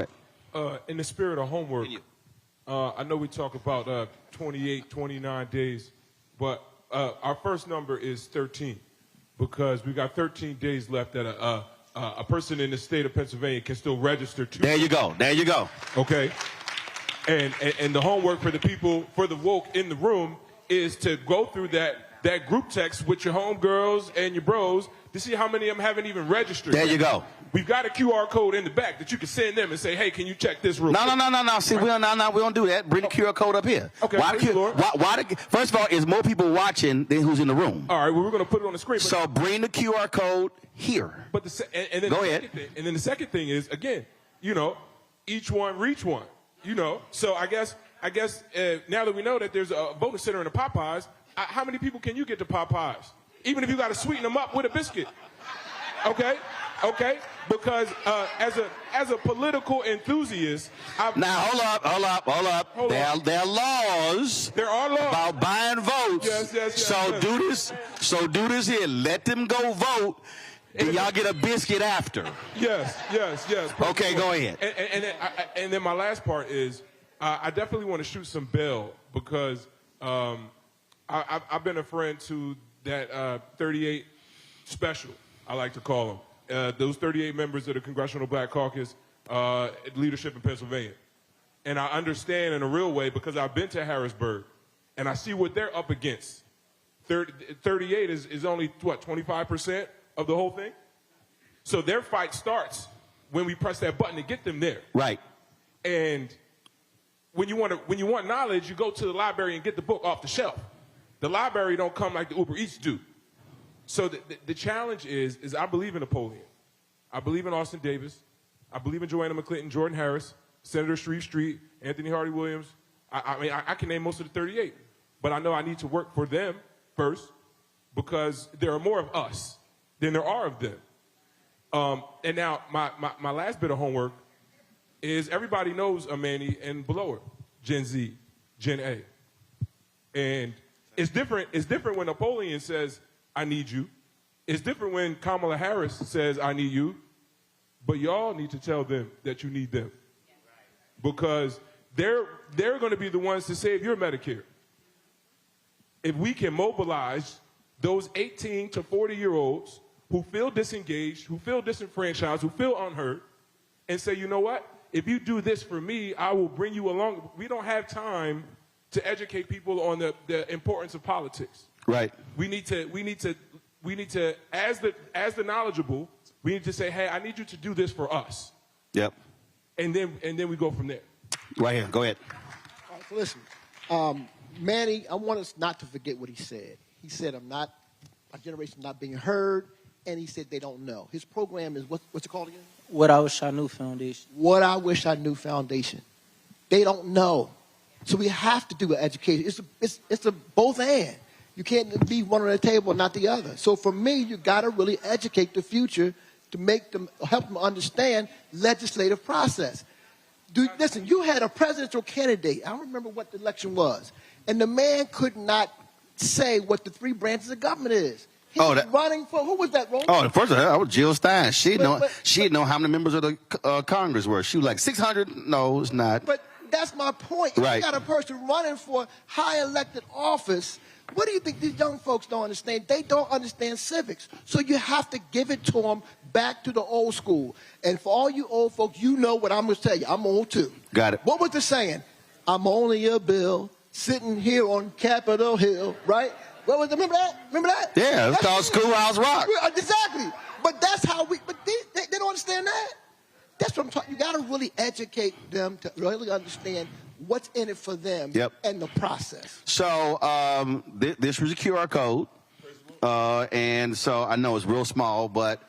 ahead. In the spirit of homework, I know we talk about 28, 29 days, but our first number is 13 because we got 13 days left that a person in the state of Pennsylvania can still register to. There you go. There you go. Okay. And the homework for the people, for the woke in the room, is to go through that group text with your homegirls and your bros to see how many of them haven't even registered. There you go. We've got a QR code in the back that you can send them and say, hey, can you check this real quick? No. See, we don't do that. Bring the QR code up here. Okay. First of all, is more people watching than who's in the room. All right, well, we're going to put it on the screen. So bring the QR code here. But then go ahead. And then the second thing is, again, each one reach one. So I guess now that we know that there's a voting center in the Popeyes, how many people can you get to Popeyes? Even if you got to sweeten them up with a biscuit. Okay? Because as a political enthusiast, now hold up. There are laws. There are laws about buying votes. Yes. So do this here. Let them go vote. And y'all get a biscuit after. Yes. Okay, go ahead. And then my last part is, I definitely want to shoot some bail because I've been a friend to that 38 special, I like to call them. Those 38 members of the Congressional Black Caucus leadership in Pennsylvania. And I understand in a real way because I've been to Harrisburg and I see what they're up against. 38 is only, 25% of the whole thing? So their fight starts when we press that button to get them there. Right. And when you want knowledge, you go to the library and get the book off the shelf. The library don't come like the Uber Eats do. So the challenge is I believe in Napoleon. I believe in Austin Davis. I believe in Joanna McClinton, Jordan Harris, Senator Shreve Street, Anthony Hardy Williams. I mean, I can name most of the 38. But I know I need to work for them first because there are more of us than there are of them. And now my last bit of homework is everybody knows Amani and below her, Gen Z, Gen A. And it's different when Napoleon says, I need you. It's different when Kamala Harris says, I need you. But y'all need to tell them that you need them. Because they're going to be the ones to save your Medicare. If we can mobilize those 18 to 40-year-olds who feel disengaged, who feel disenfranchised, who feel unheard, and say, you know what? If you do this for me, I will bring you along. We don't have time to educate people on the importance of politics. Right. We need to, as the knowledgeable, we need to say, hey, I need you to do this for us. Yep. And then we go from there. Right here. Go ahead. All right, so listen, Manny, I want us not to forget what he said. He said, my generation not being heard, and he said they don't know. His program is, what's it called again? What I Wish I Knew Foundation. What I Wish I Knew Foundation. They don't know. So we have to do an education. It's a both and. You can't be one on the table and not the other. So for me, you got to really educate the future to help them understand legislative process. Listen, you had a presidential candidate. I don't remember what the election was. And the man could not say what the three branches of government is. He was running for, who was that, Roland? Oh, the first one, that was Jill Stein. She'd know how many members of the Congress were. She was like 600. No, it's not. But that's my point. If you got a person running for high elected office, what do you think these young folks don't understand? They don't understand civics. So you have to give it to them back to the old school. And for all you old folks, you know what I'm going to tell you. I'm old too. Got it. What was the saying? I'm only a bill sitting here on Capitol Hill, right? What was remember that? Remember that? Yeah, it's called Schoolhouse Rock. Exactly. But that's how but they don't understand that. That's what I'm talking. You got to really educate them to really understand what's in it for them and the process. So this was a QR code, and so I know it's real small, but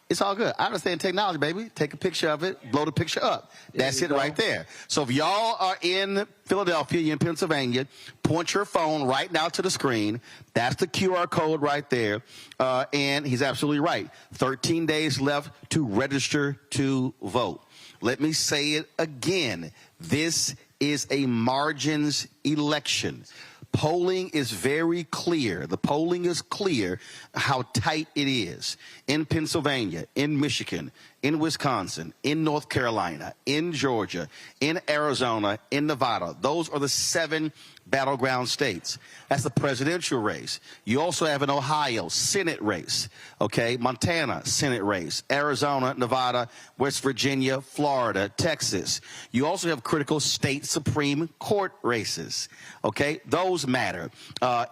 it's all good. I understand technology, baby. Take a picture of it, blow the picture up. That's it right there. So if y'all are in Philadelphia, you're in Pennsylvania, point your phone right now to the screen. That's the QR code right there. And he's absolutely right. 13 days left to register to vote. Let me say it again. This is a margins election. Polling is very clear. The polling is clear how tight it is in Pennsylvania, in Michigan, in Wisconsin, in North Carolina, in Georgia, in Arizona, in Nevada. Those are the 7 battleground states. That's the presidential race. You also have an Ohio Senate race, okay? Montana Senate race, Arizona, Nevada, West Virginia, Florida, Texas. You also have critical state Supreme Court races, okay? Those matter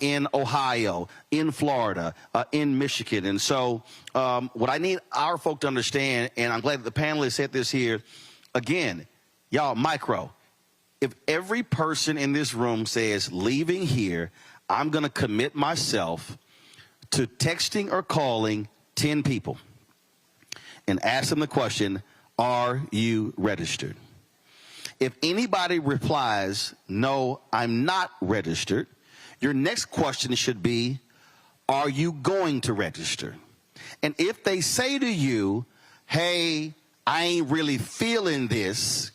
in Ohio, in Florida, in Michigan. And so what I need our folk to understand, and I'm glad that the panelists said this here, again, y'all, micro. If every person in this room says, leaving here, I'm going to commit myself to texting or calling 10 people and ask them the question, are you registered? If anybody replies, no, I'm not registered, your next question should be, are you going to register? And if they say to you, hey, I ain't really feeling this,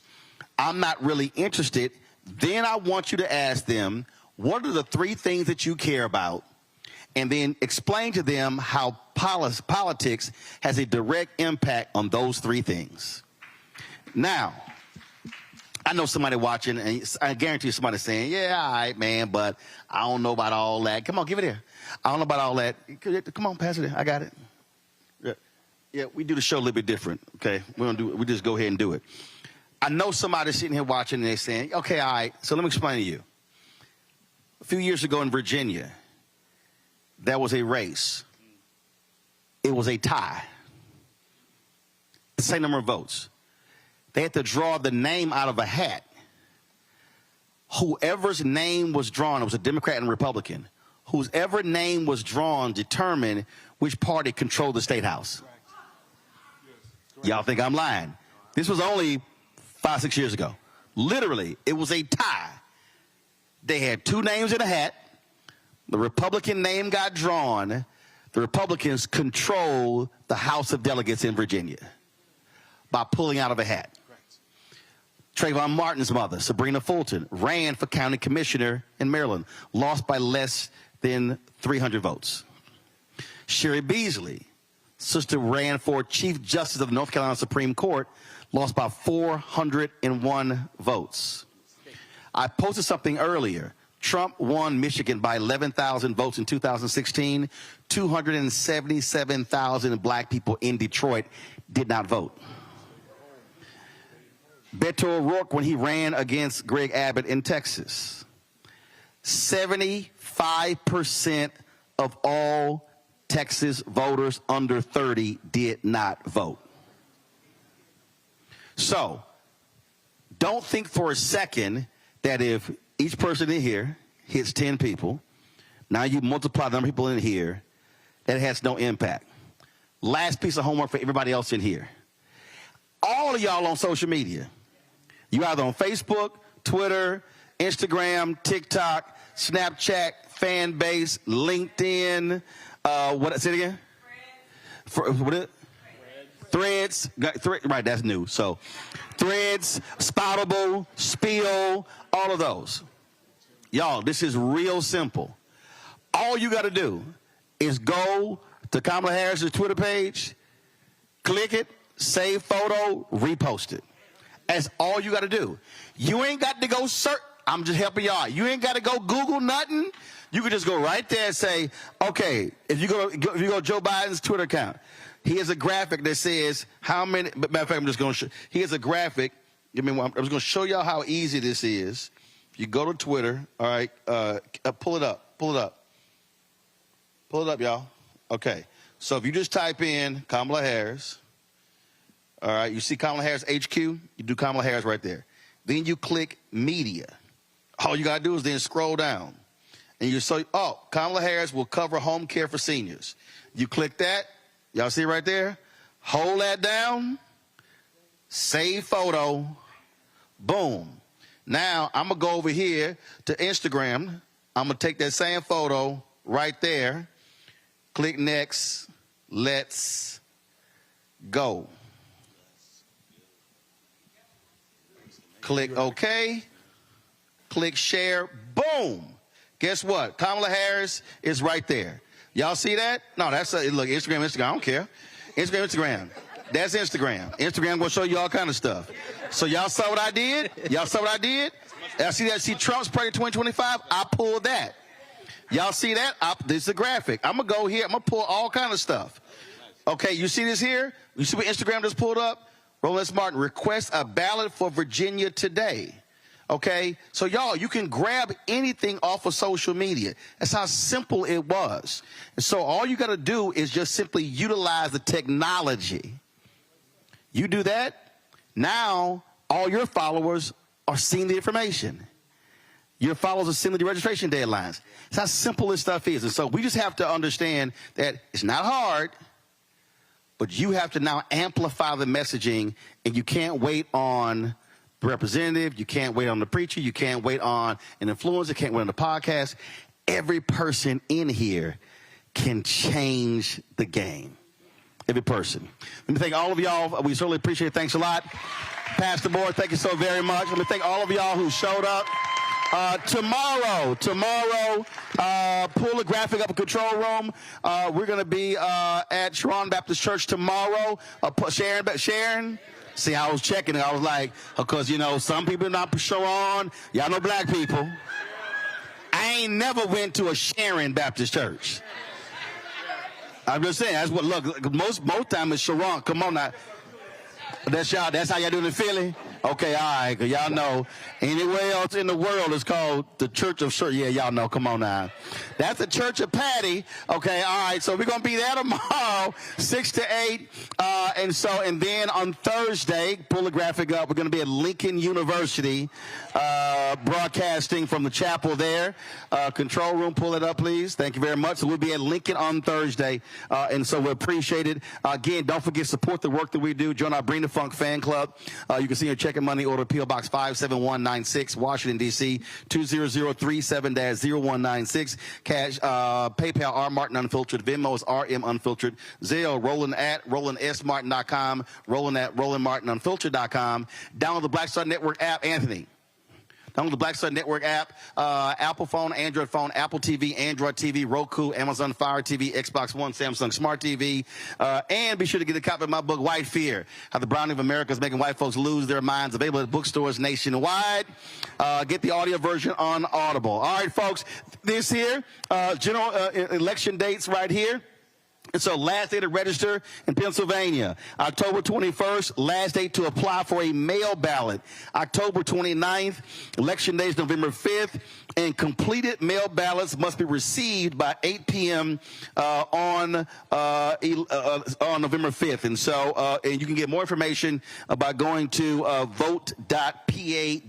I'm not really interested, then I want you to ask them, what are the 3 things that you care about? And then explain to them how politics has a direct impact on those 3 things. Now, I know somebody watching, and I guarantee you somebody's saying, yeah, all right, man, but I don't know about all that. Come on, give it here. I don't know about all that. Come on, pass it in. I got it. Yeah, we do the show a little bit different, okay? We just go ahead and do it. I know somebody's sitting here watching and they're saying, okay, all right, so let me explain to you. A few years ago in Virginia, there was a race. It was a tie. The same number of votes. They had to draw the name out of a hat. whoever's name was drawn, it was a Democrat and Republican, whoever name was drawn determined which party controlled the state house. Y'all think I'm lying? This was only 5-6 years ago. Literally, it was a tie. They had two names in a hat. The Republican name got drawn. The Republicans controlled the House of Delegates in Virginia by pulling out of a hat. Trayvon Martin's mother, Sabrina Fulton, ran for county commissioner in Maryland, lost by less than 300 votes. Sherry Beasley, sister, ran for Chief Justice of the North Carolina Supreme Court, lost by 401 votes. I posted something earlier. Trump won Michigan by 11,000 votes in 2016. 277,000 black people in Detroit did not vote. Beto O'Rourke, when he ran against Greg Abbott in Texas, 75% of all Texas voters under 30 did not vote. So, don't think for a second that if each person in here hits 10 people, now you multiply the number of people in here, that it has no impact. Last piece of homework for everybody else in here. All of y'all on social media. You either on Facebook, Twitter, Instagram, TikTok, Snapchat, fan base, LinkedIn, say it again? Threads. Right, that's new. So, Threads, Spoutable, Spill, all of those. Y'all, this is real simple. All you got to do is go to Kamala Harris's Twitter page, click it, save photo, repost it. That's all you got to do. You ain't got to go search. I'm just helping y'all. You ain't got to go Google nothing. You can just go right there and say, okay, if you go to Joe Biden's Twitter account, he has a graphic that says how many. Matter of fact, I'm just going to show. He has a graphic. I'm just going to show y'all how easy this is. If you go to Twitter, all right, pull it up. Pull it up. Pull it up, y'all. Okay. So if you just type in Kamala Harris, all right, you see Kamala Harris HQ, you do Kamala Harris right there. Then you click media. All you got to do is then scroll down. And you say, oh, Kamala Harris will cover home care for seniors. You click that. Y'all see it right there? Hold that down. Save photo. Boom. Now, I'm going to go over here to Instagram. I'm going to take that same photo right there. Click next. Let's go. Click OK. Click share. Boom. Guess what? Kamala Harris is right there. Y'all see that? No, that's look, Instagram. I don't care. Instagram. That's Instagram. Instagram gonna show you all kind of stuff. So y'all saw what I did? Y'all saw what I did? Y'all see that? See Trump's President 2025? I pulled that. Y'all see that? This is a graphic. I'm gonna go here. I'm gonna pull all kind of stuff. Okay, you see this here? You see what Instagram just pulled up? Roland Martin, request a ballot for Virginia today. Okay, so y'all, you can grab anything off of social media. That's how simple it was. And so all you got to do is just simply utilize the technology. You do that, now all your followers are seeing the information. Your followers are seeing the registration deadlines. That's how simple this stuff is. And so we just have to understand that it's not hard, but you have to now amplify the messaging, and you can't wait on the representative, you can't wait on the preacher, you can't wait on an influencer, can't wait on the podcast. Every person in here can change the game. Every person. Let me thank all of y'all. We certainly appreciate it. Thanks a lot. Pastor Board, thank you so very much. Let me thank all of y'all who showed up. Tomorrow, pull the graphic up in control room. We're going to be at Roland Baptist Church tomorrow. Sharon. See, I was checking it. I was like, because, you know, some people not Sharon. Y'all know black people. I ain't never went to a Sharon Baptist Church. I'm just saying. That's what, look, most time it's Sharon. Come on now. That's y'all. That's how y'all doing in Philly? Okay, all right, because y'all know anywhere else in the world is called the Church of Sure. Yeah, y'all know. Come on now. That's the Church of Patty. Okay, all right. So we're going to be there tomorrow, 6 to 8. And then on Thursday, pull the graphic up, we're going to be at Lincoln University. broadcasting from the chapel there. Control room, pull it up, please. Thank you very much. So we'll be at Lincoln on Thursday, and so we appreciate it. Again, don't forget, support the work that we do. Join our Bring the Funk fan club. You can see your check and money order, P.O. Box 57196, Washington, D.C., 20037-0196. Cash, PayPal, R. Martin Unfiltered. Venmo is RM Unfiltered. Zelle, Roland at RolandSMartin.com. Roland at RolandMartinUnfiltered.com. Download the Black Star Network app, Anthony. Download the Black Star Network app, Apple phone, Android phone, Apple TV, Android TV, Roku, Amazon Fire TV, Xbox One, Samsung Smart TV. And be sure to get a copy of my book, White Fear, How the Browning of America is Making White Folks Lose Their Minds, available at bookstores nationwide. Get the audio version on Audible. All right, folks, this here, general election dates right here. And so last day to register in Pennsylvania, October 21st, last day to apply for a mail ballot. October 29th, election day is November 5th, and completed mail ballots must be received by 8 p.m. On November 5th. And so and you can get more information by going to vote.pa.gov.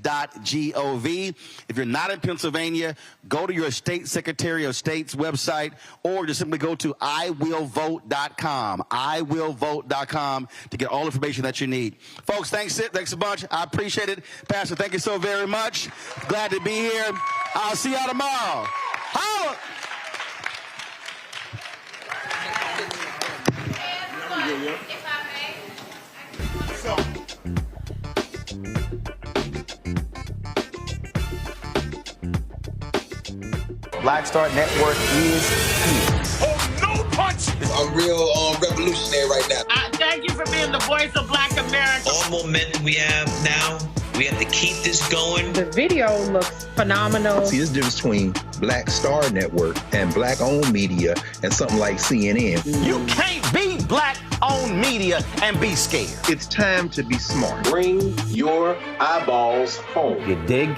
If you're not in Pennsylvania, go to your state secretary of state's website, or just simply go to iwillvote.com, iwillvote.com, to get all the information that you need. Folks, thanks a bunch. I appreciate it. Pastor, thank you so very much. Glad to be here. I'll see y'all tomorrow. Holla! Black Star Network is here. Oh, no punch! I'm real revolutionary right now. Thank you for being the voice of Black America. All momentum we have now, we have to keep this going. The video looks phenomenal. See, there's a difference between Black Star Network and Black-owned media and something like CNN. You can't be Black-owned media and be scared. It's time to be smart. Bring your eyeballs home. You dig?